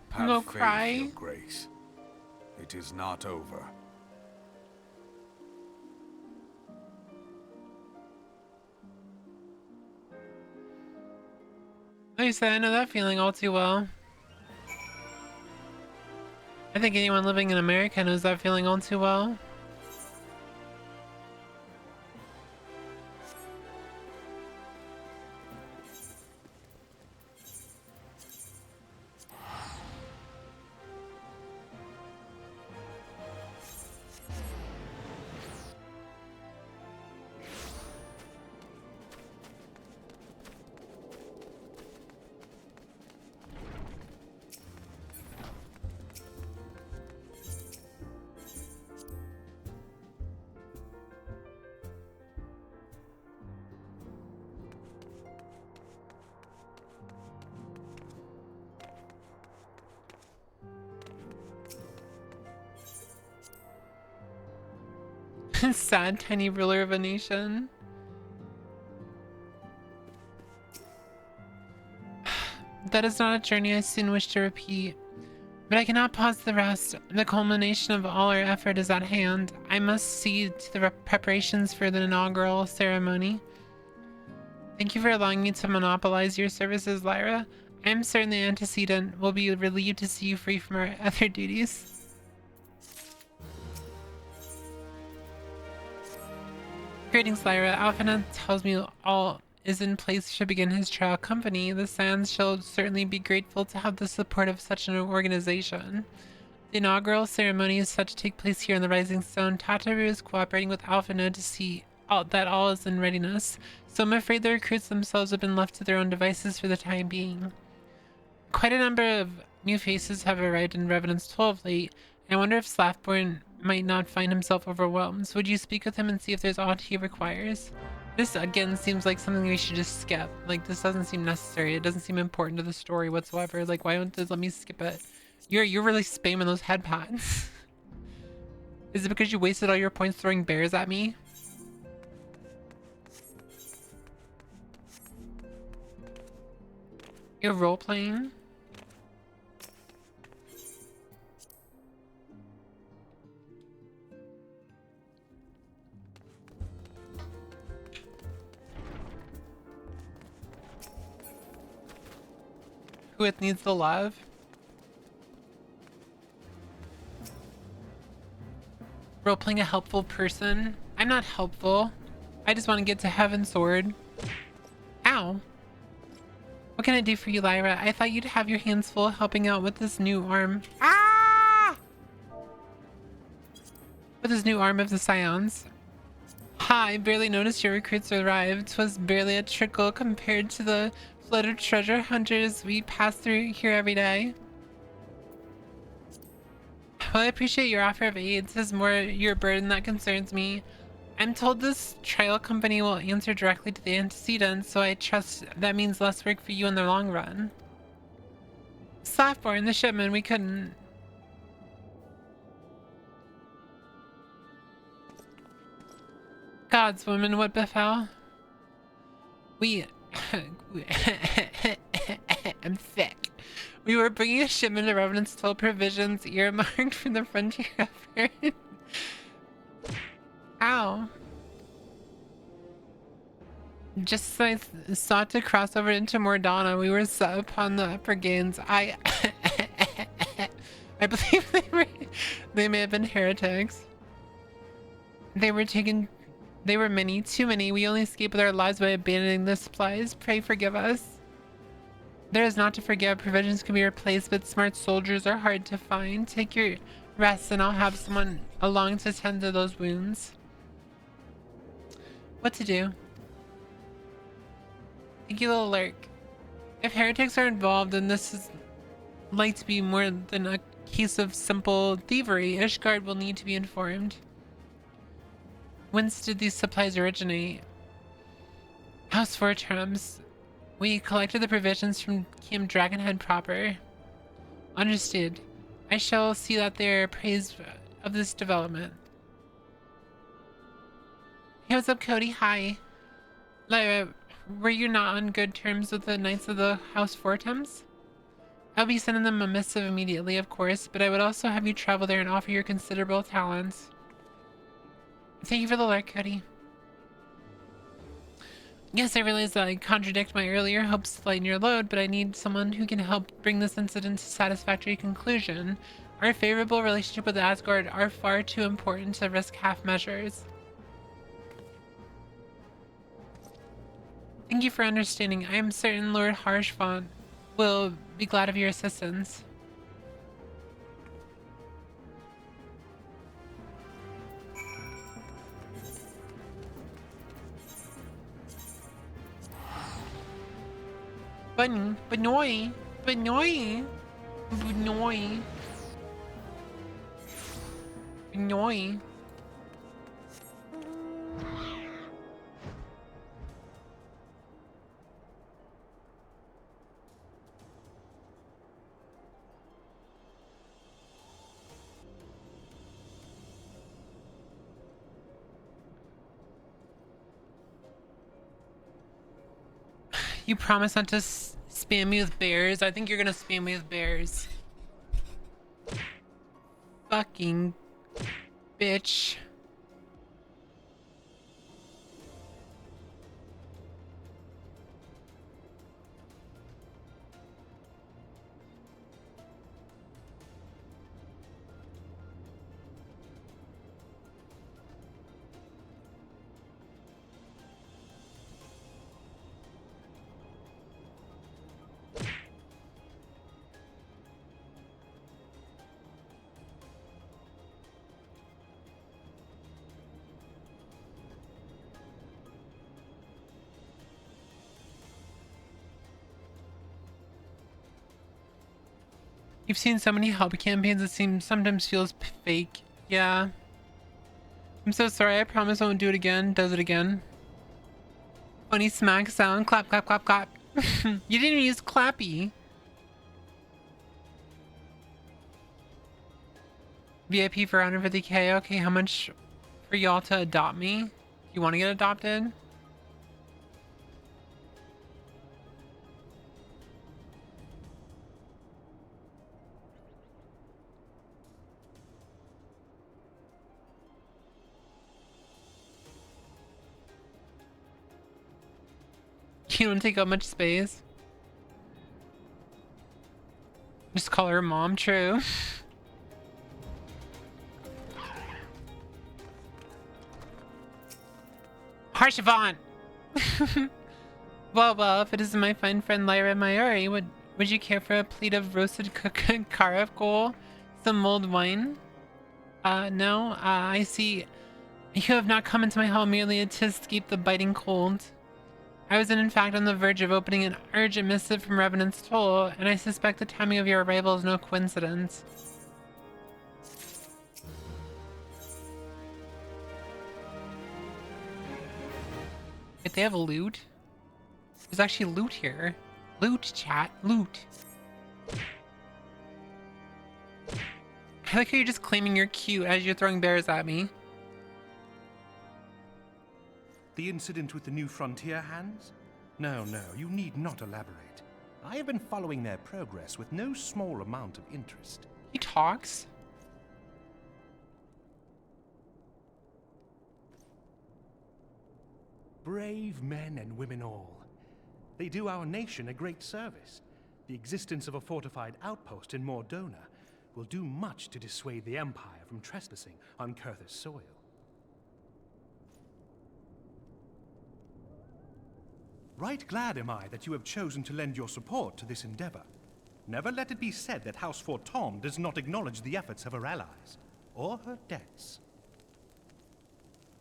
Have Go faith, cry. Your Grace. It is not over. Like I said, I know that feeling all too well. I think anyone living in America knows that feeling all too well. Sad tiny ruler of a nation. That is not a journey I soon wish to repeat. But I cannot pause the rest. The culmination of all our effort is at hand. I must see to the preparations for the inaugural ceremony. Thank you for allowing me to monopolize your services, Lyra. I am certain the antecedent will be relieved to see you free from our other duties. Greetings, Lyra. Alphina tells me all is in place to begin his trial company. The Sands shall certainly be grateful to have the support of such an organization. The inaugural ceremony is set to take place here in the Rising Stone. Tataru is cooperating with Alphina to see that all is in readiness, so I'm afraid the recruits themselves have been left to their own devices for the time being. Quite a number of new faces have arrived in Revenant's Toll of late. I wonder if Slathborn might not find himself overwhelmed. So would you speak with him and see if there's aught he requires? This again seems like something we should just skip. Like, this doesn't seem necessary. It doesn't seem important to the story whatsoever. Like, why don't they let me skip it? You're really spamming those head pats. Is it because you wasted all your points throwing bears at me? You're role-playing? Whooith needs the love? Role-playing a helpful person? I'm not helpful. I just want to get to Heaven's Sword. Ow. What can I do for you, Lyra? I thought you'd have your hands full helping out with this new arm. Ah! With this new arm of the Scions. Ha, I barely noticed your recruits arrived. 'Twas barely a trickle compared to the flood of treasure hunters we pass through here every day. Well, I appreciate your offer of aid. 'Tis more your burden that concerns me. I'm told this trial company will answer directly to the antecedents, so I trust that means less work for you in the long run. Slathborn, the shipment, we couldn't. Gods, woman, what befell? We... I'm sick. We were bringing a shipment of Revenant's Toll provisions earmarked for the frontier effort. Ow. Just as I sought to cross over into Mordana, we were set upon the upper gains. I believe they may have been heretics. They were many, too many. We only escaped with our lives by abandoning the supplies. Pray forgive us. There is not to forgive. Provisions can be replaced, but smart soldiers are hard to find. Take your rest and I'll have someone along to tend to those wounds. What to do? Thank you, little lurk. If heretics are involved, then this is like to be more than a case of simple thievery. Ishgard will need to be informed. Whence did these supplies originate? House Fortrams. We collected the provisions from Camp Dragonhead proper. Understood. I shall see that they are praised of this development. Hey, what's up, Cody? Hi. Lyra, were you not on good terms with the Knights of the House Fortums? I'll be sending them a missive immediately, of course, but I would also have you travel there and offer your considerable talents. Thank you for the lurk, Cody. Yes, I realize that I contradict my earlier hopes to lighten your load, but I need someone who can help bring this incident to satisfactory conclusion. Our favorable relationship with Asgard are far too important to risk half measures. Thank you for understanding. I am certain Lord Harshfont will be glad of your assistance. Bunny, Benoy, Benoy, Benoy, Benoy. You promise not to spam me with bears? I think you're gonna spam me with bears. Fucking bitch. You've seen so many help campaigns, it sometimes feels fake. Yeah. I'm so sorry, I promise I won't do it again. Does it again. Funny smack sound. Clap, clap, clap, clap. You didn't even use clappy. VIP for 150k. Okay, how much for y'all to adopt me? You want to get adopted? You don't take up much space. Just call her mom, true. Harshavant! Well, if it isn't my fine friend Lyra Mayuri, would you care for a plate of roasted Karavgol? Some mulled wine? No? I see. You have not come into my home merely to escape the biting cold. I was in fact on the verge of opening an urgent missive from Revenant's Toll, and I suspect the timing of your arrival is no coincidence. Wait, they have loot? There's actually loot here. Loot, chat. Loot. I like how you're just claiming you're cute as you're throwing bears at me. The incident with the New Frontier hands? No, you need not elaborate. I have been following their progress with no small amount of interest. He talks. Brave men and women all. They do our nation a great service. The existence of a fortified outpost in Mordona will do much to dissuade the Empire from trespassing on Kurthus soil. Right glad am I that you have chosen to lend your support to this endeavor. Never let it be said that House Fortom does not acknowledge the efforts of her allies, or her debts.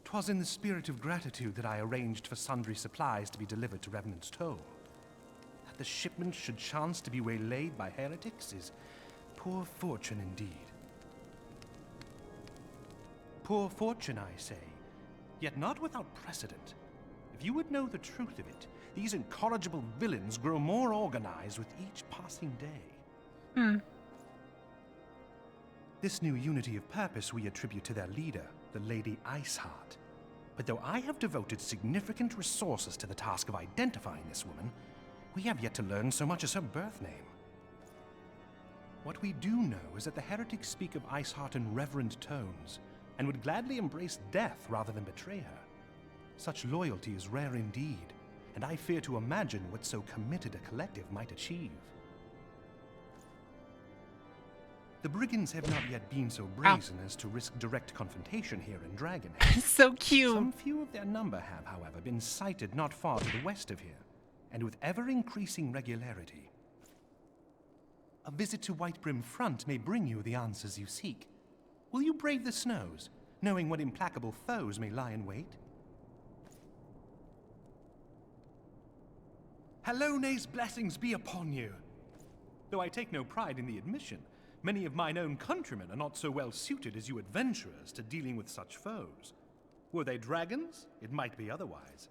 'Twas in the spirit of gratitude that I arranged for sundry supplies to be delivered to Revenant's Toll. That the shipment should chance to be waylaid by heretics is poor fortune indeed. Poor fortune, I say, yet not without precedent. If you would know the truth of it, these incorrigible villains grow more organized with each passing day. This new unity of purpose we attribute to their leader, the Lady Iceheart. But though I have devoted significant resources to the task of identifying this woman, we have yet to learn so much as her birth name. What we do know is that the heretics speak of Iceheart in reverent tones, and would gladly embrace death rather than betray her. Such loyalty is rare indeed, and I fear to imagine what so committed a collective might achieve. The brigands have not yet been so brazen as to risk direct confrontation here in Dragonhead. So cute. Some few of their number have, however, been sighted not far to the west of here, and with ever-increasing regularity. A visit to Whitebrim Front may bring you the answers you seek. Will you brave the snows, knowing what implacable foes may lie in wait? Hallone's blessings be upon you! Though I take no pride in the admission, many of mine own countrymen are not so well suited as you adventurers to dealing with such foes. Were they dragons, it might be otherwise.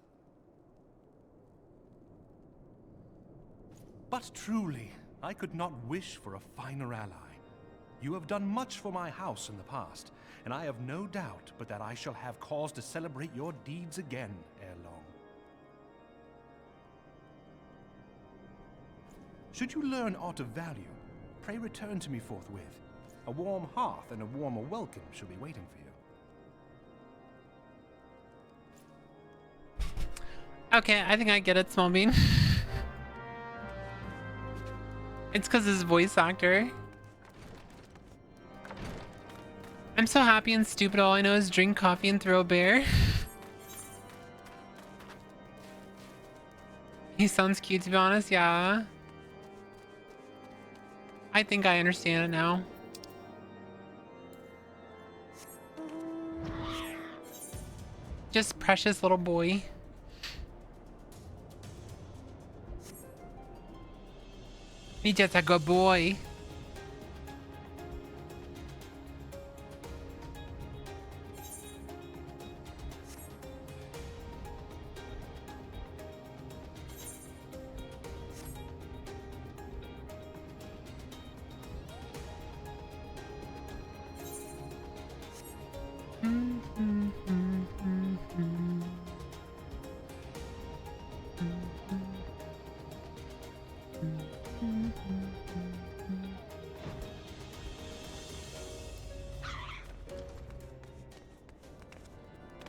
But truly, I could not wish for a finer ally. You have done much for my house in the past, and I have no doubt but that I shall have cause to celebrate your deeds again ere long. Should you learn aught of value, pray return to me forthwith. A warm hearth and a warmer welcome shall be waiting for you. Okay, I think I get it, Smallbean. It's because his voice actor. I'm so happy and stupid. All I know is drink coffee and throw a bear. He sounds cute, to be honest. Yeah. I think I understand it now. Just precious little boy. He's just a good boy.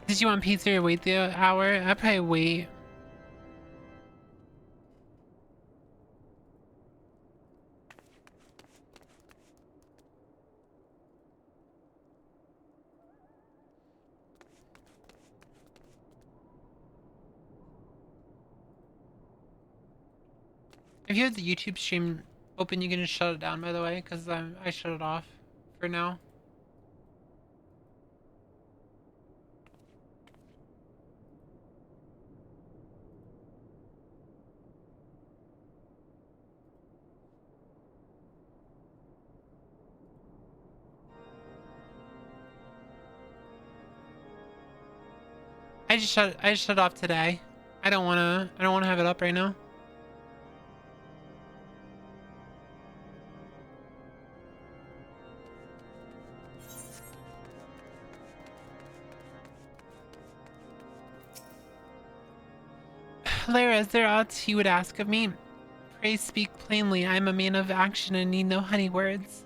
Did you want pizza or wait the hour? I'd probably wait. If you have the YouTube stream open, you can just shut it down, by the way, because I shut it off for now. I just shut it off today. I don't wanna have it up right now. Lara, is there aught you would ask of me? Pray speak plainly. I am a man of action and need no honey words.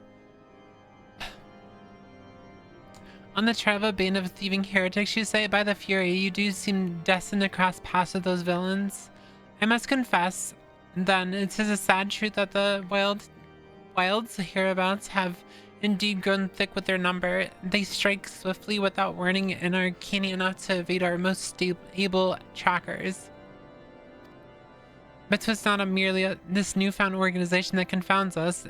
On the trail of a band of thieving heretics, you say, by the Fury, you do seem destined to cross paths with those villains. I must confess, then, it is a sad truth that the wilds hereabouts have indeed grown thick with their number. They strike swiftly without warning and are canny enough to evade our most able trackers. But 'twas not merely this newfound organization that confounds us.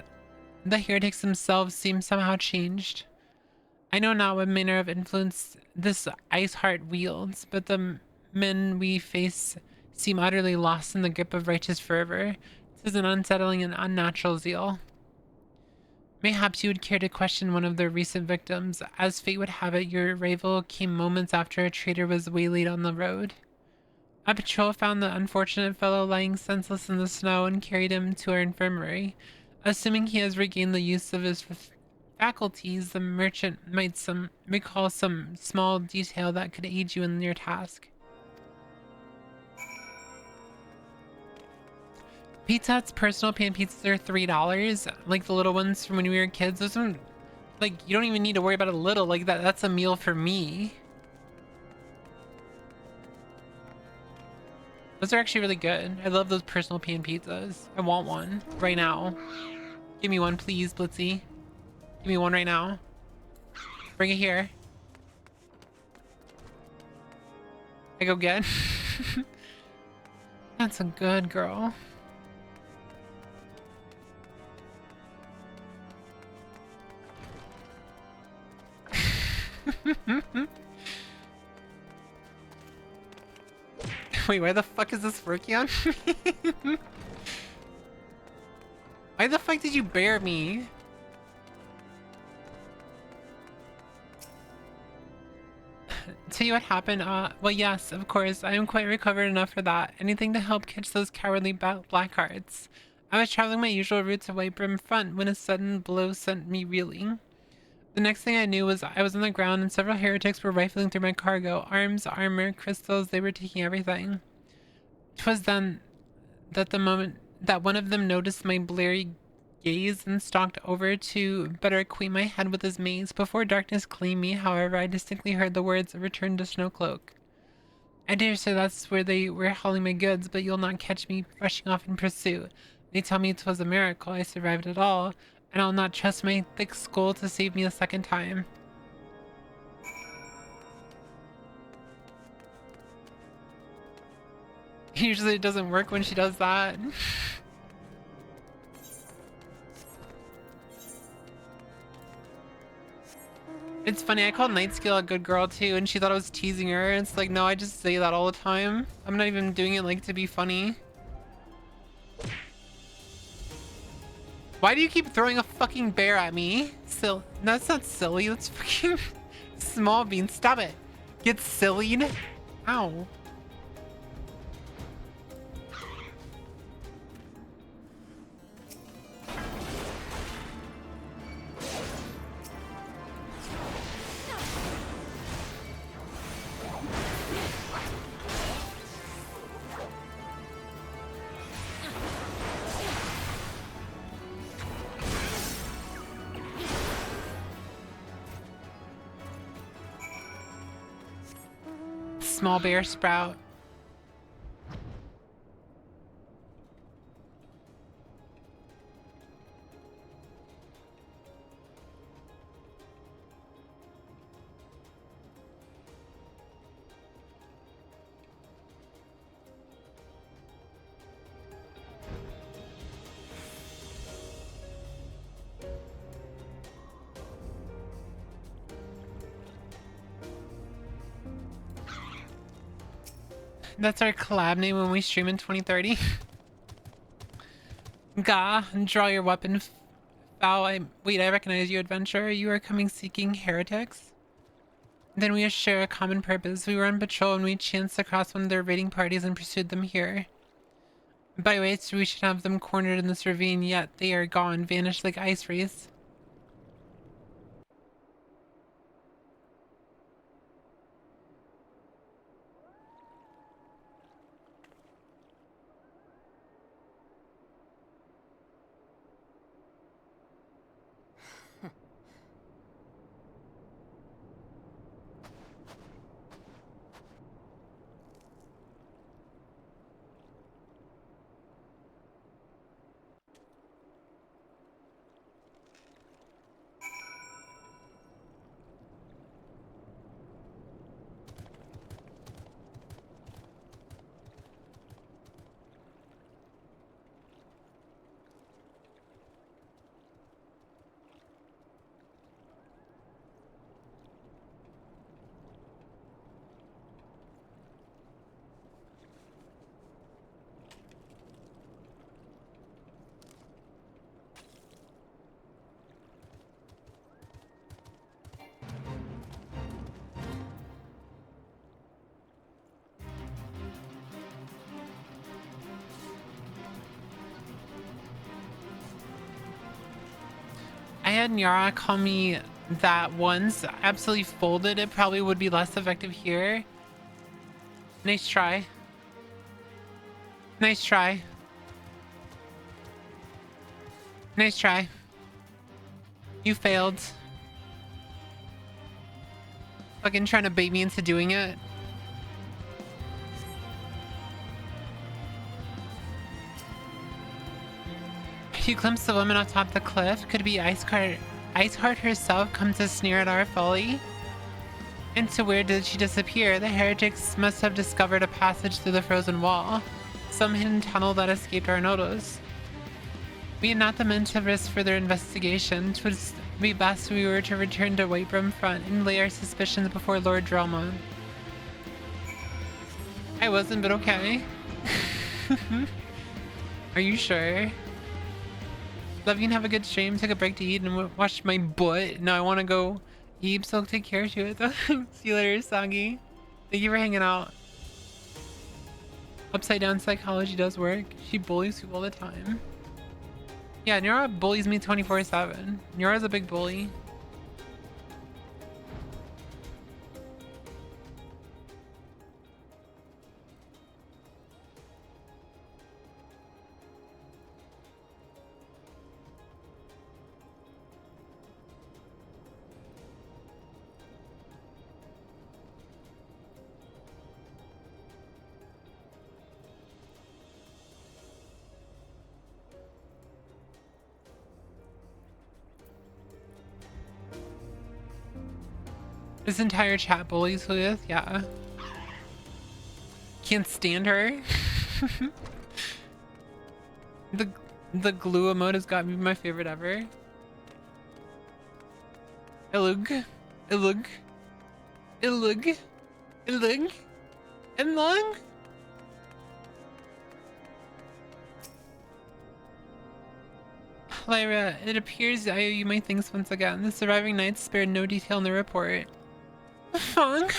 The heretics themselves seem somehow changed. I know not what manner of influence this ice heart wields, but the men we face seem utterly lost in the grip of righteous fervor. 'Tis an unsettling and unnatural zeal. Mayhaps you would care to question one of their recent victims. As fate would have it, your rival came moments after a traitor was waylaid on the road. A patrol found the unfortunate fellow lying senseless in the snow and carried him to our infirmary. Assuming he has regained the use of his faculties, the merchant might recall some small detail that could aid you in your task. Pizza Hut's personal pan pizzas are $3, like the little ones from when we were kids. Those ones, like, you don't even need to worry about a little, like that's a meal for me. Those are actually really good. I love those personal pan pizzas. I want one right now. Give me one, please, Blitzy. Give me one right now. Bring it here. I go get. That's a good girl. Wait, why the fuck is this working on me? Why the fuck did you bear me? Tell you what happened? Well, yes, of course. I am quite recovered enough for that. Anything to help catch those cowardly blackhearts. I was traveling my usual route to White Brim Front when a sudden blow sent me reeling. The next thing I knew was I was on the ground and several heretics were rifling through my cargo. Arms, armor, crystals, they were taking everything. 'Twas then that the moment that one of them noticed my blurry gaze and stalked over to better acquaint my head with his maze. Before darkness claimed me, however, I distinctly heard the words, "Return to Snowcloak." I dare say that's where they were hauling my goods, but you'll not catch me rushing off in pursuit. They tell me 'twas a miracle I survived it all, and I'll not trust my thick skull to save me a second time. Usually it doesn't work when she does that. It's funny, I called Nightskill a good girl too, and she thought I was teasing her. And it's like, no, I just say that all the time. I'm not even doing it like to be funny. Why do you keep throwing a fucking bear at me? That's not silly, that's fucking small bean. Stop it. Get sillied. Ow. Small bear sprout. That's our collab name when we stream in 2030. Gah, draw your weapon. Foul. Wait, I recognize you, adventurer. You are coming seeking heretics? Then we share a common purpose. We were on patrol and we chanced across one of their raiding parties and pursued them here. By rights, we should have them cornered in this ravine, yet they are gone, vanished like ice wraiths. I had Nyara call me that once. Absolutely folded. It probably would be less effective here. Nice try. Nice try. Nice try. You failed. Fucking trying to bait me into doing it. You glimpsed the woman atop the cliff. Could be Iceheart herself come to sneer at our folly? Into where did she disappear? The heretics must have discovered a passage through the frozen wall. Some hidden tunnel that escaped our notice. We had not the men to risk further investigation. 'Twould be best we were to return to Whitebrim Front and lay our suspicions before Lord Drelmont. I wasn't, but okay. Are you sure? Love you and have a good stream. Took a break to eat and wash my butt. Now I want to go eat, so take care of it. See you later, Sagi. Thank you for hanging out. Upside down psychology does work. She bullies you all the time. Yeah, Nura bullies me 24/7. Nura's a big bully. This entire chat bullies Whooith, yeah. Can't stand her. the glue emote has got me my favorite ever. Ilug. Ilug. Ilug. Ilug. Ilug. Lyra, it appears I owe you my thanks once again. The surviving knights spared no detail in the report. Funk?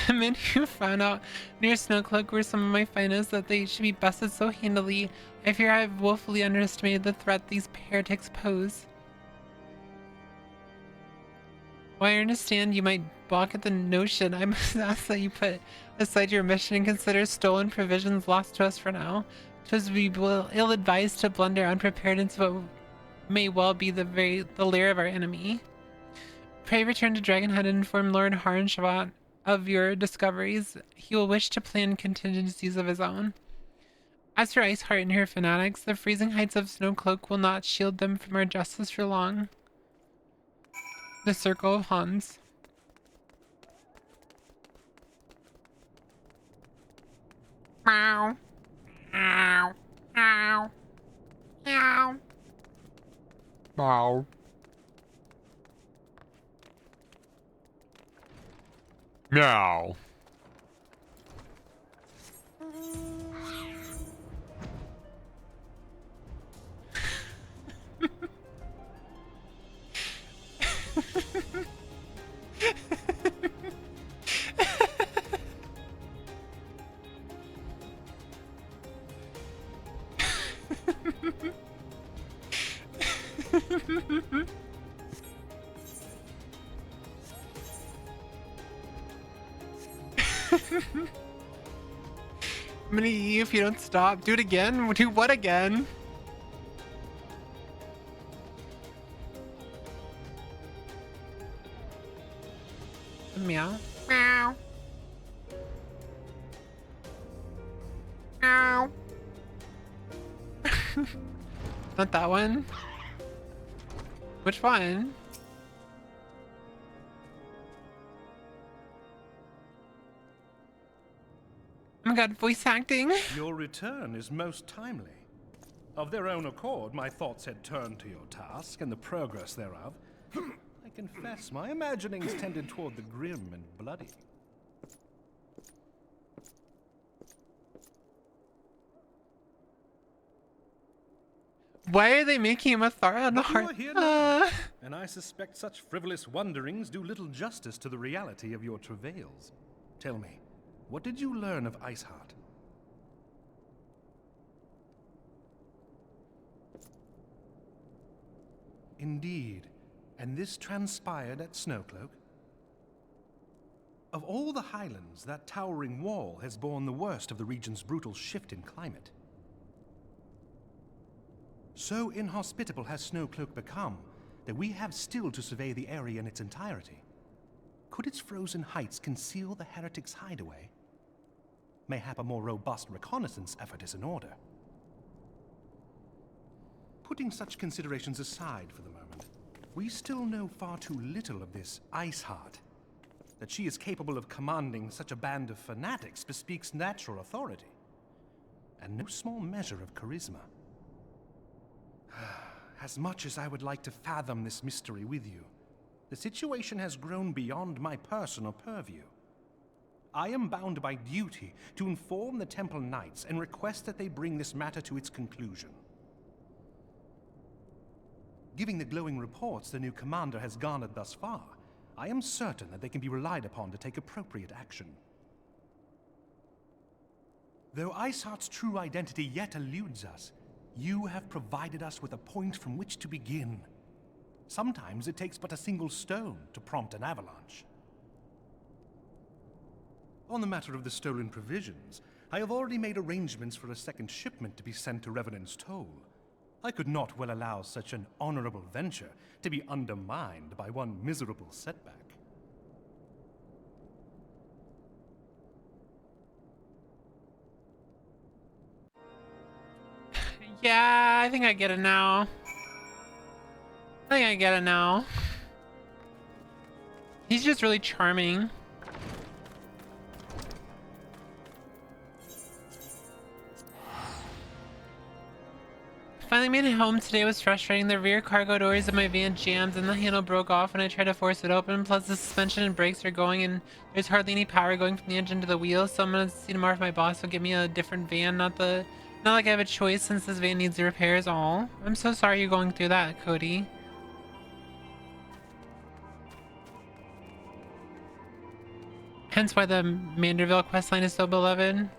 The men who found out near Snowcloak were some of my finest, that they should be busted so handily. I fear I have woefully underestimated the threat these heretics pose. While I understand you might balk at the notion, I must ask that you put aside your mission and consider stolen provisions lost to us for now. 'Twas be ill-advised to blunder unprepared into what may well be the lair of our enemy. Pray return to Dragonhead and inform Lord Harnshavat of your discoveries. He will wish to plan contingencies of his own. As for Iceheart and her fanatics, the freezing heights of Snowcloak will not shield them from our justice for long. The Circle of Hans. Meow. Meow. Meow. Meow. Meow. Meow. I'm gonna eat you if you don't stop. Do it again? Do what again? Meow. Meow. Meow. Not that one. Which one? Oh my god, voice acting. Your return is most timely. Of their own accord, my thoughts had turned to your task and the progress thereof. I confess, my imaginings tended toward the grim and bloody. Why are they making him a Thara? But you are here now, and I suspect such frivolous wonderings do little justice to the reality of your travails. Tell me, what did you learn of Iceheart? Indeed, and this transpired at Snowcloak? Of all the highlands, that towering wall has borne the worst of the region's brutal shift in climate. So inhospitable has Snowcloak become that we have still to survey the area in its entirety. Could its frozen heights conceal the heretics' hideaway? Mayhap a more robust reconnaissance effort is in order. Putting such considerations aside for the moment, we still know far too little of this Iceheart. That she is capable of commanding such a band of fanatics bespeaks natural authority, and no small measure of charisma. As much as I would like to fathom this mystery with you, the situation has grown beyond my personal purview. I am bound by duty to inform the Temple Knights and request that they bring this matter to its conclusion. Given the glowing reports the new commander has garnered thus far, I am certain that they can be relied upon to take appropriate action. Though Iceheart's true identity yet eludes us, you have provided us with a point from which to begin. Sometimes it takes but a single stone to prompt an avalanche. On the matter of the stolen provisions, I have already made arrangements for a second shipment to be sent to Revenant's Toll. I could not well allow such an honorable venture to be undermined by one miserable setback. Yeah, I think I get it now. I think I get it now. He's just really charming. Finally made it home. Today was frustrating. The rear cargo doors of my van jammed and the handle broke off when I tried to force it open. Plus the suspension and brakes are going and there's hardly any power going from the engine to the wheels. So I'm gonna see tomorrow if my boss will give me a different van. Not like I have a choice since this van needs repairs. All. I'm so sorry you're going through that, Cody. Hence why the Manderville questline is so beloved.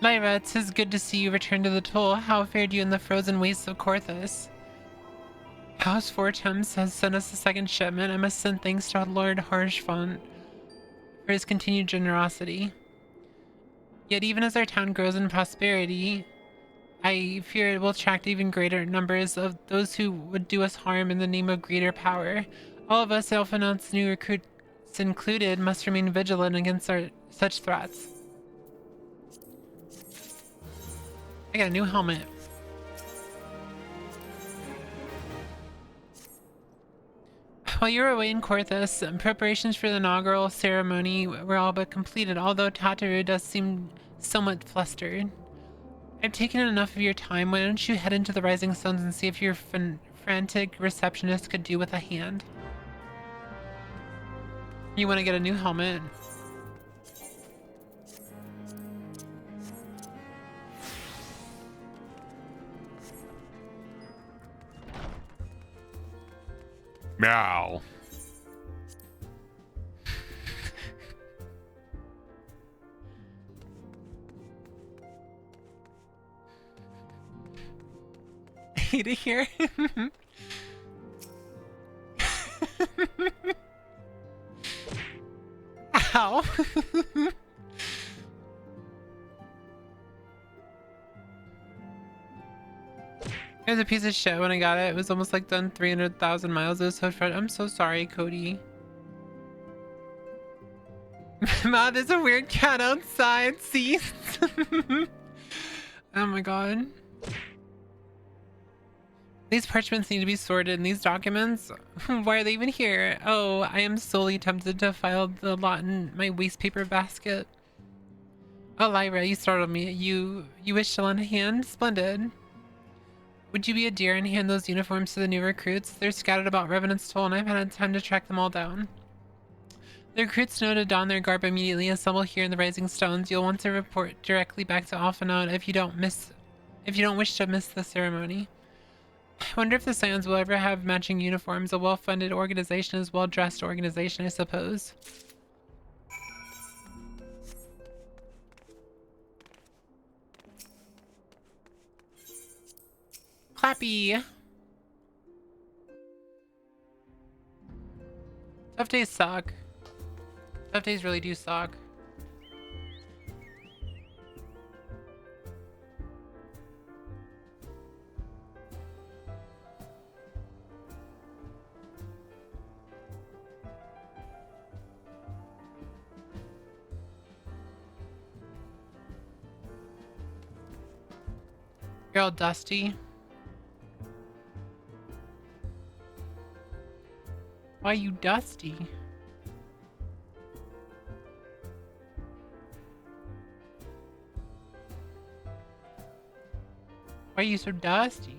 Lyra, it is good to see you return to the toll. How fared you in the frozen wastes of Corthus? House Fortems has sent us a second shipment. I must send thanks to Lord Harshfont for his continued generosity. Yet even as our town grows in prosperity, I fear it will attract even greater numbers of those who would do us harm in the name of greater power. All of us, Elfenauts, new recruits included, must remain vigilant against such threats. I got a new helmet. While you were away in Corthus, preparations for the inaugural ceremony were all but completed, although Tataru does seem somewhat flustered. I've taken enough of your time. Why don't you head into the Rising Stones and see if your frantic receptionist could do with a hand? You want to get a new helmet? Meow. Hate it here. Ow. It was a piece of shit when I got it. It was almost like done 300,000 miles. It was so fun. I'm so sorry, Cody. Ma, there's a weird cat outside. See? Oh my god. These parchments need to be sorted, and these documents, why are they even here? Oh, I am solely tempted to file the lot in my waste paper basket. Oh, Lyra, you startled me. You wish to lend a hand? Splendid. Would you be a dear and hand those uniforms to the new recruits? They're scattered about Revenant's Toll, and I've had time to track them all down. The recruits know to don their garb immediately. Assemble here in the Rising Stones. You'll want to report directly back to Alphinaud if you don't wish to miss the ceremony. I wonder if the Scions will ever have matching uniforms. A well-funded organization is a well-dressed organization, I suppose. Clappy! Tough days suck. Tough days really do suck. You're all dusty. Why are you dusty? Why are you so dusty?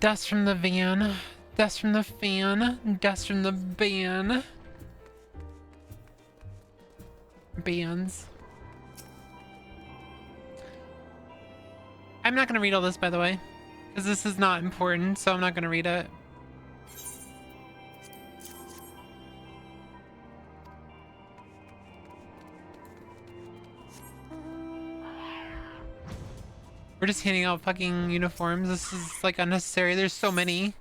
Dust from the van. Dust from the fan. Dust from the ban. Bands. I'm not gonna read all this, by the way, because this is not important, so I'm not gonna read it. We're just handing out fucking uniforms. This is like unnecessary. There's so many.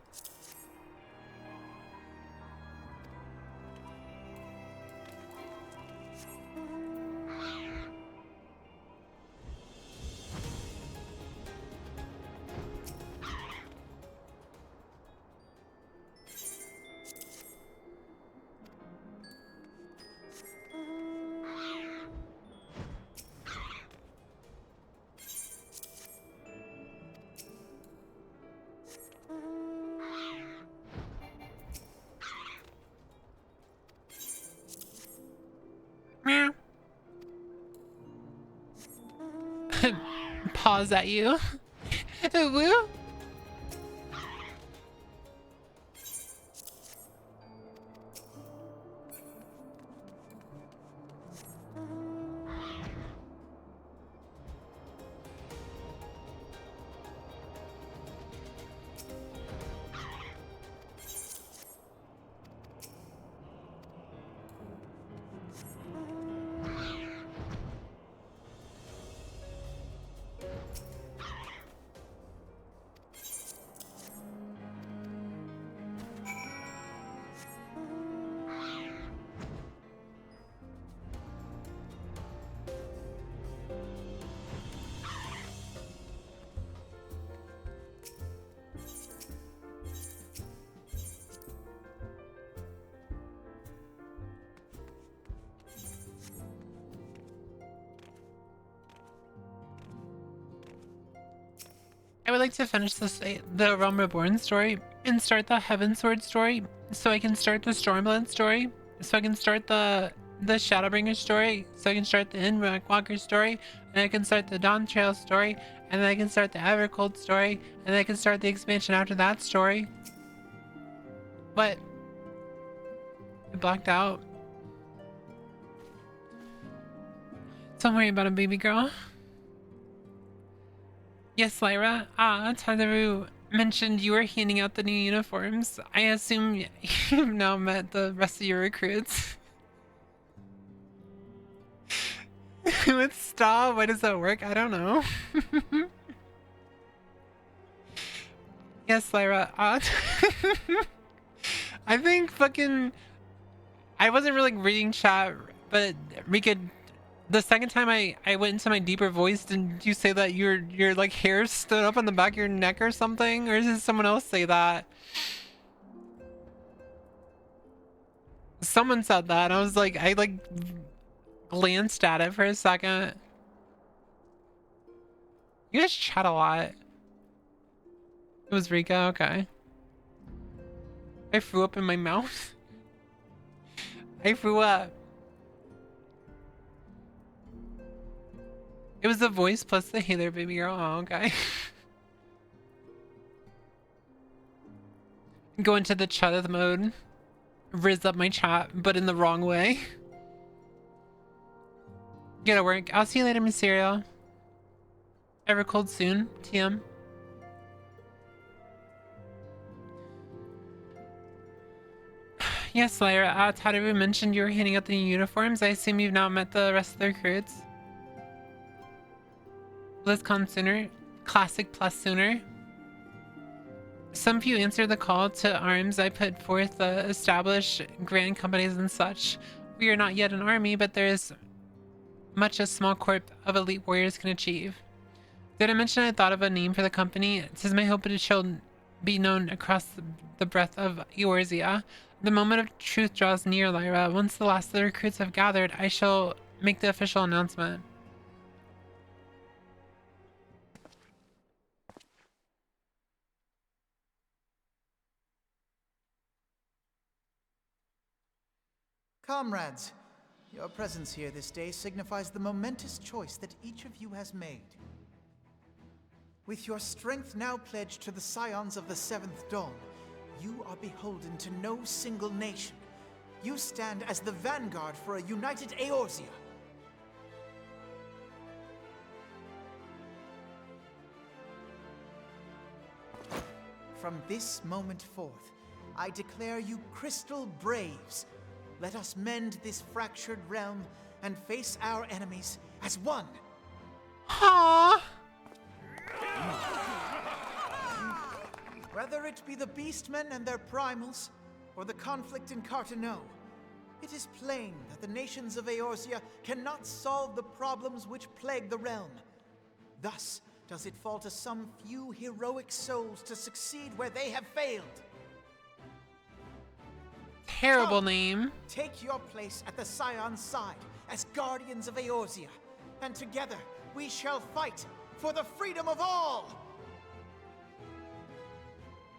paws at you. Woo. I would like to finish the Realm Reborn story and start the Heavensward story, so I can start the Stormblood story, so I can start the Shadowbringer story, so I can start the Endwalker story, and I can start the Dawn Trail story, and then I can start the Evercold story, and then I can start the expansion after that story. What? I blacked out. Don't worry about it, baby girl. Yes, Lyra. Tadaru mentioned you were handing out the new uniforms. I assume you've now met the rest of your recruits. With Staw, why does that work? I don't know. Yes, Lyra. I think fucking... I wasn't really reading chat, but Rika... The second time I went into my deeper voice, did you say that your like hair stood up on the back of your neck or something? Or did someone else say that? Someone said that. I was like, I like glanced at it for a second. You guys chat a lot. It was Rika, okay. I threw up in my mouth. I threw up. It was the voice plus the hey there, baby girl. Oh, okay. Go into the chud mode. Riz up my chat, but in the wrong way. Gotta work. I'll see you later, Miss Cereal. Evercold soon. TM. Yes, Lyra. Tadaru mentioned you were handing out the new uniforms. I assume you've now met the rest of the recruits. BlizzCon sooner. Classic plus sooner. Some few answered the call to arms I put forth the established grand companies and such. We are not yet an army, but there is much a small corp of elite warriors can achieve. Did I mention I thought of a name for the company? It says my hope it shall be known across the breadth of Eorzea. The moment of truth draws near, Lyra. Once the last of the recruits have gathered, I shall make the official announcement. Comrades, your presence here this day signifies the momentous choice that each of you has made. With your strength now pledged to the scions of the Seventh Dawn, you are beholden to no single nation. You stand as the vanguard for a united Eorzea. From this moment forth, I declare you Crystal Braves. Let us mend this fractured realm and face our enemies as one. Aww. Whether it be the Beastmen and their primals, or the conflict in Carteneau, it is plain that the nations of Eorzea cannot solve the problems which plague the realm. Thus does it fall to some few heroic souls to succeed where they have failed. Terrible name. Take your place at the Scion's side as guardians of Eorzea, and together we shall fight for the freedom of all!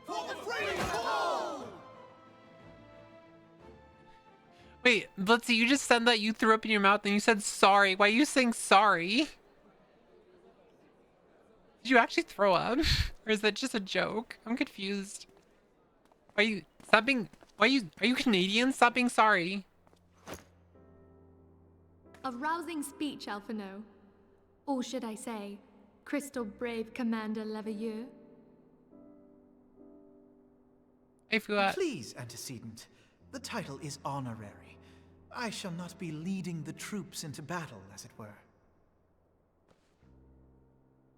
For the freedom of all! Wait, Blitzy, you just said that you threw up in your mouth and you said sorry. Why are you saying sorry? Did you actually throw up? Or is that just a joke? I'm confused. Are you stop being are you Canadian? Stop being sorry. A rousing speech, Alphino. Or should I say, Crystal Brave Commander Leveilleur? Hey, Whooith. Please, antecedent. The title is honorary. I shall not be leading the troops into battle, as it were.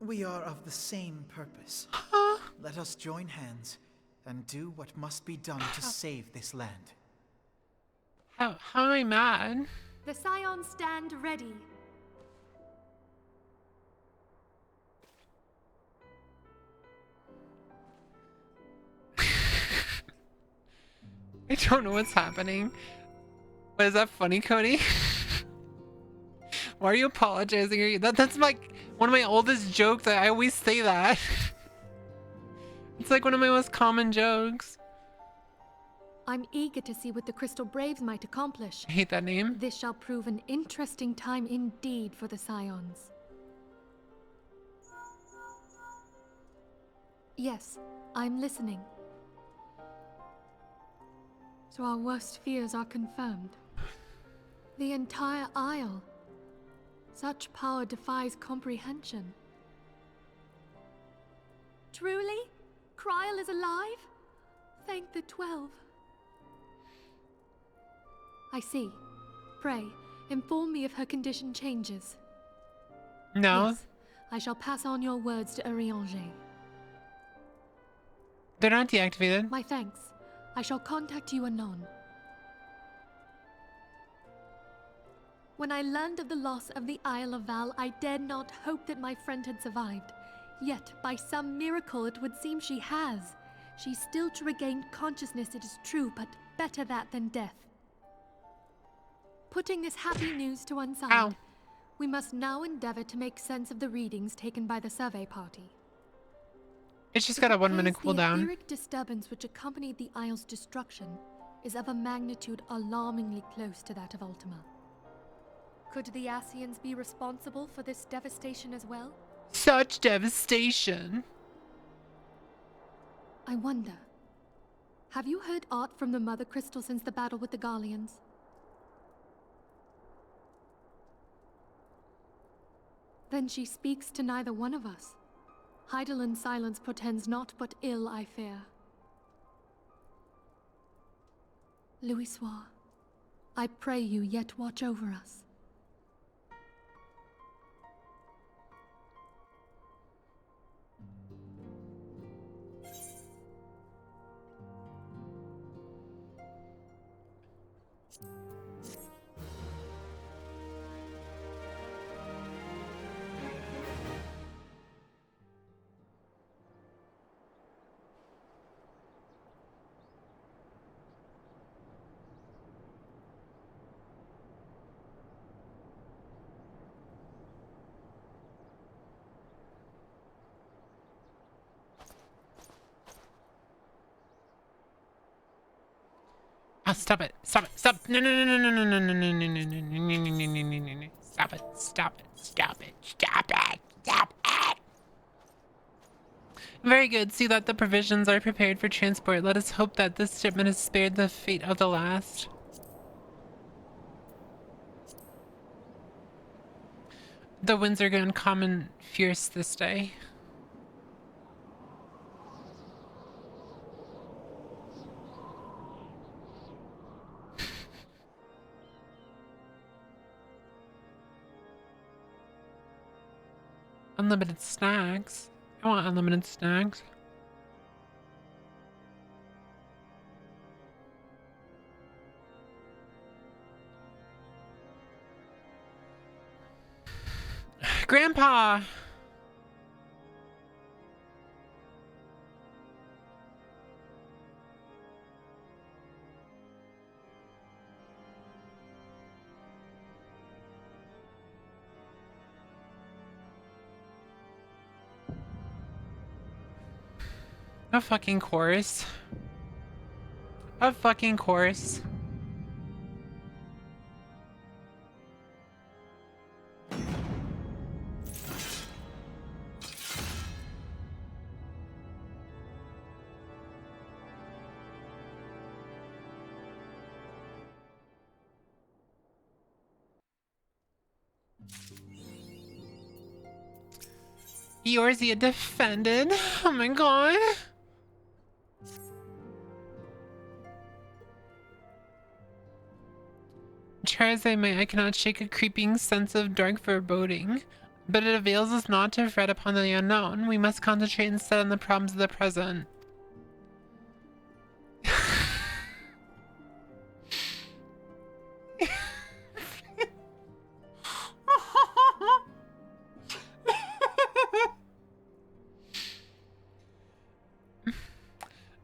We are of the same purpose. Let us join hands and do what must be done to save this land. How am I mad? The Scions stand ready. I don't know what's happening. But is that funny, Cody? Why are you apologizing? That's like one of my oldest jokes. I always say that. It's like one of my most common jokes. I'm eager to see what the Crystal Braves might accomplish. I hate that name. This shall prove an interesting time indeed for the Scions. Yes, I'm listening. So our worst fears are confirmed. The entire Isle. Such power defies comprehension. Truly? Kryl is alive? Thank the 12. I see. Pray, inform me if her condition changes. No. Yes, I shall pass on your words to Urianger. They're not deactivated. My thanks. I shall contact you anon. When I learned of the loss of the Isle of Val, I dared not hope that my friend had survived. Yet, by some miracle, it would seem she has. She's still to regain consciousness, it is true, but better that than death. Putting this happy news to one side, we must now endeavor to make sense of the readings taken by the survey party. It's just got a 1 minute The cooldown. etheric disturbance which accompanied the Isle's destruction is of a magnitude alarmingly close to that of Ultima. Could the Ascians be responsible for this devastation as well? Such devastation. I wonder. Have you heard aught from the Mother Crystal since the battle with the Garleans? Then she speaks to neither one of us. Heidelind's silence portends naught but ill, I fear. Louisoix, I pray you yet watch over us. Ah, stop it. Stop it. Stop. No, no, no, no, no, no, no, no, no, no, no, no, no, no, no, no, no. Stop it. Stop it. Stop it. Stop it. Stop it. Very good. See that the provisions are prepared for transport. Let us hope that this shipment has spared the fate of the last. The winds are uncommon fierce this day. Unlimited snacks. I want unlimited snacks. Grandpa! A fucking chorus. A fucking chorus. Eorzea defended. Oh my god. Try as I might, I cannot shake a creeping sense of dark foreboding. But it avails us not to fret upon the unknown. We must concentrate instead on the problems of the present.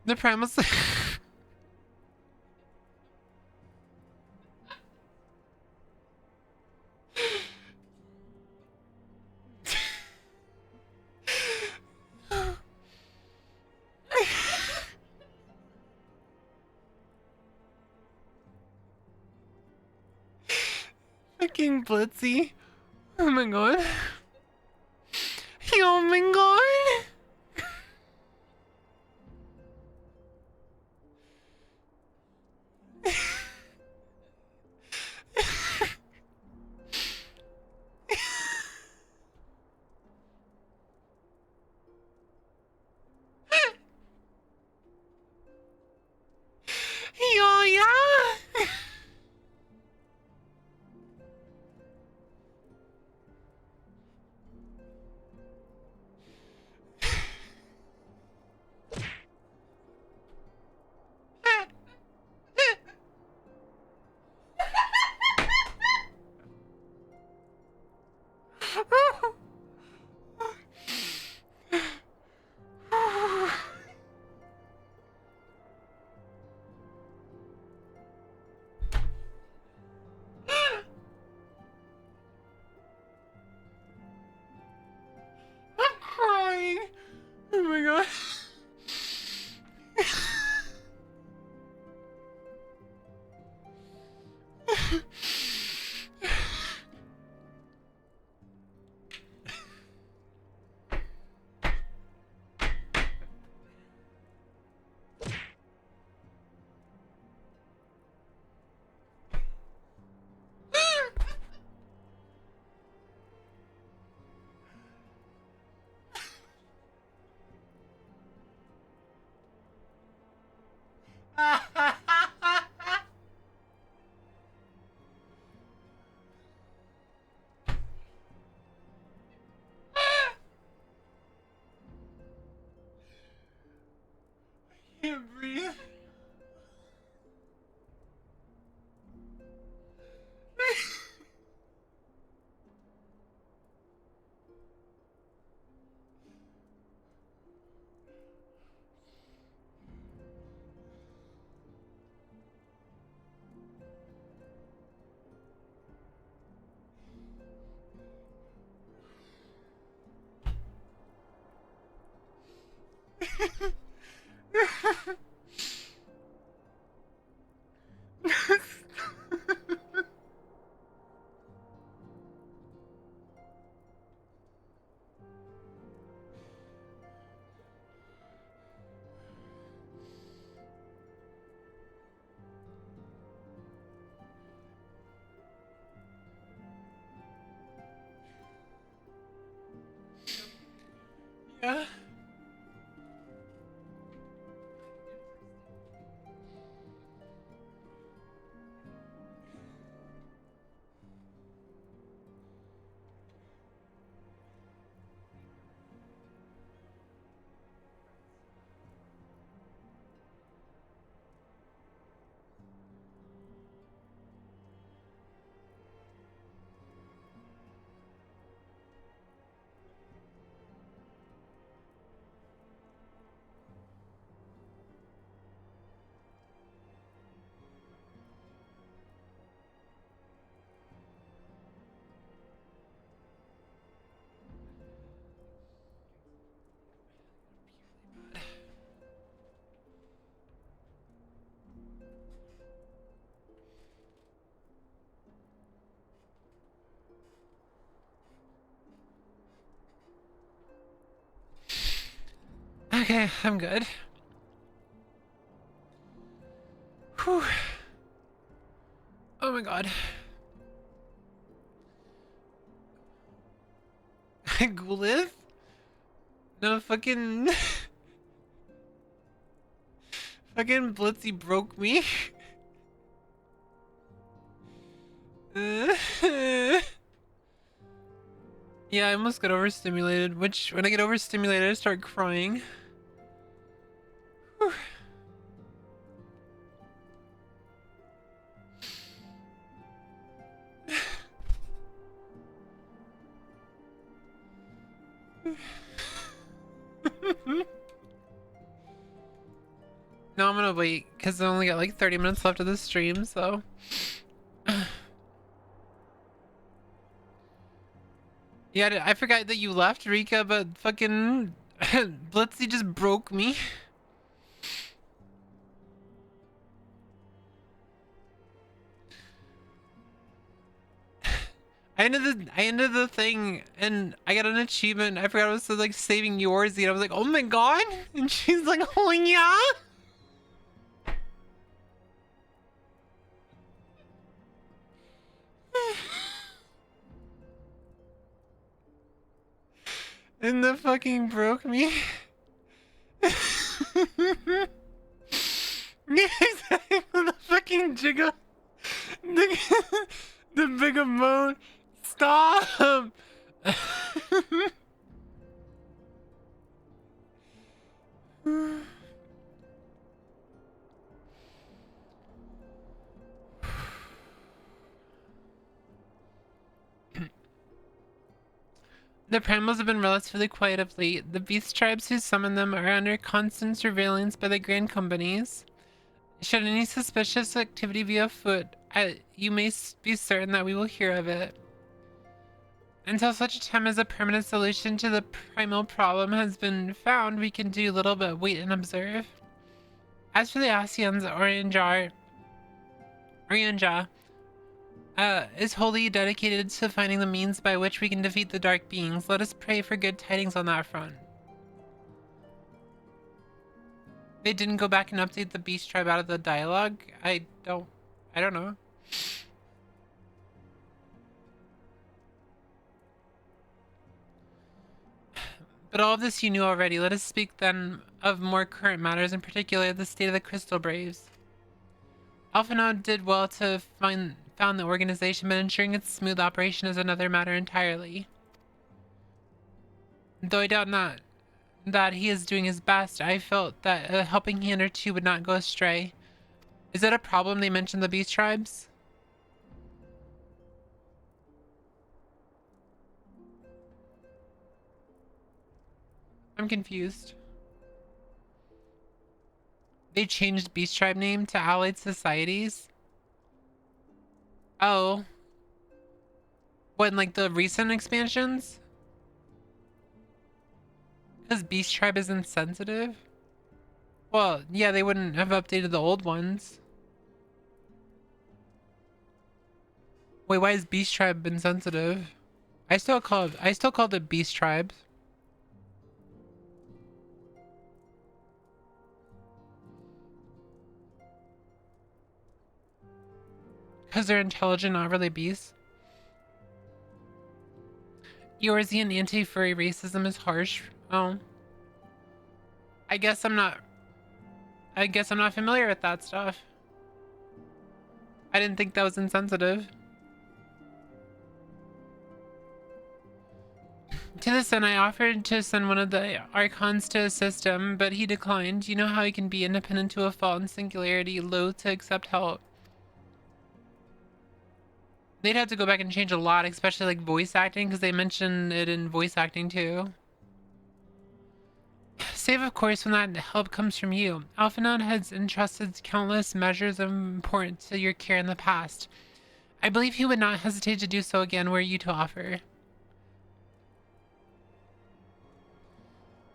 The primal. Fucking Blitzy. Oh my god. Oh my god. Yo, yeah. I'm crying. Oh my god. Can't breathe. Yeah. Okay, I'm good. Whew. Oh my god. Whooith? No, fucking... fucking Blitzy broke me. Yeah, I almost got overstimulated, which when I get overstimulated, I start crying. Whew. No, I'm gonna wait because I only got like 30 minutes left of the stream, so. Yeah, I forgot that you left, Rika, but fucking Blitzy just broke me. I ended the thing and I got an achievement. I forgot it was like saving yours, and I was like, oh my god, and she's like, oh yeah. And the fucking broke me. The fucking jiggle. The big moan. Stop. The primals have been relatively quiet of late. The beast tribes who summon them are under constant surveillance by the grand companies. Should any suspicious activity be afoot, you may be certain that we will hear of it. Until such a time as a permanent solution to the primal problem has been found, we can do little but wait and observe. As for the Asians, Orianja is wholly dedicated to finding the means by which we can defeat the dark beings. Let us pray for good tidings on that front. They didn't go back and update the beast tribe out of the dialogue? I don't know. But all of this you knew already. Let us speak then of more current matters, in particular the state of the Crystal Braves. Alphinaud did well to found the organization, but ensuring its smooth operation is another matter entirely. Though I doubt not that he is doing his best, I felt that a helping hand or two would not go astray. Is that a problem they mentioned the beast tribes? I'm confused. They changed beast tribe name to allied societies? Oh. What, in like the recent expansions? Because beast tribe is insensitive? Well, yeah, they wouldn't have updated the old ones. Wait, why is beast tribe insensitive? I still called it beast tribes. Because they're intelligent, not really beasts. Eorzean anti-furry racism is harsh. Oh. I guess I'm not familiar with that stuff. I didn't think that was insensitive. To this end, I offered to send one of the Archons to assist him, but he declined. You know how he can be independent to a fault and singularity, loath to accept help. They'd have to go back and change a lot, especially like voice acting, because they mention it in voice acting too. Save, of course, when that help comes from you. Alphinaud has entrusted countless measures of importance to your care in the past. I believe he would not hesitate to do so again were you to offer.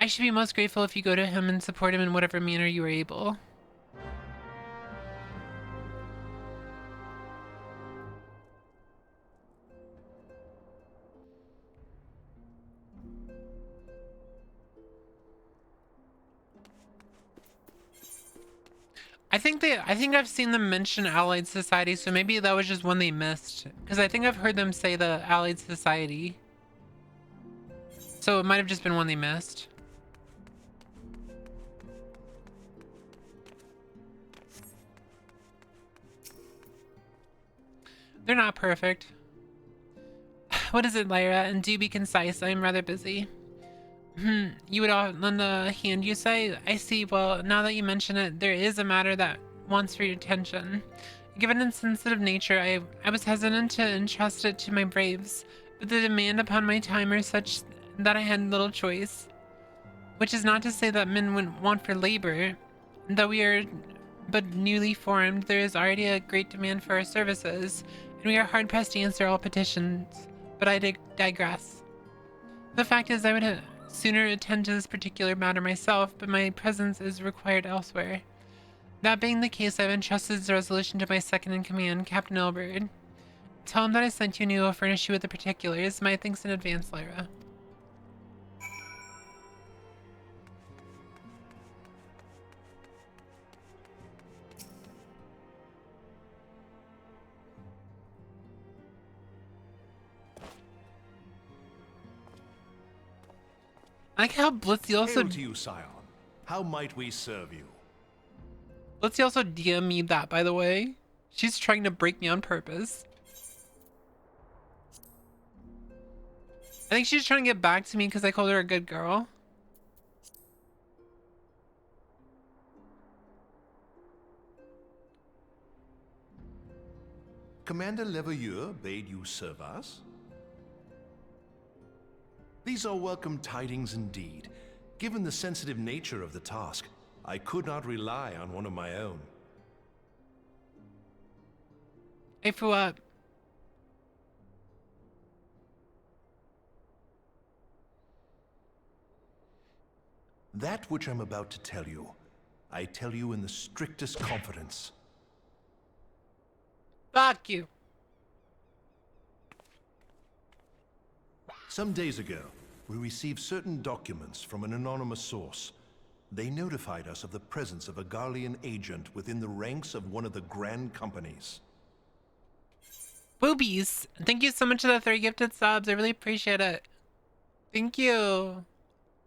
I should be most grateful if you go to him and support him in whatever manner you are able. I think I've seen them mention Allied Society, so maybe that was just one they missed. Because I think I've heard them say the Allied Society. So it might have just been one they missed. They're not perfect. What is it, Lyra? And do be concise. I am rather busy. You would all lend a hand, you say? I see. Well, now that you mention it, there is a matter that wants for your attention. Given its sensitive nature, I was hesitant to entrust it to my braves, but the demand upon my time are such that I had little choice. Which is not to say that men wouldn't want for labor. Though we are but newly formed, there is already a great demand for our services, and we are hard-pressed to answer all petitions. But I digress. The fact is, I would sooner attend to this particular matter myself, but my presence is required elsewhere. That being the case, I have entrusted the resolution to my second-in-command, Captain Elbert. Tell him that I sent you and he will furnish you with the particulars. My thanks in advance, Lyra. I like how Blitzy also... Hail to you, Scion. How might we serve you? Blitzy also DM me that, by the way. She's trying to break me on purpose. I think she's trying to get back to me because I called her a good girl. Commander Leveilleur bade you serve us? These are welcome tidings indeed. Given the sensitive nature of the task, I could not rely on one of my own. Hey, Whooith. That which I'm about to tell you, I tell you in the strictest confidence. Fuck you. Some days ago, we received certain documents from an anonymous source. They notified us of the presence of a Garlean agent within the ranks of one of the grand companies. Boobies, thank you so much for the 3 gifted subs. I really appreciate it. Thank you. Oh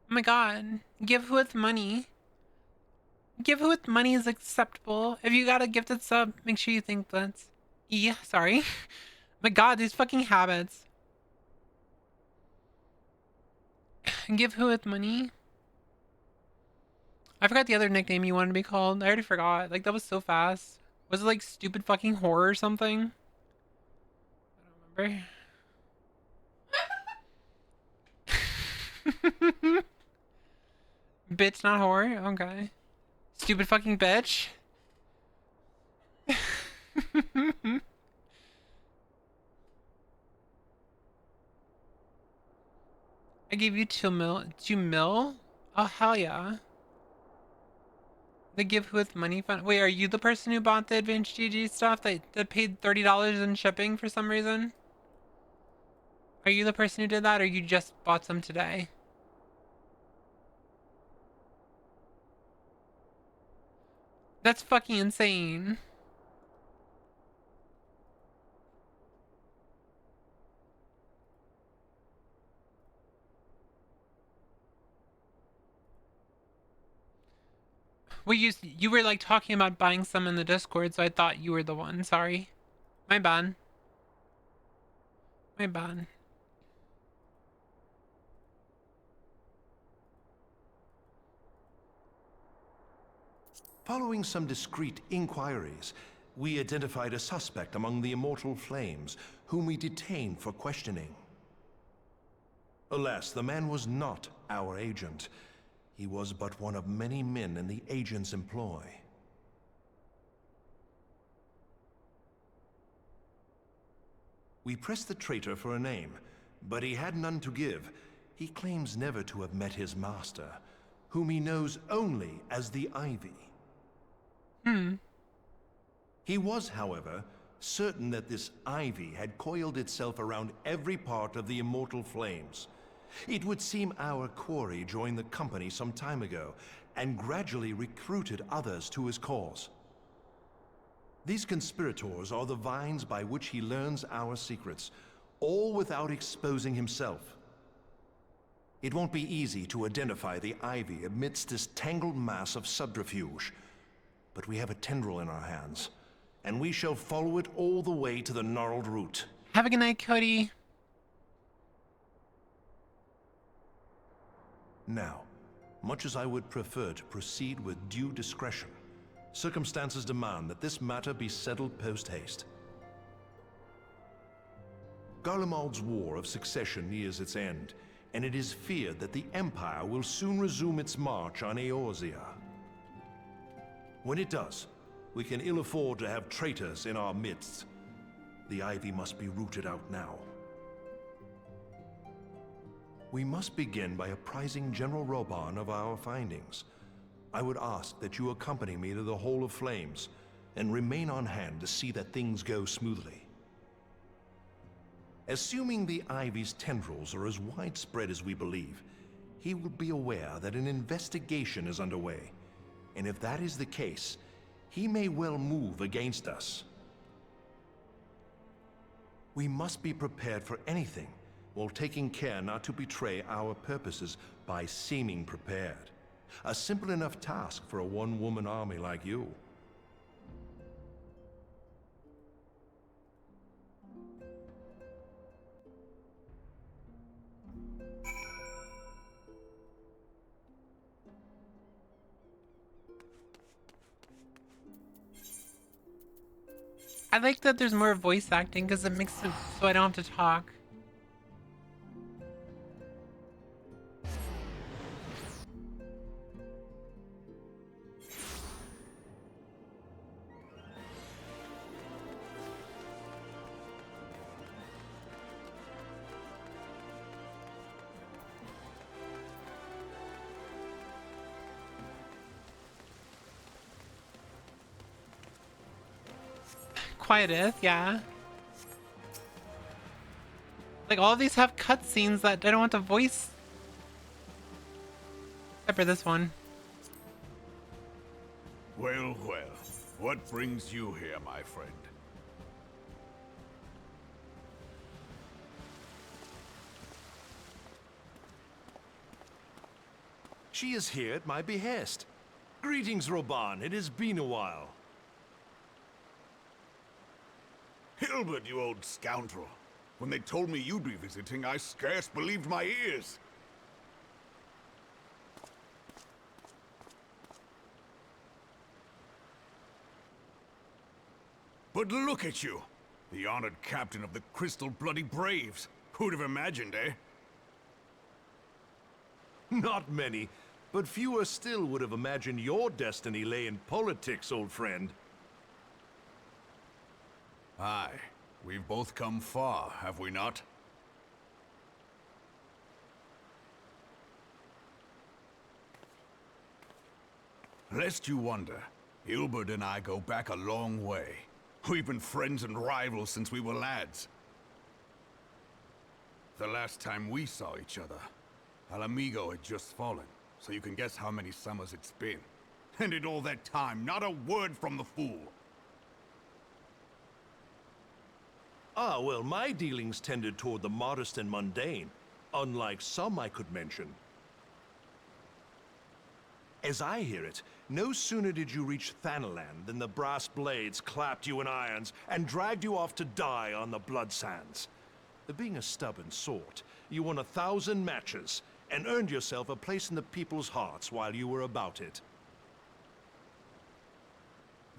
my god. Give Whooith money. Give Whooith money is acceptable. If you got a gifted sub, make sure you think Blitz. Sorry. My god, these fucking habits. Give Whooith money. I forgot the other nickname you wanted to be called. I already forgot. Like, that was so fast. Was it like stupid fucking whore or something? I don't remember. Bitch, not whore? Okay. Stupid fucking bitch. I gave you 2 mil? 2 mil? Oh, hell yeah. They give Whooith money fund. Wait, are you the person who bought the Advanced GG stuff that paid $30 in shipping for some reason? Are you the person who did that, or you just bought some today? That's fucking insane. Well, you were like talking about buying some in the Discord, so I thought you were the one. Sorry. My bad. My bad. Following some discreet inquiries, we identified a suspect among the Immortal Flames, whom we detained for questioning. Alas, the man was not our agent. He was but one of many men in the agent's employ. We pressed the traitor for a name, but he had none to give. He claims never to have met his master, whom he knows only as the Ivy. He was, however, certain that this ivy had coiled itself around every part of the Immortal Flames. It would seem our quarry joined the company some time ago, and gradually recruited others to his cause. These conspirators are the vines by which he learns our secrets, all without exposing himself. It won't be easy to identify the ivy amidst this tangled mass of subterfuge. But we have a tendril in our hands, and we shall follow it all the way to the gnarled root. Have a good night, Cody. Now, much as I would prefer to proceed with due discretion, circumstances demand that this matter be settled post-haste. Garlemald's War of Succession nears its end, and it is feared that the Empire will soon resume its march on Eorzea. When it does, we can ill afford to have traitors in our midst. The ivy must be rooted out now. We must begin by apprising General Roban of our findings. I would ask that you accompany me to the Hall of Flames, and remain on hand to see that things go smoothly. Assuming the ivy's tendrils are as widespread as we believe, he will be aware that an investigation is underway. And if that is the case, he may well move against us. We must be prepared for anything, while taking care not to betray our purposes by seeming prepared. A simple enough task for a one-woman army like you. I like that there's more voice acting because it makes it so I don't have to talk. Quieteth, yeah. Like all of these have cutscenes that I don't want to voice. Except for this one. Well, well. What brings you here, my friend? She is here at my behest. Greetings, Roban. It has been a while. Hilbert, you old scoundrel. When they told me you'd be visiting, I scarce believed my ears. But look at you! The honored captain of the Crystal Bloody Braves. Who'd have imagined, eh? Not many, but fewer still would have imagined your destiny lay in politics, old friend. Aye. We've both come far, have we not? Lest you wonder, Hilbert and I go back a long way. We've been friends and rivals since we were lads. The last time we saw each other, Alamigo had just fallen, so you can guess how many summers it's been. And in all that time, not a word from the fool. Ah, well, my dealings tended toward the modest and mundane, unlike some I could mention. As I hear it, no sooner did you reach Thanalan than the brass blades clapped you in irons and dragged you off to die on the blood sands. Being a stubborn sort, you won 1,000 matches and earned yourself a place in the people's hearts while you were about it.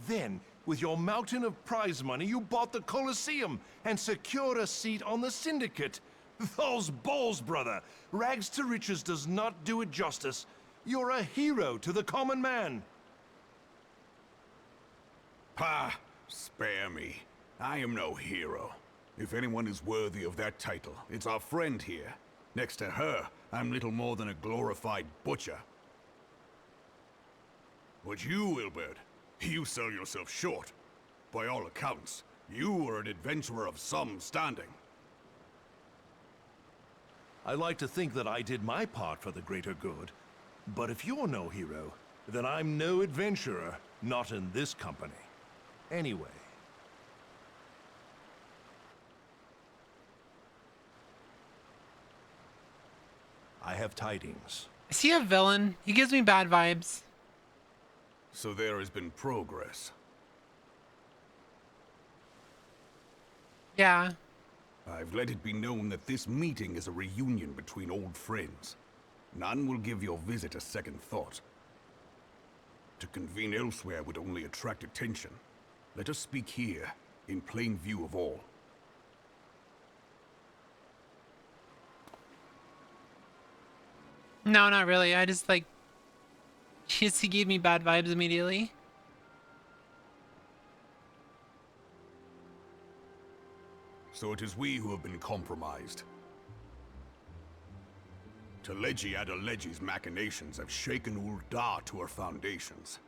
Then, with your mountain of prize money, you bought the Colosseum and secured a seat on the Syndicate. Those balls, brother! Rags to riches does not do it justice. You're a hero to the common man. Pah! Spare me. I am no hero. If anyone is worthy of that title, it's our friend here. Next to her, I'm little more than a glorified butcher. But you, Hilbert, you sell yourself short. By all accounts, you are an adventurer of some standing. I like to think that I did my part for the greater good. But if you're no hero, then I'm no adventurer, not in this company. Anyway. I have tidings. Is he a villain? He gives me bad vibes. So there has been progress. Yeah. I've let it be known that this meeting is a reunion between old friends. None will give your visit a second thought. To convene elsewhere would only attract attention. Let us speak here, in plain view of all. No, not really. I just like... he gave me bad vibes immediately. So it is we who have been compromised. Teleji Adeleji's machinations have shaken Ul'dah to her foundations.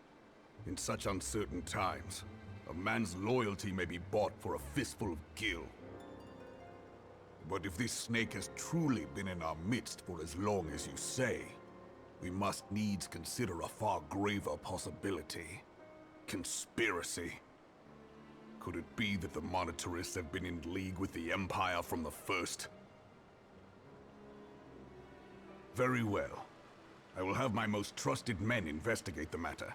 In such uncertain times, a man's loyalty may be bought for a fistful of gil. But if this snake has truly been in our midst for as long as you say, we must needs consider a far graver possibility. Conspiracy. Could it be that the monetarists have been in league with the Empire from the first? Very well. I will have my most trusted men investigate the matter.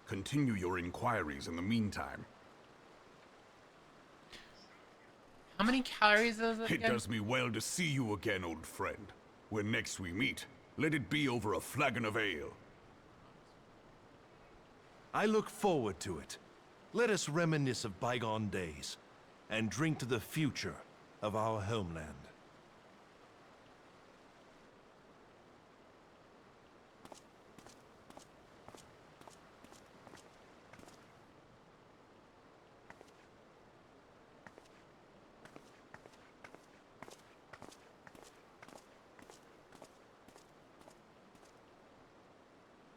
Continue your inquiries in the meantime. How many calories is it It again? does me well to see you again, old friend. When next we meet, let it be over a flagon of ale. I look forward to it. Let us reminisce of bygone days, and drink to the future of our homeland.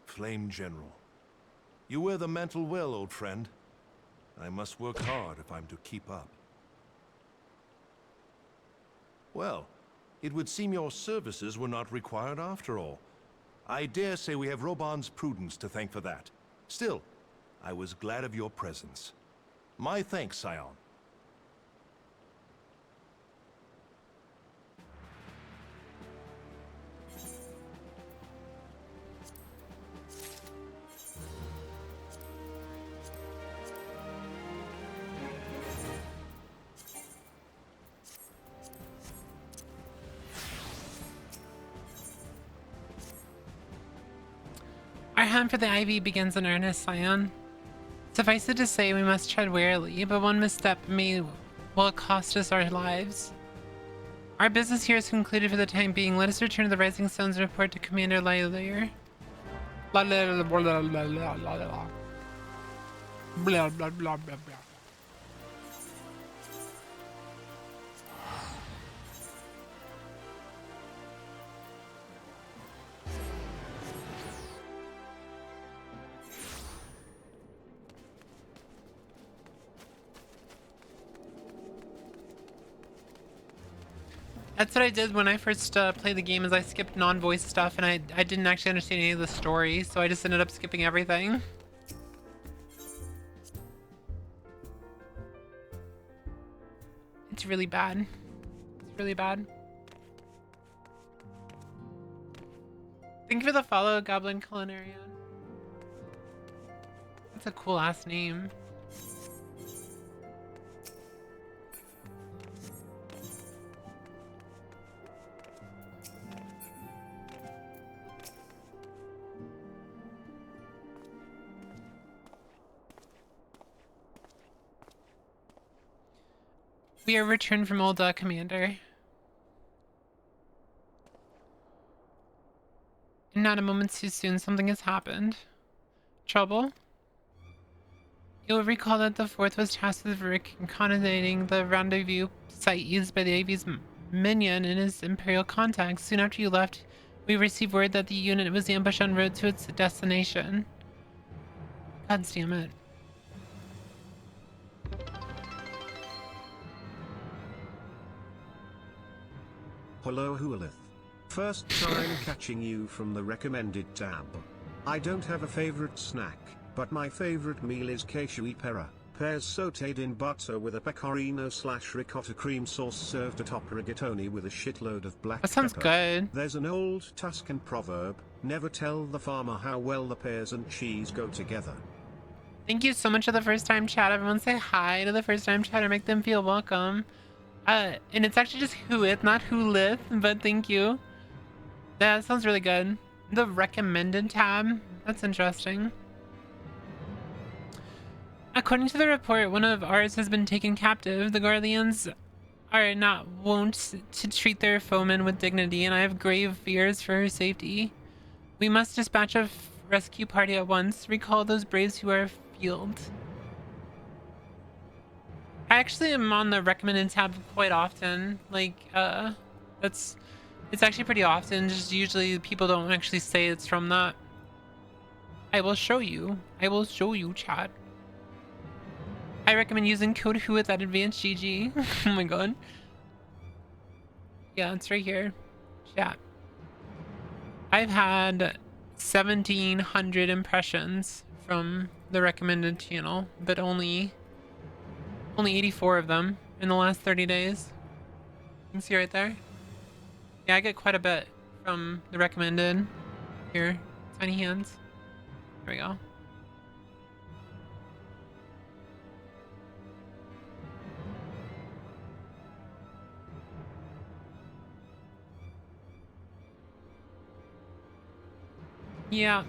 Flame General. You wear the mantle well, old friend. I must work hard if I'm to keep up. Well, it would seem your services were not required after all. I dare say we have Roban's prudence to thank for that. Still, I was glad of your presence. My thanks, Scion. Our hunt for the ivy begins in earnest, Scion. Suffice it to say, we must tread warily, but one misstep will cost us our lives. Our business here is concluded for the time being. Let us return to the Rising Stones and report to Commander Lylair. Blah blah blah blah blah blah blah blah blah blah blah. That's what I did when I first played the game, is I skipped non-voice stuff, and I didn't actually understand any of the story, so I just ended up skipping everything. It's really bad. It's really bad. Thank you for the follow, Goblin Culinarian. That's a cool ass name. We are returned from Ul'dah, Commander. Not a moment too soon, something has happened. Trouble? You will recall that the Fourth was tasked with reconnaissing the rendezvous site used by the Ivy's minion and his Imperial contacts. Soon after you left, we received word that the unit was ambushed en route to its destination. God damn it. Hello Whooith. First time catching you from the recommended tab. I don't have a favorite snack, but my favorite meal is Keshui Pera, pears sautéed in butter with a pecorino/ricotta cream sauce served atop rigatoni with a shitload of black That sounds pepper. good. There's an old Tuscan proverb, never tell the farmer how well the pears and cheese go together. Thank you so much for the first time chat. Everyone say hi to the first time chat and make them feel welcome. And it's actually just Whooith, not Whooith, but thank you. That sounds really good. The recommended tab. That's interesting. According to the report, one of ours has been taken captive. The Guardians are not wont to treat their foemen with dignity, and I have grave fears for her safety. We must dispatch a rescue party at once. Recall those braves who are field. I actually am on the recommended tab quite often. Like, it's actually pretty often. Just usually people don't actually say it's from that. I will show you. I will show you, chat. I recommend using code Whooith at advanced GG. Oh my god. Yeah, it's right here. Chat. I've had 1,700 impressions from the recommended channel, but only 84 of them in the last 30 days. You can see right there. Yeah, I get quite a bit from the recommended. Here, tiny hands. There we go. Yeah.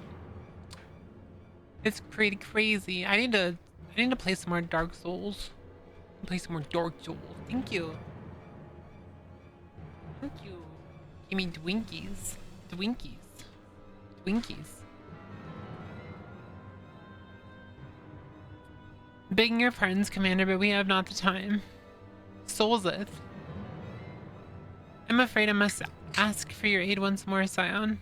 It's pretty crazy. I need to play some more Dark Souls. Play some more Dark Souls. Thank you. Thank you. Give me Twinkies. Twinkies. Twinkies. Begging your pardons, Commander, but we have not the time. Soulsith. I'm afraid I must ask for your aid once more, Scion.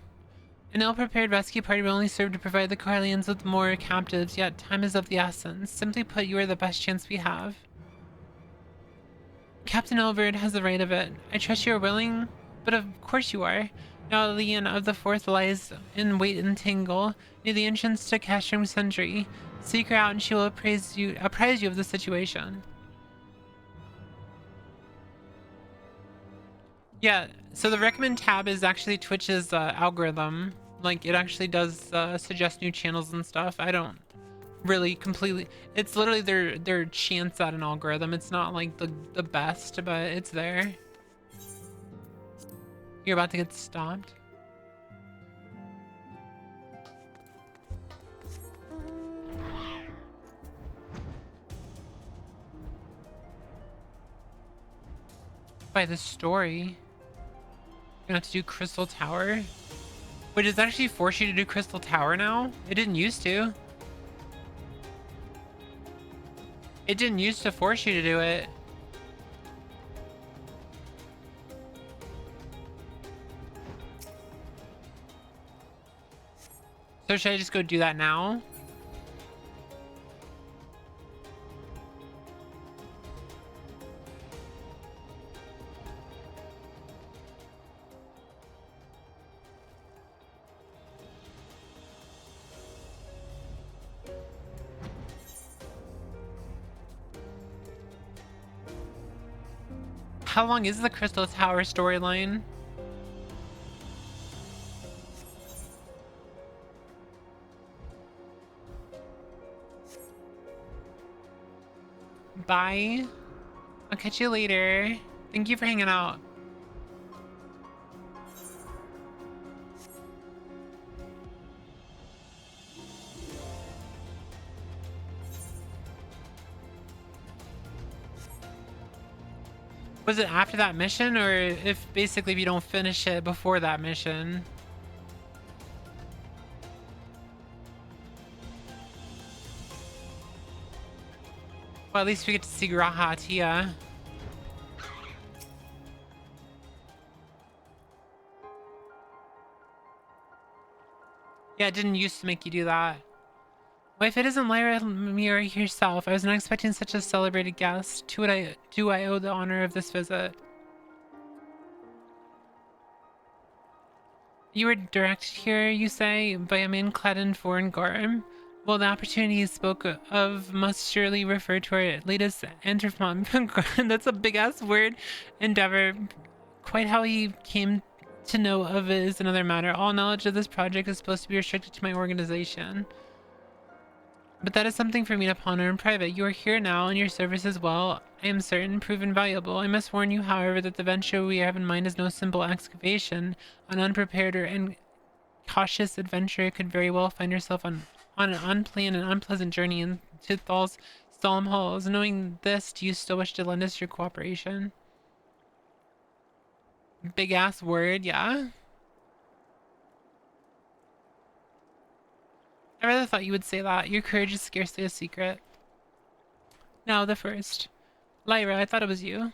An ill-prepared rescue party will only serve to provide the Carlians with more captives, yet time is of the essence. Simply put, you are the best chance we have. Captain Elbert has the right of it. I trust you are willing, but of course you are. Now Leon of the Fourth lies in wait and Tingle, near the entrance to Castrum Sentry. Seek her out and she will apprise you of the situation. Yeah, so the recommend tab is actually Twitch's algorithm. Like, it actually does suggest new channels and stuff. I don't really completely... It's literally their chance at an algorithm. It's not, like, the best, but it's there. You're about to get stopped. By the story. You're gonna have to do Crystal Tower. Wait, does that actually force you to do Crystal Tower now? It didn't used to. It didn't used to force you to do it. So should I just go do that now? How long is the Crystal Tower storyline? Bye. I'll catch you later. Thank you for hanging out. Was it after that mission, or if basically if you don't finish it before that mission? Well, at least we get to see Graha Tia. Yeah, it didn't used to make you do that. Well, if it isn't Lyra Mira herself, I was not expecting such a celebrated guest. To what do I owe the honor of this visit? You were directed here, you say, by a man clad in foreign garb? Well, the opportunity you spoke of must surely refer to our latest that's a big-ass word, endeavor. Quite how he came to know of it is another matter. All knowledge of this project is supposed to be restricted to my organization. But that is something for me to ponder in private. You are here now, and your service as well, I am certain, proven valuable. I must warn you, however, that the venture we have in mind is no simple excavation. An unprepared or cautious adventurer could very well find yourself on an unplanned and unpleasant journey into Thal's solemn halls. Knowing this, do you still wish to lend us your cooperation? Big ass word, yeah? I rather thought you would say that. Your courage is scarcely a secret. Now, the first. Lyra, I thought it was you.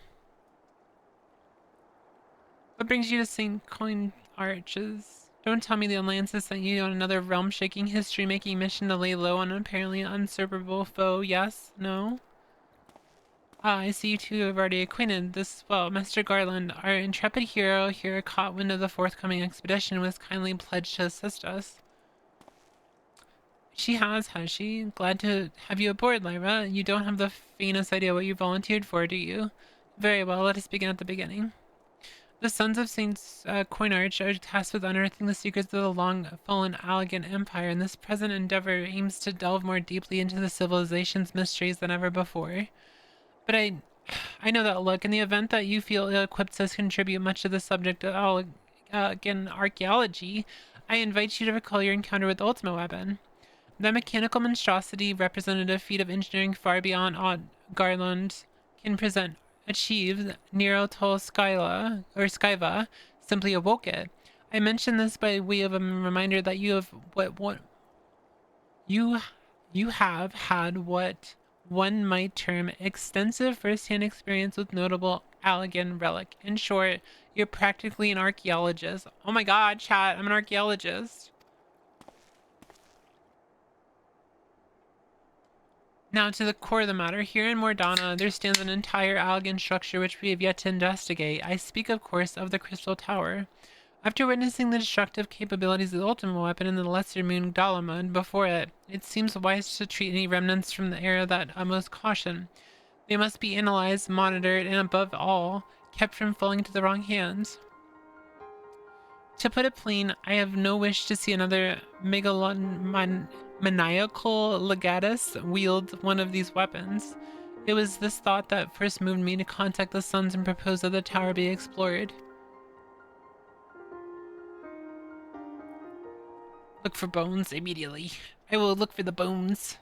What brings you to St. Coin Arches? Don't tell me the Alliance has sent you on another realm-shaking, history-making mission to lay low on an apparently unsurpassable foe. Yes? No? Ah, I see you two have already acquainted this well. Master Garland, our intrepid hero here caught wind of the forthcoming expedition and was kindly pledged to assist us. She has she? Glad to have you aboard, Lyra. You don't have the faintest idea what you volunteered for, do you? Very well, let us begin at the beginning. The Sons of St. Coinarch are tasked with unearthing the secrets of the long-fallen Allegan Empire, and this present endeavor aims to delve more deeply into the civilization's mysteries than ever before. But I know that look. In the event that you feel ill-equipped to contribute much to the subject of Allegan archaeology, I invite you to recall your encounter with the Ultimate Weapon. That mechanical monstrosity represented a feat of engineering far beyond aught Garland can achieve. Nero Tol Skyva simply awoke it. I mention this by way of a reminder that you have had what one might term extensive first-hand experience with notable Allegan relic. In short, you're practically an archaeologist. Oh my god, chat, I'm an archaeologist. Now to the core of the matter. Here in Mordana, there stands an entire Allegan structure which we have yet to investigate. I speak, of course, of the Crystal Tower. After witnessing the destructive capabilities of the Ultimate Weapon and the Lesser Moon Dalamud before it, it seems wise to treat any remnants from the era that utmost caution. They must be analyzed, monitored, and above all, kept from falling into the wrong hands. To put it plain, I have no wish to see another maniacal legatus wield one of these weapons. It was this thought that first moved me to contact the Sons and propose that the tower be explored. Look for bones immediately. I will look for the bones.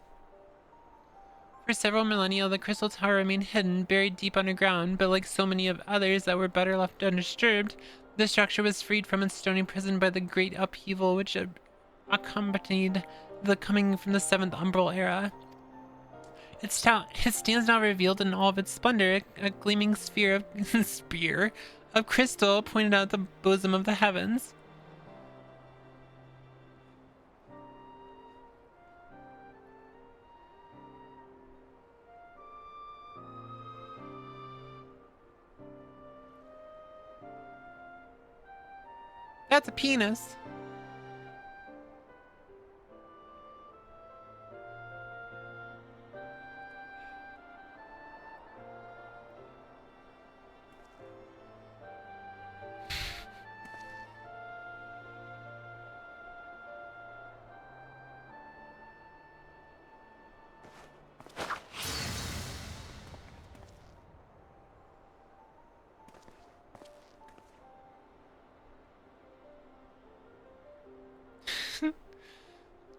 For several millennia, the Crystal Tower remained hidden, buried deep underground, but like so many of others that were better left undisturbed, the structure was freed from its stony prison by the great upheaval which accompanied the coming from the 7th Umbral era. It stands now revealed in all of its splendor, a gleaming sphere of crystal pointed out the bosom of the heavens. That's a penis.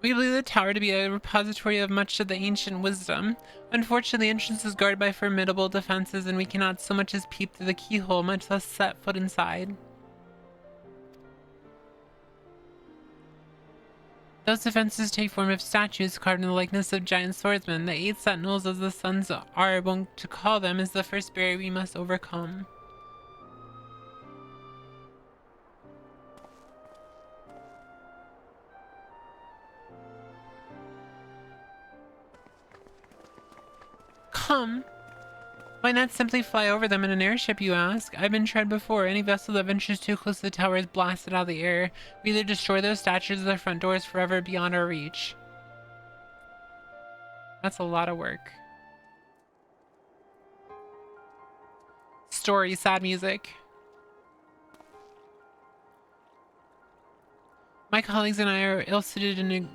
We believe the tower to be a repository of much of the ancient wisdom. Unfortunately, the entrance is guarded by formidable defenses, and we cannot so much as peep through the keyhole, much less set foot inside. Those defenses take form of statues carved in the likeness of giant swordsmen. The 8 sentinels, as the Sons are wont to call them, is the first barrier we must overcome. Come. Why not simply fly over them in an airship, you ask? I've been tried before. Any vessel that ventures too close to the tower is blasted out of the air. We either destroy those statues or the front doors forever beyond our reach. That's a lot of work. Story, sad music. My colleagues and I are ill-suited in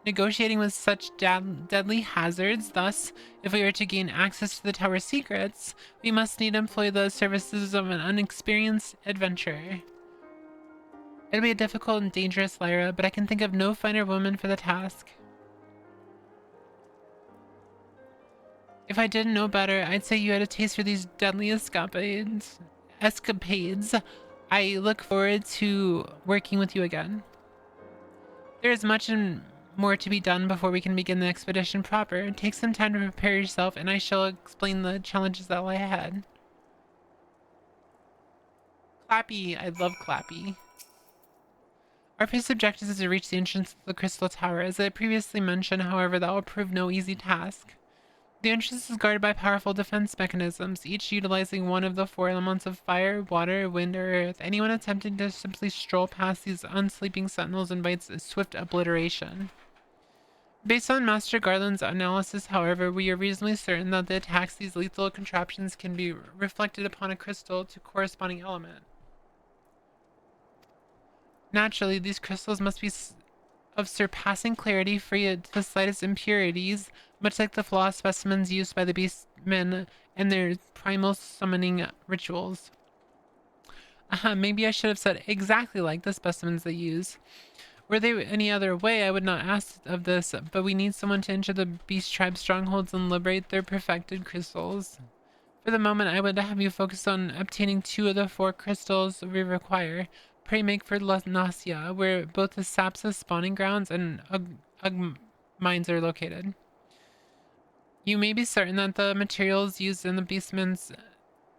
negotiating with such deadly hazards. Thus, if we are to gain access to the tower's secrets, we must need employ the services of an unexperienced adventurer. It'll be a difficult and dangerous, Lyra, but I can think of no finer woman for the task. If I didn't know better, I'd say you had a taste for these deadly escapades. I look forward to working with you again. There is much more to be done before we can begin the expedition proper. Take some time to prepare yourself, and I shall explain the challenges that lie ahead. Clappy. I love Clappy. Our first objective is to reach the entrance of the Crystal Tower. As I previously mentioned, however, that will prove no easy task. The entrance is guarded by powerful defense mechanisms, each utilizing one of the 4 elements of fire, water, wind, or earth. Anyone attempting to simply stroll past these unsleeping sentinels invites swift obliteration. Based on Master Garland's analysis, however, we are reasonably certain that the attacks these lethal contraptions can be reflected upon a crystal to corresponding element. Naturally, these crystals must be of surpassing clarity, free of the slightest impurities, much like the flawed specimens used by the beastmen and their primal summoning rituals. Maybe I should have said exactly like the specimens they use. Were they any other way, I would not ask of this, but we need someone to enter the beast tribe strongholds and liberate their perfected crystals. For the moment, I would have you focus on obtaining 2 of the 4 crystals we require. Pray make for La Nasia, where both the Sapsa spawning grounds and Ugg mines are located. You may be certain that the materials used in the beastmen's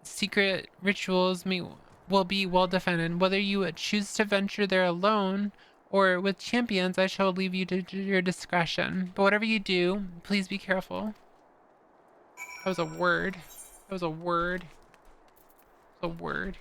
secret rituals will be well defended. Whether you choose to venture there alone or with champions, I shall leave you to your discretion. But whatever you do, please be careful. That was a word. That was a word. A word.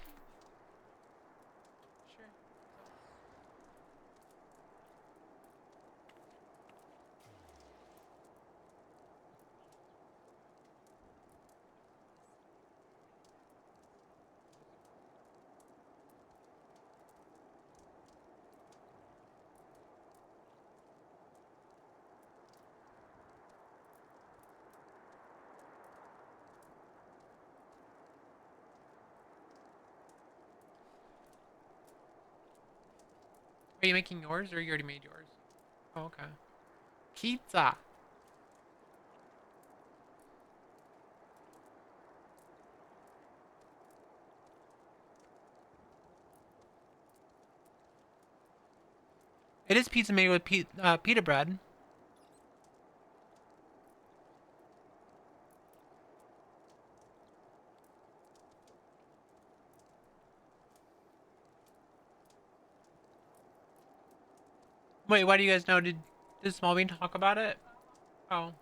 Are you making yours, or you already made yours? Oh, okay. Pizza. It is pizza made with pita bread. Wait, why do you guys know? Did Smallbean talk about it? Oh.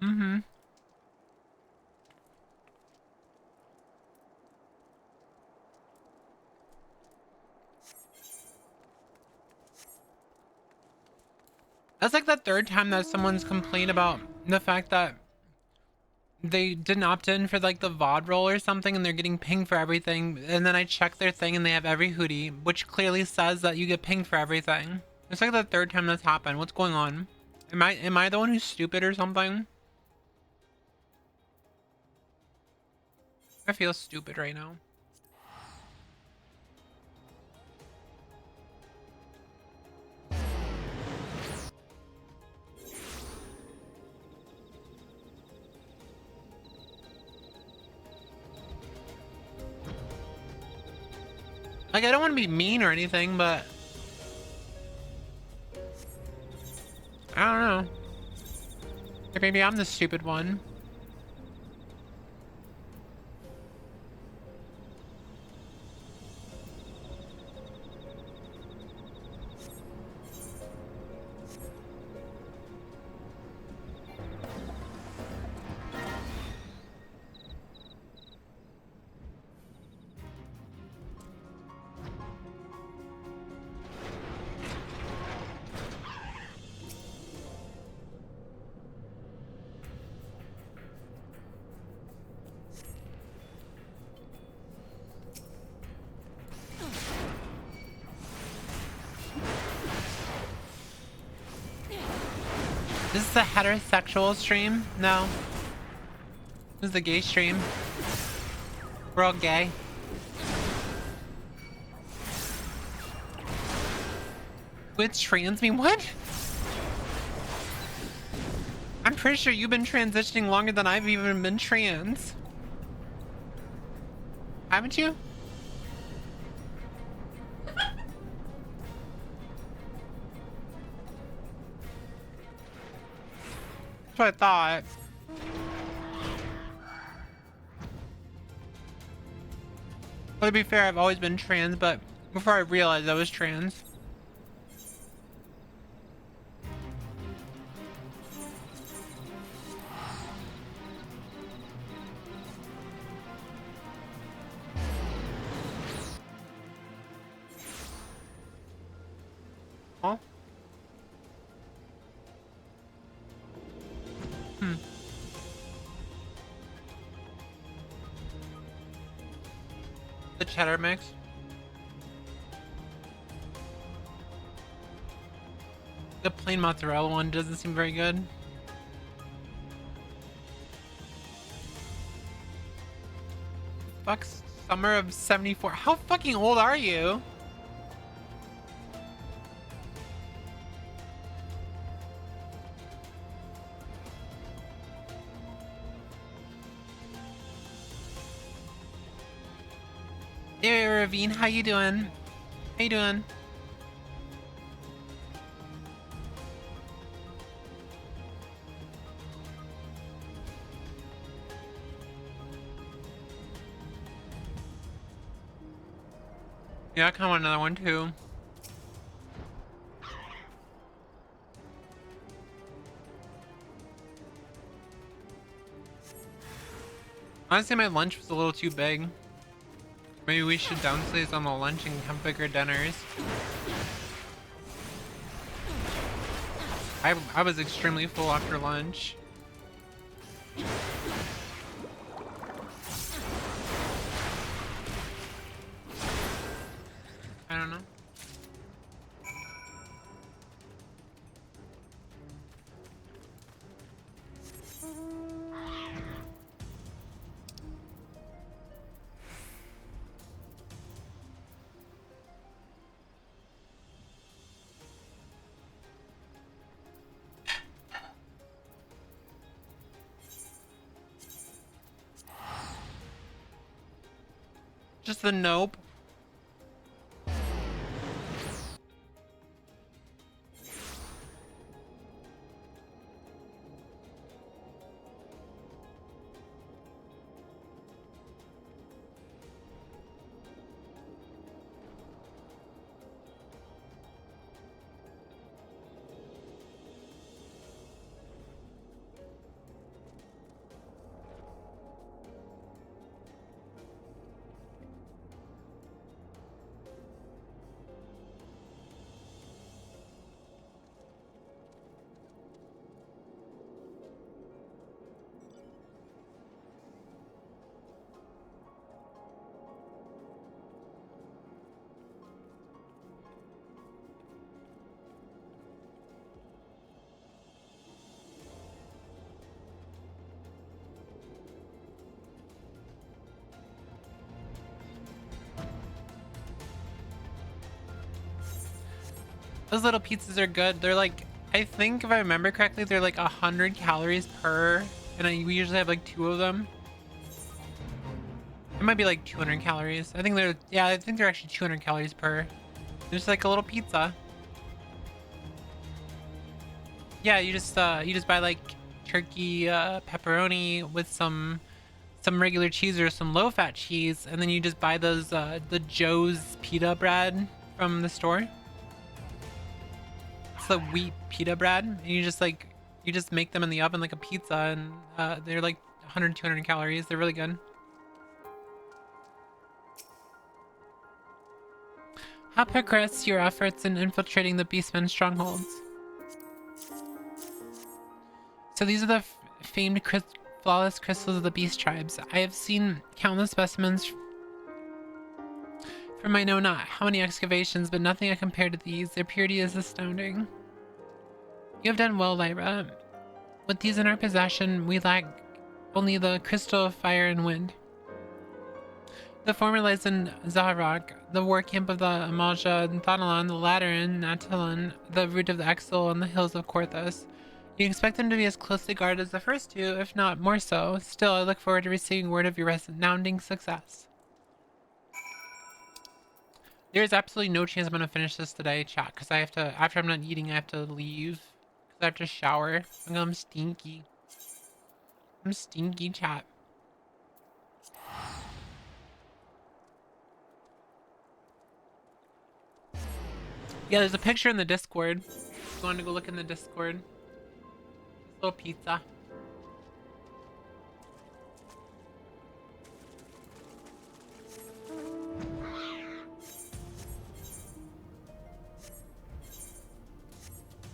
Mm-hmm. That's like the third time that someone's complained about the fact that they didn't opt in for like the VOD role or something and they're getting pinged for everything. And then I check their thing and they have every hootie, which clearly says that you get pinged for everything. It's like the third time that's happened. What's going on? Am I the one who's stupid or something? I feel stupid right now. Like, I don't want to be mean or anything, but I don't know. Or maybe I'm the stupid one. This is a heterosexual stream? No. This is a gay stream. We're all gay. With trans me? What? I'm pretty sure you've been transitioning longer than I've even been trans. Haven't you? That's what I thought. Well, to be fair, I've always been trans, but before I realized I was trans. Huh? The cheddar mix. The plain mozzarella one doesn't seem very good. Fuck, summer of 74. How fucking old are you? Hey, Ravine, how you doing? How you doing? Yeah, I kind of want another one too. Honestly, my lunch was a little too big. Maybe we should downsize on the lunch and have bigger dinners. I was extremely full after lunch. I don't know. Just the nope. Those little pizzas are good. They're like, I think if I remember correctly, they're like 100 calories per, and we usually have like 2 of them. It might be like 200 calories. I think they're, yeah, I think they're actually 200 calories per. Just like a little pizza. Yeah, you just buy like turkey, pepperoni with some regular cheese or some low-fat cheese, and then you just buy those the Joe's pita bread from the store. It's the wheat pita bread, and you just make them in the oven like a pizza, and they're like 100, 200 calories. They're really good. How progress your efforts in infiltrating the Beastmen strongholds? So these are the famed flawless crystals of the beast tribes. I have seen countless specimens from I know not how many excavations, but nothing compared to these. Their purity is astounding. You have done well, Lyra. With these in our possession, we lack only the crystal of fire and wind. The former lies in Zaharak, the war camp of the Amalja and Thanalan, the latter in Natalan, the root of the Exil on the hills of Korthos. You expect them to be as closely guarded as the first two, if not more so. Still, I look forward to receiving word of your resounding success. There is absolutely no chance I'm going to finish this today, chat, because I have to, after I'm not eating, I have to leave. Because I have to shower. I'm stinky. I'm stinky, chat. Yeah, there's a picture in the Discord. If you want to go look in the Discord. Little pizza.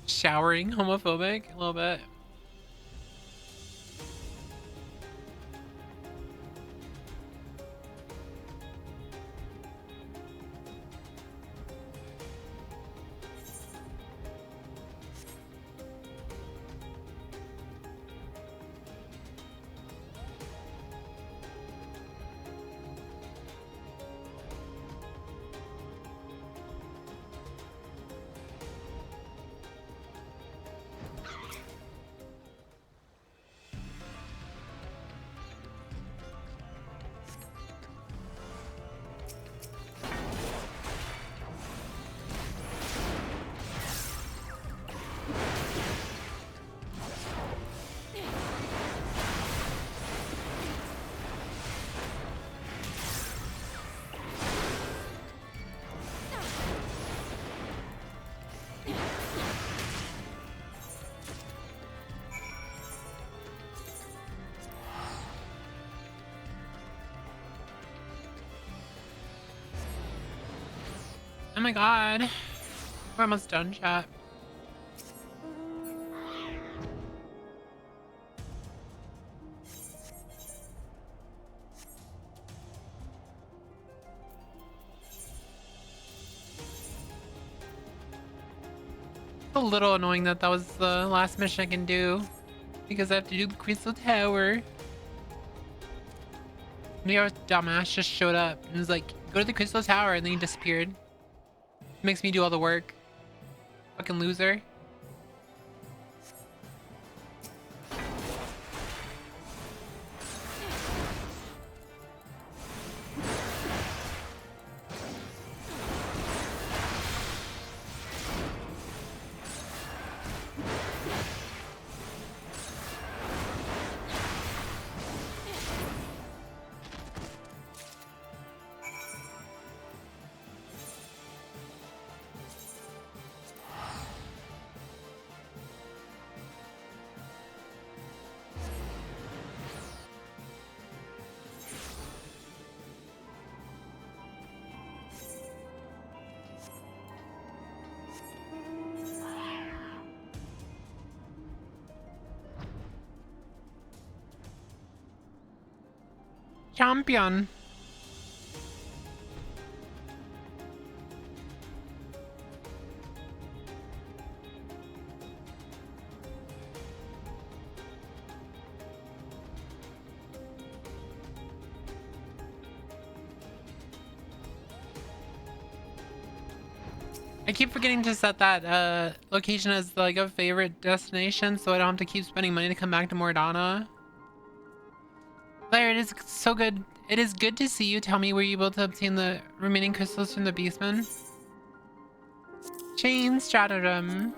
Showering, homophobic, a little bit. Oh my god. We're almost done, chat. It's a little annoying that that was the last mission I can do, because I have to do the Crystal Tower. Your dumbass just showed up and was like, go to the Crystal Tower, and then he disappeared. Makes me do all the work. Fucking loser. Champion. I keep forgetting to set that location as like a favorite destination so I don't have to keep spending money to come back to Mordana. Claire, it is so good. It is good to see you. Tell me, were you able to obtain the remaining crystals from the beastman? Chain Stratagem.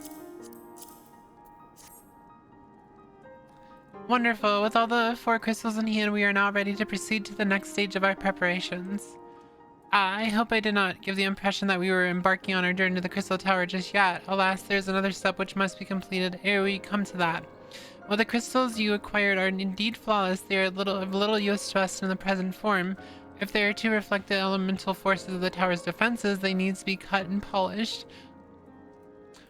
Wonderful. With all the 4 crystals in hand, we are now ready to proceed to the next stage of our preparations. I hope I did not give the impression that we were embarking on our journey to the Crystal Tower just yet. Alas, there's another step which must be completed ere we come to that. While the crystals you acquired are indeed flawless, they are of little use to us in the present form. If they are to reflect the elemental forces of the tower's defenses, they need to be cut and polished.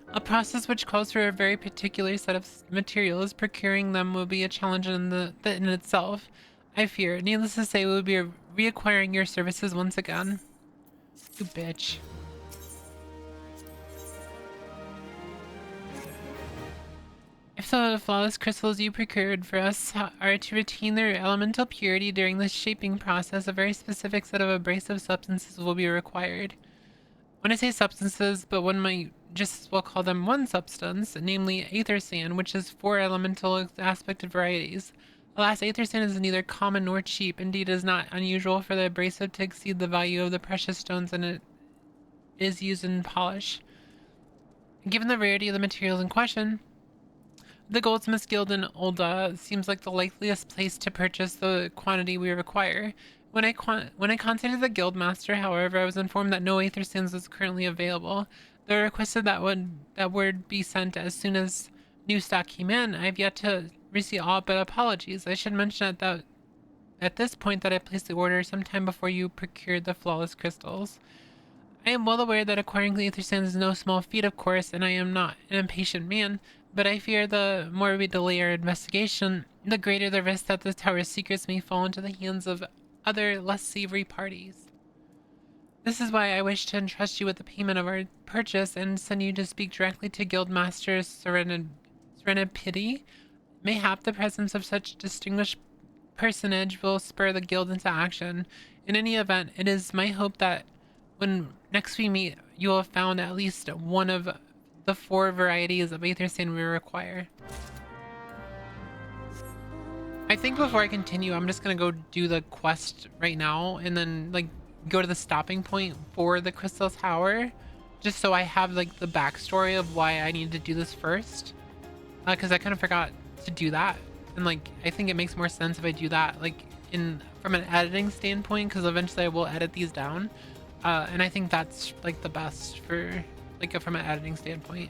A process which calls for a very particular set of materials. Procuring them will be a challenge in itself, I fear. Needless to say, we will be reacquiring your services once again. You bitch. If the flawless crystals you procured for us are to retain their elemental purity during the shaping process, a very specific set of abrasive substances will be required. When I say substances, but one might just as well call them one substance, namely aether sand, which is 4 elemental aspected varieties. Alas, aether sand is neither common nor cheap. Indeed, it is not unusual for the abrasive to exceed the value of the precious stones and it is used in polish. Given the rarity of the materials in question, the Goldsmiths Guild in Ul'dah seems like the likeliest place to purchase the quantity we require. When I contacted the guildmaster, however, I was informed that no aether sands was currently available. They requested that word be sent as soon as new stock came in. I have yet to receive all but apologies. I should mention at this point that I placed the order sometime before you procured the flawless crystals. I am well aware that acquiring the aether sands is no small feat, of course, and I am not an impatient man, but I fear the more we delay our investigation, the greater the risk that the tower's secrets may fall into the hands of other, less savory parties. This is why I wish to entrust you with the payment of our purchase and send you to speak directly to Guildmaster Serenipity. Mayhap the presence of such distinguished personage will spur the guild into action. In any event, it is my hope that when next we meet, you will have found at least one of the 4 varieties of aether sand we require. I think before I continue, I'm just gonna go do the quest right now and then like go to the stopping point for the Crystal Tower, just so I have like the backstory of why I need to do this first, because I kind of forgot to do that, and like I think it makes more sense if I do that like from an editing standpoint, because eventually I will edit these down, and I think that's like the best for like from an editing standpoint.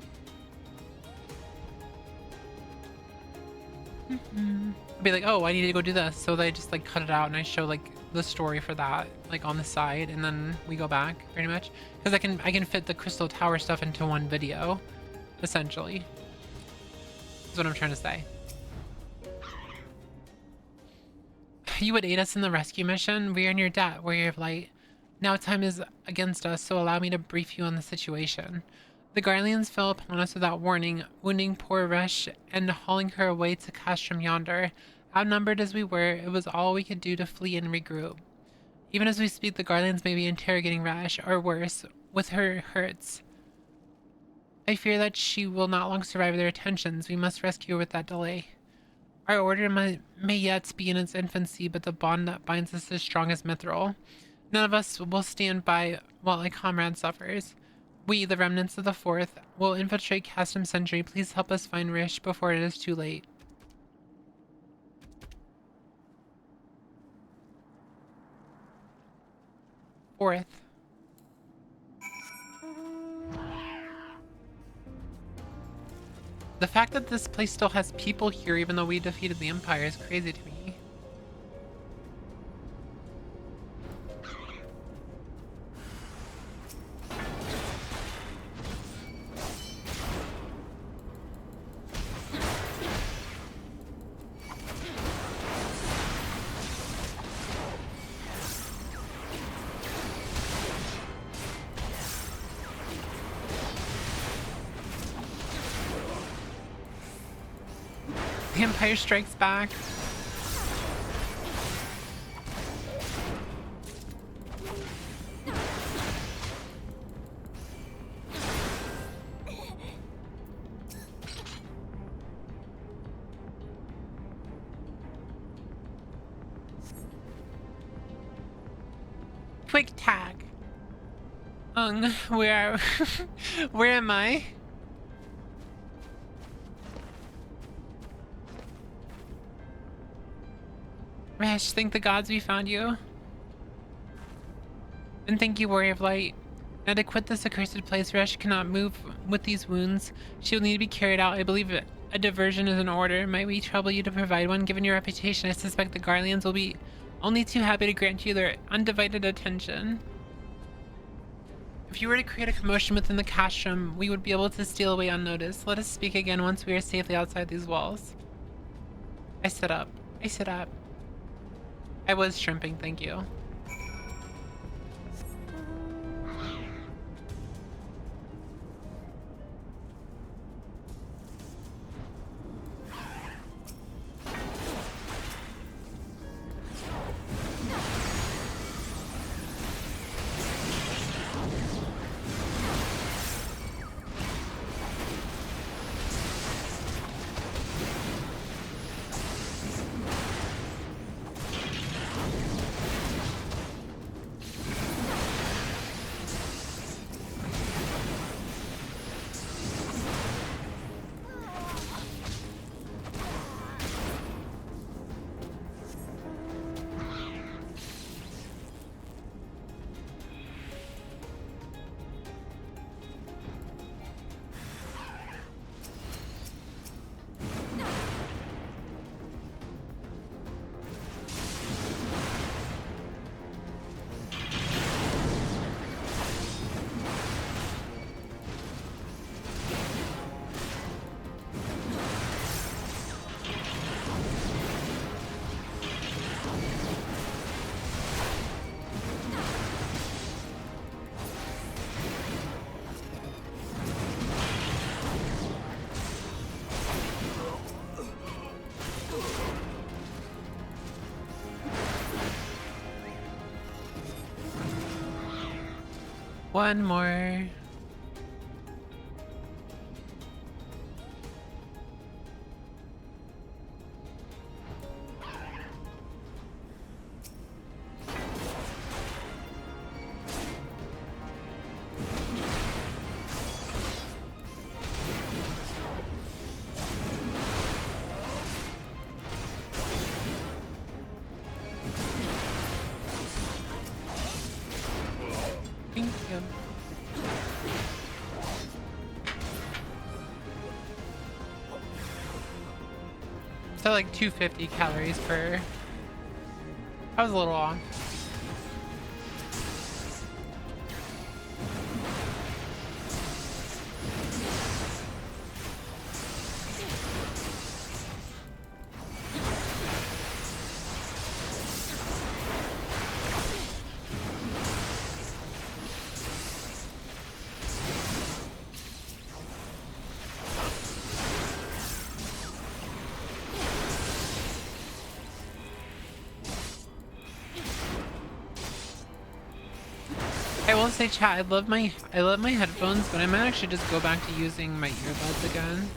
I'd be like, oh, I need to go do this, so they just like cut it out and I show like the story for that like on the side, and then we go back pretty much, because I can fit the Crystal Tower stuff into one video essentially. That's what I'm trying to say. You would aid us in the rescue mission. We are in your debt, warrior of light. Now time is against us, so allow me to brief you on the situation. The Garleans fell upon us without warning, wounding poor Resh and hauling her away to Castrum yonder. Outnumbered as we were, it was all we could do to flee and regroup. Even as we speak, the Garleans may be interrogating Resh, or worse, with her hurts. I fear that she will not long survive their attentions. We must rescue her with that delay. Our order may yet be in its infancy, but the bond that binds us is strong as mithril. None of us will stand by while a comrade suffers. We, the remnants of the 4th, will infiltrate Castrum Sentry. Please help us find Rish before it is too late. Whooith. The fact that this place still has people here even though we defeated the Empire is crazy to me. The Empire strikes back. quick tag. Where where am I? Resh, thank the gods we found you. And thank you, Warrior of Light. Now to quit this accursed place, Resh cannot move with these wounds. She will need to be carried out. I believe a diversion is in order. Might we trouble you to provide one? Given your reputation, I suspect the Guardians will be only too happy to grant you their undivided attention. If you were to create a commotion within the castrum, we would be able to steal away unnoticed. Let us speak again once we are safely outside these walls. I sit up. I sit up. I was shrimping, thank you. One more. Thank you. So like 250 calories per. I was a little off. I will say, chat, I love my headphones, but I might actually just go back to using my earbuds again.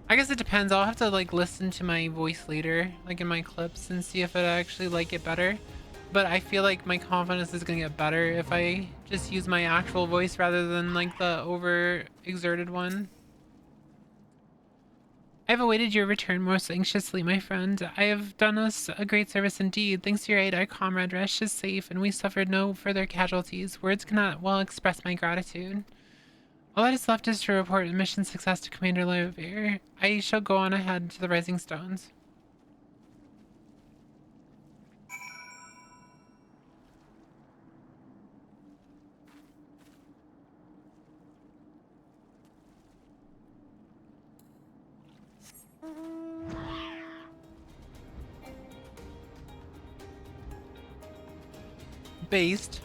I guess it depends. I'll have to like listen to my voice later, like in my clips, and see if I actually like it better. But I feel like my confidence is gonna get better if I just use my actual voice rather than like the over exerted one. I have awaited your return most anxiously, my friend. I have done us a great service indeed. Thanks to your aid, our comrade Resh is safe, and we suffered no further casualties. Words cannot well express my gratitude. All that is left is to report mission success to Commander Loevier. I shall go on ahead to the Rising Stones. Based.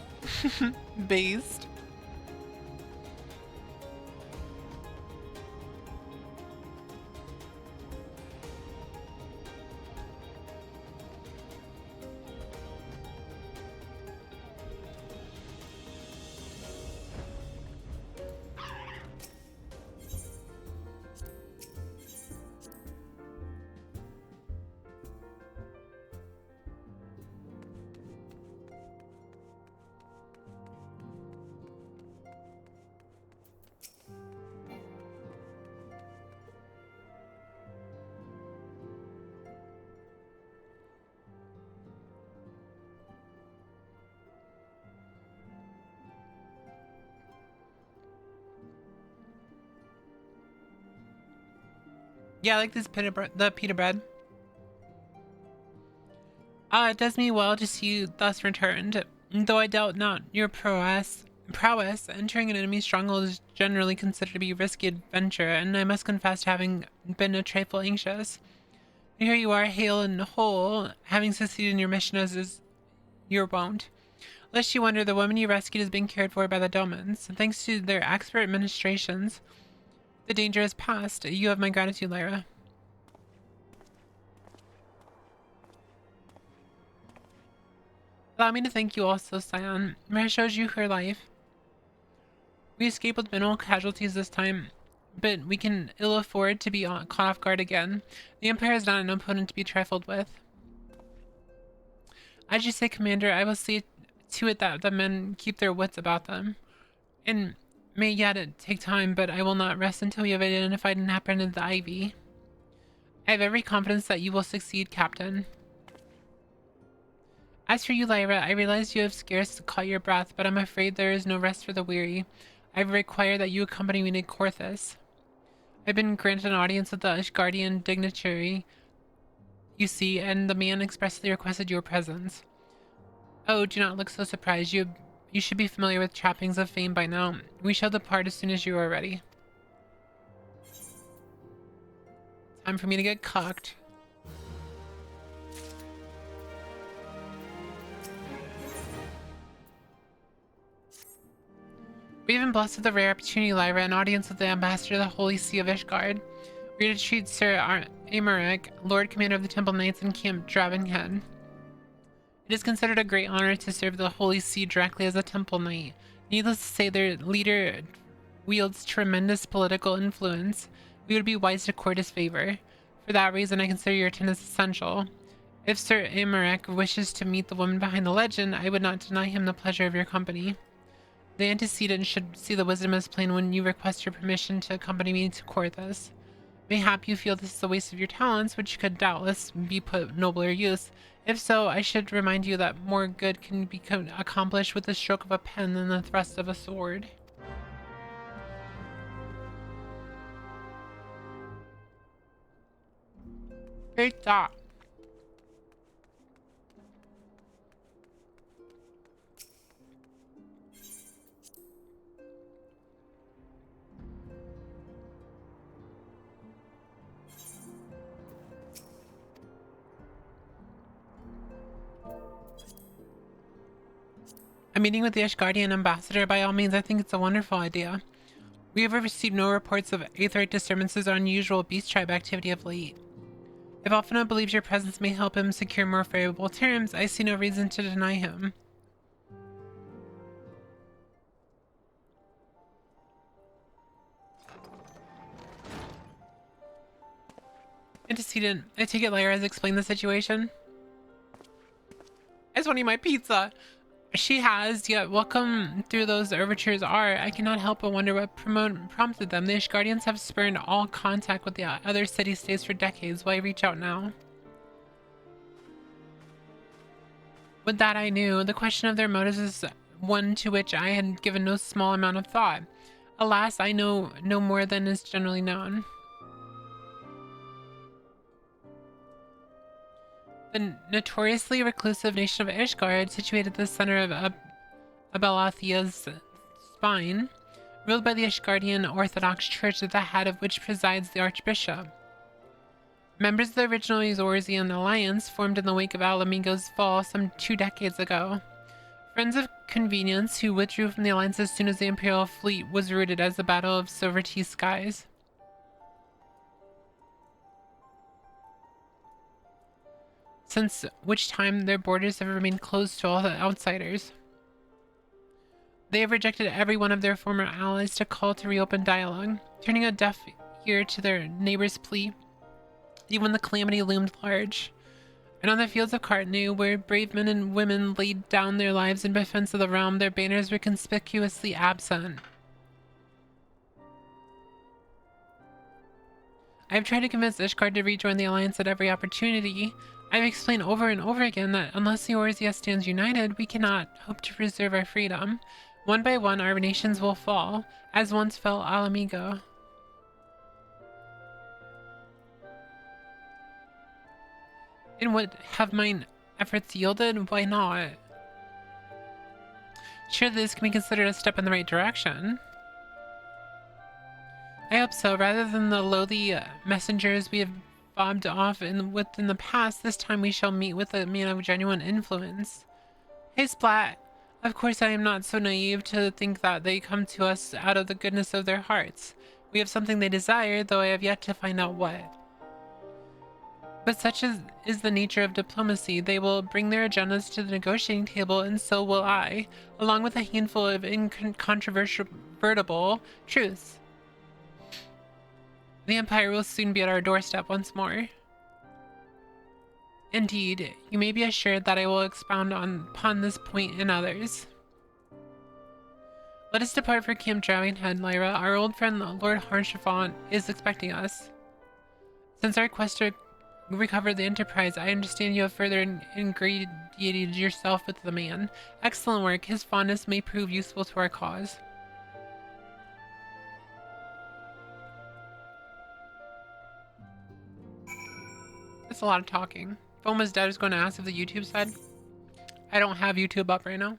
Based. Yeah, I like this the pita bread. It does me well to see you thus returned. Though I doubt not your prowess, entering an enemy stronghold is generally considered to be a risky adventure, and I must confess to having been a trifle anxious. Here you are, hale and whole, having succeeded in your mission as is your wont. Lest you wonder, the woman you rescued is being cared for by the Domans. Thanks to their expert administrations, the danger is past. You have my gratitude, Lyra. Allow me to thank you also, Scion. Mara shows you her life. We escaped with minimal casualties this time, but we can ill afford to be caught off guard again. The Empire is not an opponent to be trifled with. As you say, Commander, I will see to it that the men keep their wits about them. And may yet it take time, but I will not rest until we have identified and apprehended the Ivy. I have every confidence that you will succeed, Captain. As for you, Lyra, I realize you have scarce caught your breath, but I'm afraid there is no rest for the weary. I require that you accompany me to Corthus. I've been granted an audience with the Ashgardian dignitary, you see, and the man expressly requested your presence. Oh, do not look so surprised. You should be familiar with trappings of fame by now. We shall depart as soon as you are ready. Time for me to get cocked. We have been blessed with the rare opportunity, Lyra, an audience with the ambassador of the Holy See of Ishgard. We are to treat Sir Aymeric, Lord Commander of the Temple Knights in Camp Dravenhead. It is considered a great honor to serve the Holy See directly as a Temple Knight. Needless to say, their leader wields tremendous political influence. We would be wise to court his favor. For that reason, I consider your attendance essential. If Sir Aymeric wishes to meet the woman behind the legend, I would not deny him the pleasure of your company. The antecedent should see the wisdom as plain when you request your permission to accompany me to Corthus. Mayhap you feel this is a waste of your talents, which could doubtless be put nobler use. If so, I should remind you that more good can be accomplished with the stroke of a pen than the thrust of a sword. Great job. A meeting with the Ashgardian ambassador, by all means, I think it's a wonderful idea. We have received no reports of aetheric disturbances or unusual beast tribe activity of late. If Alphinaud believes your presence may help him secure more favorable terms, I see no reason to deny him. Antecedent, I take it Lyra has explained the situation. I just want to eat my pizza. She has, yet welcome through those overtures are. I cannot help but wonder what prompted them. The Ishgardians have spurned all contact with the other city-states for decades. Why reach out now? With that I knew. The question of their motives is one to which I had given no small amount of thought. Alas, I know no more than is generally known. The notoriously reclusive nation of Ishgard, situated at the center of Abelathia's spine, ruled by the Ishgardian Orthodox Church, at the head of which presides the Archbishop. Members of the original Eorzean alliance formed in the wake of Alamigo's fall some 2 decades ago. Friends of convenience who withdrew from the alliance as soon as the Imperial fleet was routed as the Battle of Silvertea Skies. Since which time their borders have remained closed to all the outsiders. They have rejected every one of their former allies to call to reopen dialogue, turning a deaf ear to their neighbors' plea, even when the calamity loomed large. And on the fields of Cartnew, where brave men and women laid down their lives in defense of the realm, their banners were conspicuously absent. I have tried to convince Ishgard to rejoin the alliance at every opportunity. I've explained over and over again that unless Eorzea stands united, we cannot hope to preserve our freedom. One by one, our nations will fall, as once fell Alamigo. And what have mine efforts yielded? Why not? Surely this can be considered a step in the right direction. I hope so. Rather than the lowly messengers we have bobbed off in the past, this time we shall meet with a man of genuine influence. Hey Splat! Of course I am not so naive to think that they come to us out of the goodness of their hearts. We have something they desire, though I have yet to find out what. But such is the nature of diplomacy. They will bring their agendas to the negotiating table, and so will I, along with a handful of incontrovertible truths. The Empire will soon be at our doorstep once more. Indeed, you may be assured that I will expound upon this point and others. Let us depart for Camp Dragonhead, Lyra. Our old friend Lord Harshafont is expecting us. Since our quest to recover the Enterprise, I understand you have further ingratiated yourself with the man. Excellent work. His fondness may prove useful to our cause. That's a lot of talking. Foma's dad is going to ask if the YouTube said. I don't have YouTube up right now.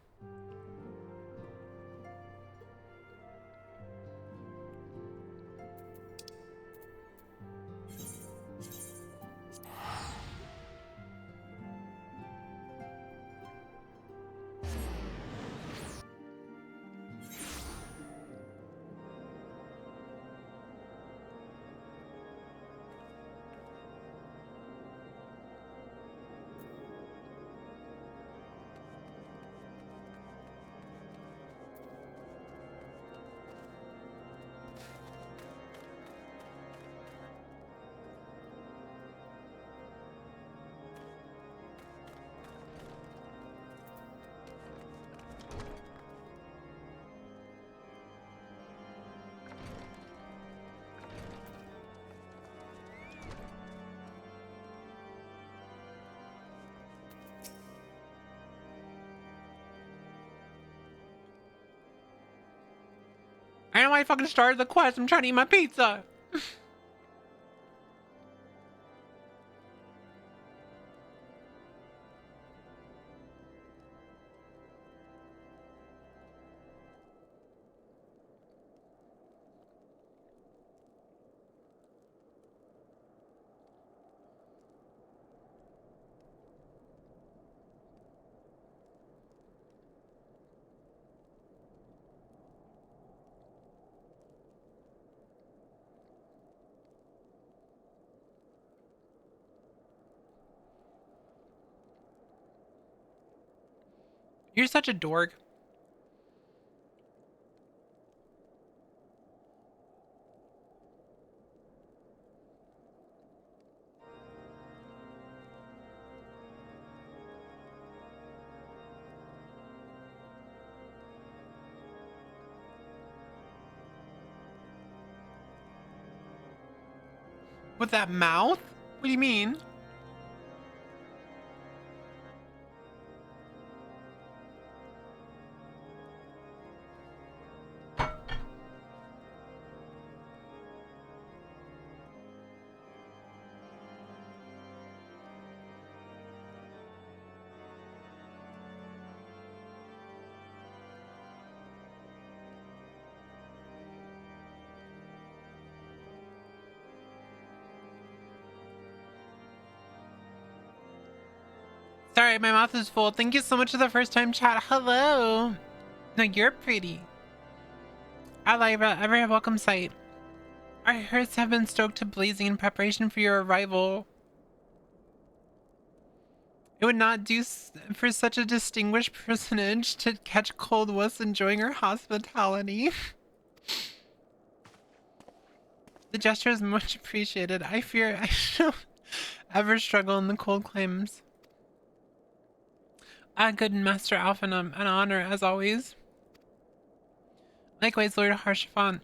I know why I fucking started the quest. I'm trying to eat my pizza. You're such a dork. With that mouth? What do you mean? Sorry, my mouth is full. Thank you so much for the first time chat. Hello. No, you're pretty. Lyra, ever a welcome sight. Our hearts have been stoked to blazing in preparation for your arrival. It would not do for such a distinguished personage to catch cold whiffs enjoying our hospitality. The gesture is much appreciated. I fear I shall ever struggle in the cold climes. Good Master Alpha, an honor as always. Likewise, Lord Harshafont,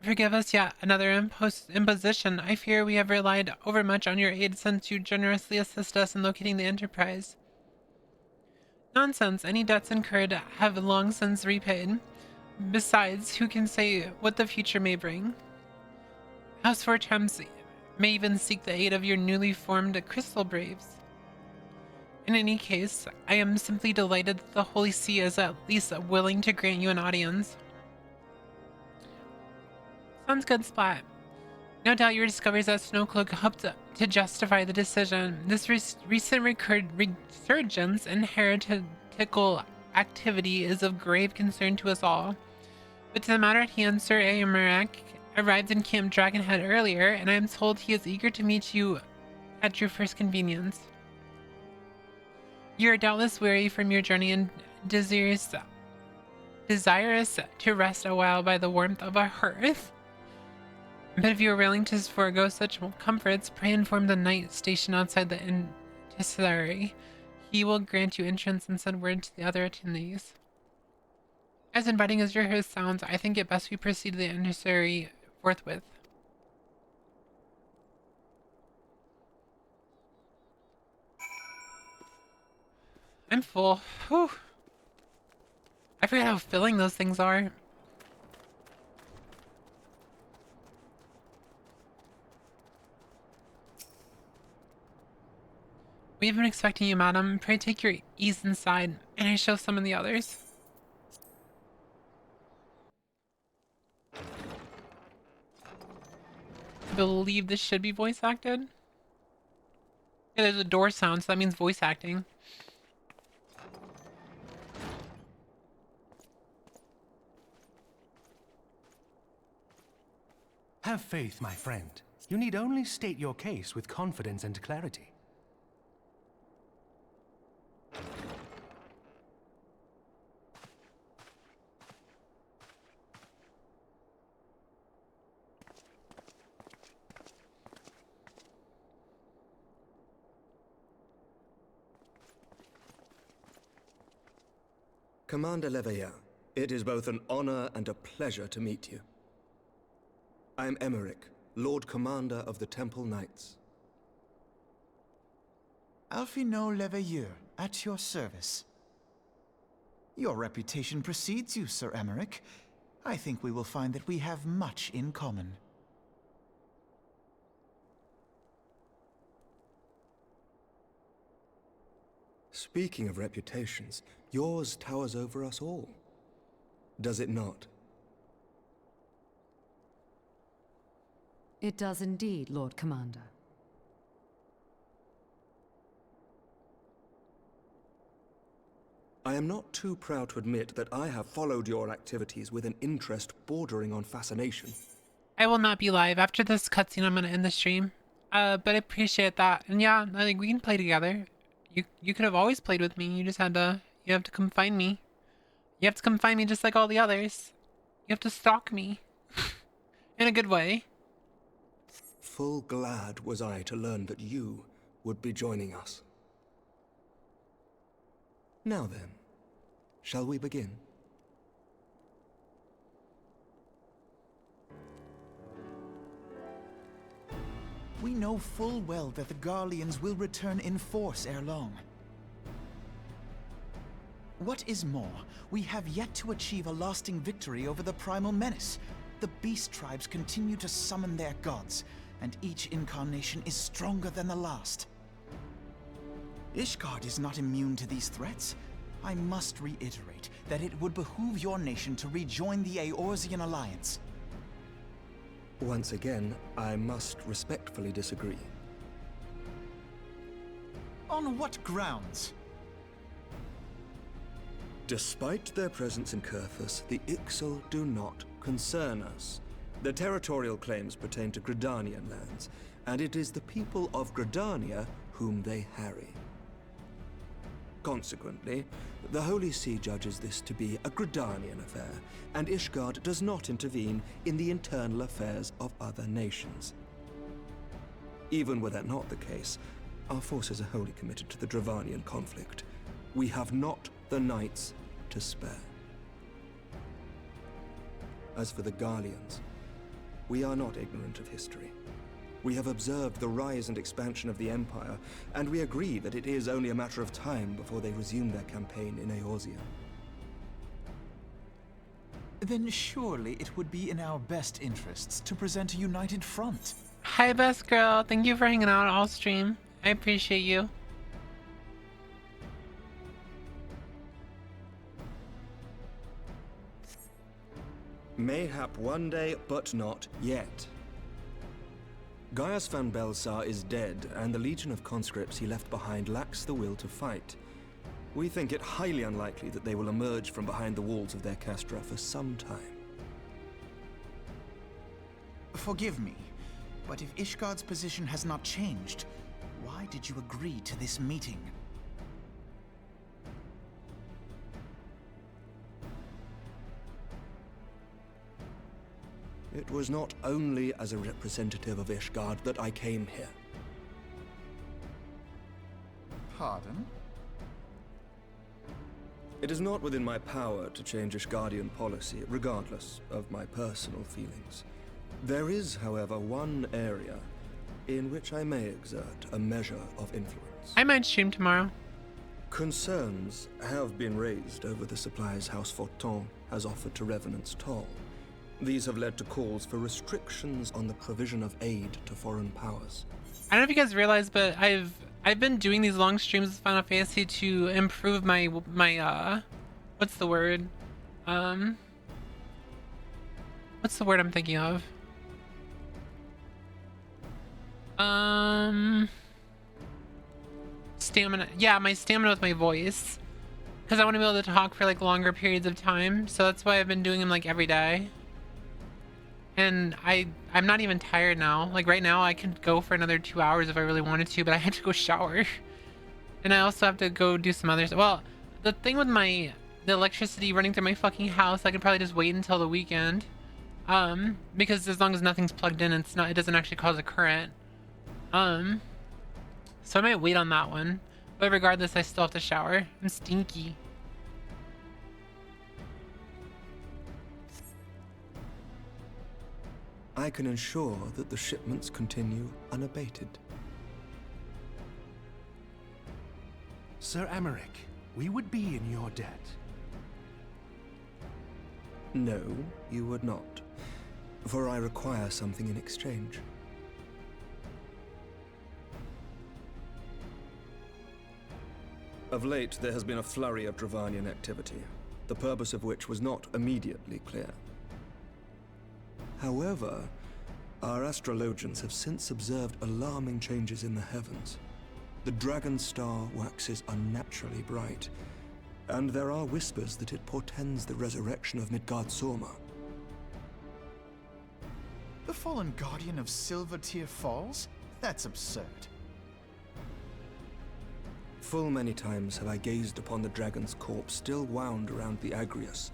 forgive us yet another imposition. I fear we have relied overmuch on your aid since you generously assist us in locating the Enterprise. Nonsense. Any debts incurred have long since repaid. Besides, who can say what the future may bring? House Fortrams may even seek the aid of your newly formed Crystal Braves. In any case, I am simply delighted that the Holy See is at least willing to grant you an audience. Sounds good, Splat. No doubt your discoveries at Snowcloak helped to justify the decision. This recent resurgence in heretical activity is of grave concern to us all. But to the matter at hand, Sir Amarak arrived in Camp Dragonhead earlier, and I am told he is eager to meet you at your first convenience. You are doubtless weary from your journey and desirous to rest a while by the warmth of a hearth. But if you are willing to forego such comforts, pray inform the knight stationed outside the Intisary. He will grant you entrance and send word to the other attendees. As inviting as your host sounds, I think it best we proceed to the Intisary forthwith. I'm full. Whew. I forget how filling those things are. We have been expecting you, madam. Pray take your ease inside, and I shall summon the others. I believe this should be voice acted. Yeah, there's a door sound, so that means voice acting. Have faith, my friend. You need only state your case with confidence and clarity. Commander Leveilleur, it is both an honor and a pleasure to meet you. I am Emmerich, Lord Commander of the Temple Knights. Alphino Leveilleur, at your service. Your reputation precedes you, Sir Emmerich. I think we will find that we have much in common. Speaking of reputations, yours towers over us all. Does it not? It does indeed, Lord Commander. I am not too proud to admit that I have followed your activities with an interest bordering on fascination. I will not be live. After this cutscene, I'm gonna end the stream. But I appreciate that. And yeah, I think we can play together. You could have always played with me. You just had to, you have to come find me. You have to come find me just like all the others. You have to stalk me. In a good way. Full glad was I to learn that you would be joining us. Now then, shall we begin? We know full well that the Garleans will return in force ere long. What is more, we have yet to achieve a lasting victory over the primal menace. The beast tribes continue to summon their gods, and each incarnation is stronger than the last. Ishgard is not immune to these threats. I must reiterate that it would behoove your nation to rejoin the Eorzean Alliance. Once again, I must respectfully disagree. On what grounds? Despite their presence in Kurthus, the Ixal do not concern us. Their territorial claims pertain to Gridanian lands, and it is the people of Gridania whom they harry. Consequently, the Holy See judges this to be a Gridanian affair, and Ishgard does not intervene in the internal affairs of other nations. Even were that not the case, our forces are wholly committed to the Dravanian conflict. We have not the knights to spare. As for the Garleans, we are not ignorant of history. We have observed the rise and expansion of the Empire, and we agree that it is only a matter of time before they resume their campaign in Eorzea. Then surely it would be in our best interests to present a united front. Hi, best girl. Thank you for hanging out all stream. I appreciate you. Mayhap one day, but not yet. Gaius van Belsar is dead, and the legion of conscripts he left behind lacks the will to fight. We think it highly unlikely that they will emerge from behind the walls of their castra for some time. Forgive me, but if Ishgard's position has not changed, why did you agree to this meeting? It was not only as a representative of Ishgard that I came here. Pardon? It is not within my power to change Ishgardian policy, regardless of my personal feelings. There is, however, one area in which I may exert a measure of influence. I might stream tomorrow. Concerns have been raised over the supplies House Fortin has offered to Revenant's Toll. These have led to calls for restrictions on the provision of aid to foreign powers. I don't know if you guys realize, but I've been doing these long streams with Final Fantasy to improve my what's the word? What's the word I'm thinking of? Stamina. Yeah, my stamina with my voice. Because I want to be able to talk for like longer periods of time. So that's why I've been doing them like every day. And I'm not even tired now. Like right now I could go for another 2 hours if I really wanted to, but I had to go shower. And I also have to go do some others. Well, the thing with the electricity running through my fucking house, I could probably just wait until the weekend. Because as long as nothing's plugged in, it doesn't actually cause a current. So I might wait on that one. But regardless, I still have to shower. I'm stinky. I can ensure that the shipments continue unabated. Sir Emmerich, we would be in your debt. No, you would not. For I require something in exchange. Of late, there has been a flurry of Dravanian activity, the purpose of which was not immediately clear. However, our astrologians have since observed alarming changes in the heavens. The dragon star waxes unnaturally bright, and there are whispers that it portends the resurrection of Midgard-Sorma. The fallen guardian of Silvertear Falls? That's absurd. Full many times have I gazed upon the dragon's corpse still wound around the Agrius,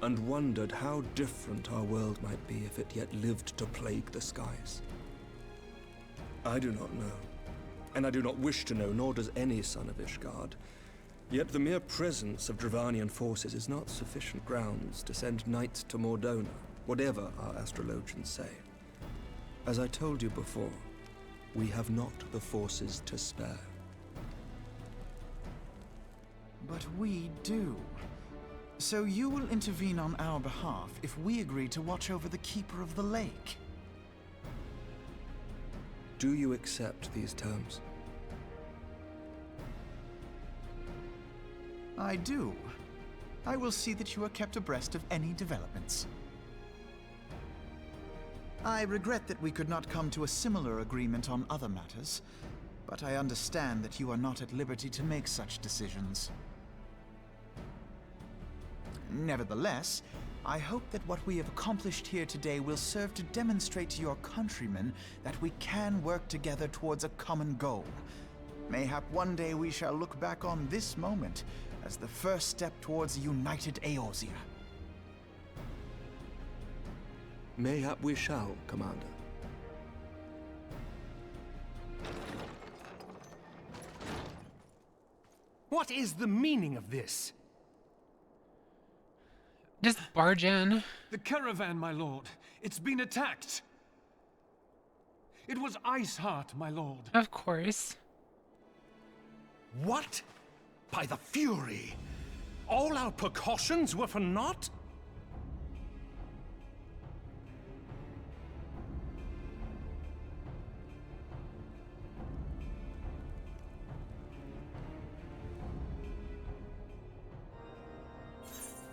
and wondered how different our world might be if it yet lived to plague the skies. I do not know, and I do not wish to know, nor does any son of Ishgard. Yet the mere presence of Dravanian forces is not sufficient grounds to send knights to Mordona, whatever our astrologians say. As I told you before, we have not the forces to spare. But we do. So you will intervene on our behalf if we agree to watch over the Keeper of the Lake. Do you accept these terms? I do. I will see that you are kept abreast of any developments. I regret that we could not come to a similar agreement on other matters, but I understand that you are not at liberty to make such decisions. Nevertheless, I hope that what we have accomplished here today will serve to demonstrate to your countrymen that we can work together towards a common goal. Mayhap one day we shall look back on this moment as the first step towards a united Eorzea. Mayhap we shall, Commander. What is the meaning of this? Just barge in. The caravan, my lord. It's been attacked. It was Iceheart, my lord. Of course. What? By the Fury! All our precautions were for naught?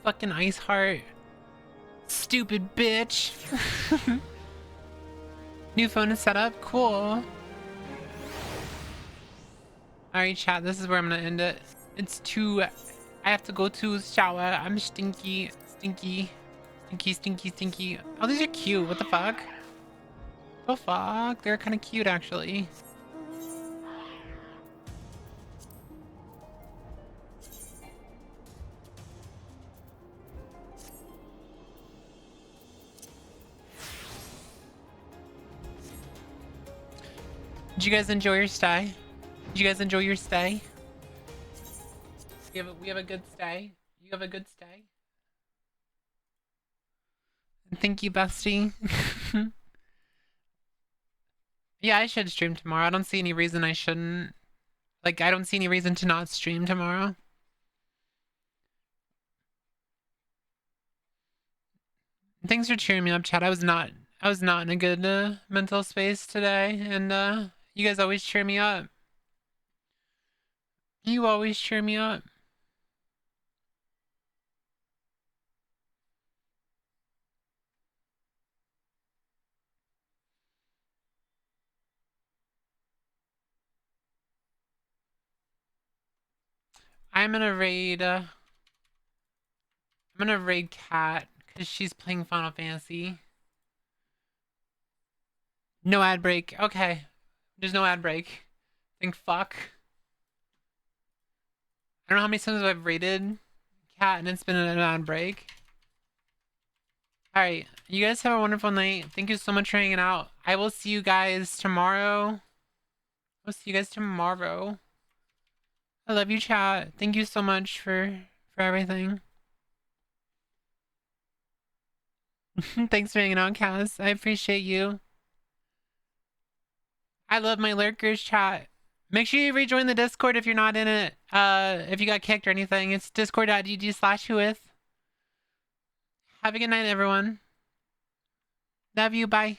Fucking Iceheart. stupid bitch. New phone is set up. Cool. Alright, chat. This is where I'm gonna end it. It's 2. I have to go to shower. I'm stinky. Stinky. Stinky, stinky, stinky. Oh, these are cute. What the fuck? The fuck? They're kind of cute, actually. Did you guys enjoy your stay? Did you guys enjoy your stay? We have a good stay. You have a good stay. Thank you, bestie. Yeah, I should stream tomorrow. I don't see any reason I shouldn't. Like, I don't see any reason to not stream tomorrow. Thanks for cheering me up, chat. I was not in a good mental space today, and you guys always cheer me up. You always cheer me up. I'm gonna raid Kat because she's playing Final Fantasy. No ad break. Okay. There's no ad break. Thank fuck. I don't know how many times I've raided Kat and it's been an ad break. Alright. You guys have a wonderful night. Thank you so much for hanging out. I will see you guys tomorrow. I'll see you guys tomorrow. I love you, chat. Thank you so much for everything. Thanks for hanging out, Cass. I appreciate you. I love my lurkers, chat. Make sure you rejoin the Discord if you're not in it. If you got kicked or anything. It's discord.gg/Whooith. Have a good night, everyone. Love you. Bye.